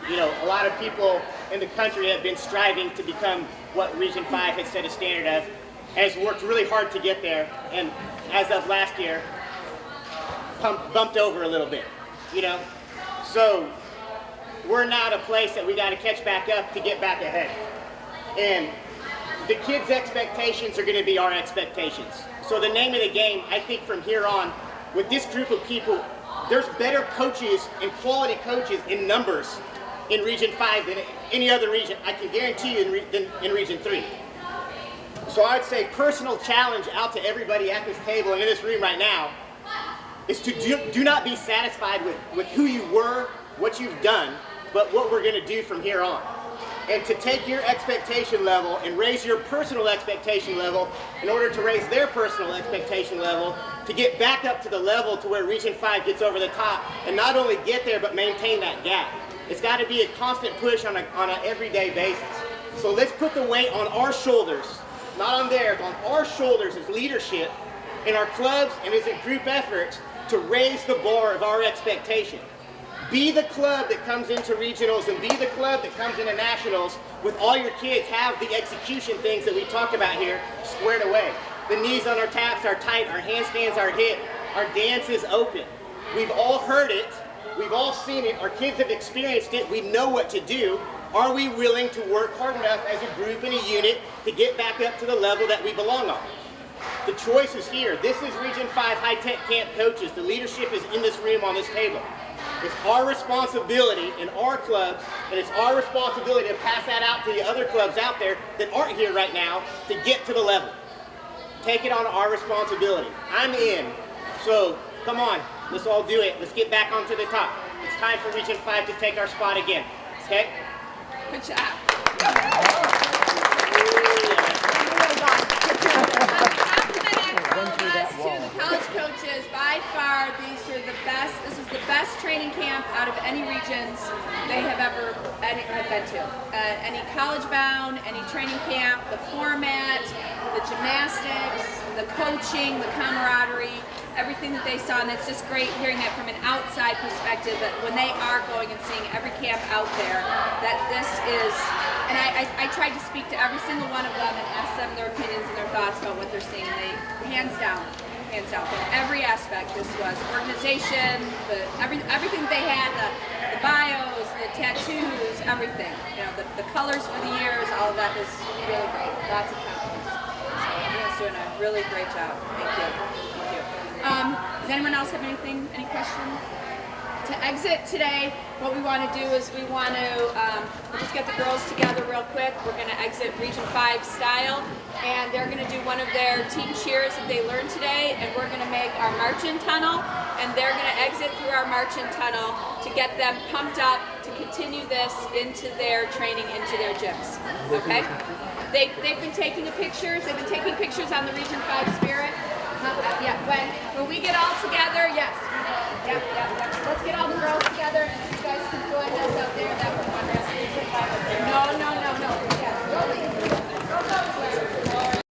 You know, a lot of people in the country have been striving to become what Region 5 has set a standard of, and has worked really hard to get there, and as of last year, bumped over a little bit, you know? So, we're now at a place that we got to catch back up to get back ahead. And the kids' expectations are going to be our expectations. So the name of the game, I think from here on, with this group of people, there's better coaches and quality coaches in numbers in Region 5 than any other region, I can guarantee you, than in Region 3. So I'd say personal challenge out to everybody at this table and in this room right now is to do not be satisfied with who you were, what you've done, but what we're going to do from here on. And to take your expectation level and raise your personal expectation level in order to raise their personal expectation level to get back up to the level to where Region 5 gets over the top and not only get there but maintain that gap. It's got to be a constant push on an everyday basis. So let's put the weight on our shoulders, not on theirs, on our shoulders as leadership in our clubs and as a group effort to raise the bar of our expectation. Be the club that comes into regionals and be the club that comes into nationals with all your kids have the execution things that we talked about here squared away. The knees on our taps are tight, our handstands are hit, our dance is open. We've all heard it, we've all seen it, our kids have experienced it, we know what to do. Are we willing to work hard enough as a group and a unit to get back up to the level that we belong on? The choice is here. This is Region 5 high-tech camp coaches. The leadership is in this room on this table. It's our responsibility in our clubs, and it's our responsibility to pass that out to the other clubs out there that aren't here right now to get to the level. Take it on our responsibility. I'm in. So, come on. Let's all do it. Let's get back onto the top. It's time for Region 5 to take our spot again. Okay? Good job. To the college coaches, by far, these are the best. This is the best training camp out of any regions they have ever been to. Any college bound, any training camp, the format, the gymnastics, the coaching, the camaraderie, everything that they saw, and it's just great hearing that from an outside perspective, that when they are going and seeing every camp out there, that this is, and I tried to speak to every single one of them and ask them their opinions and their thoughts about what they're seeing, and they, hands down, from every aspect, this was organization, everything they had, the bios, the tattoos, everything, you know, the colors for the years, all of that was really great, lots of confidence. So everyone's doing a really great job. Thank you. Does anyone else have anything, any questions? To exit today, what we want to do is we want to just get the girls together real quick. We're going to exit Region 5 style, and they're going to do one of their team cheers that they learned today, and we're going to make our march-in tunnel, and they're going to exit through our march-in tunnel to get them pumped up to continue this into their training, into their gyms. Okay? They've been taking pictures. They've been taking pictures on the Region 5 Spirit. Yeah, when we get all together,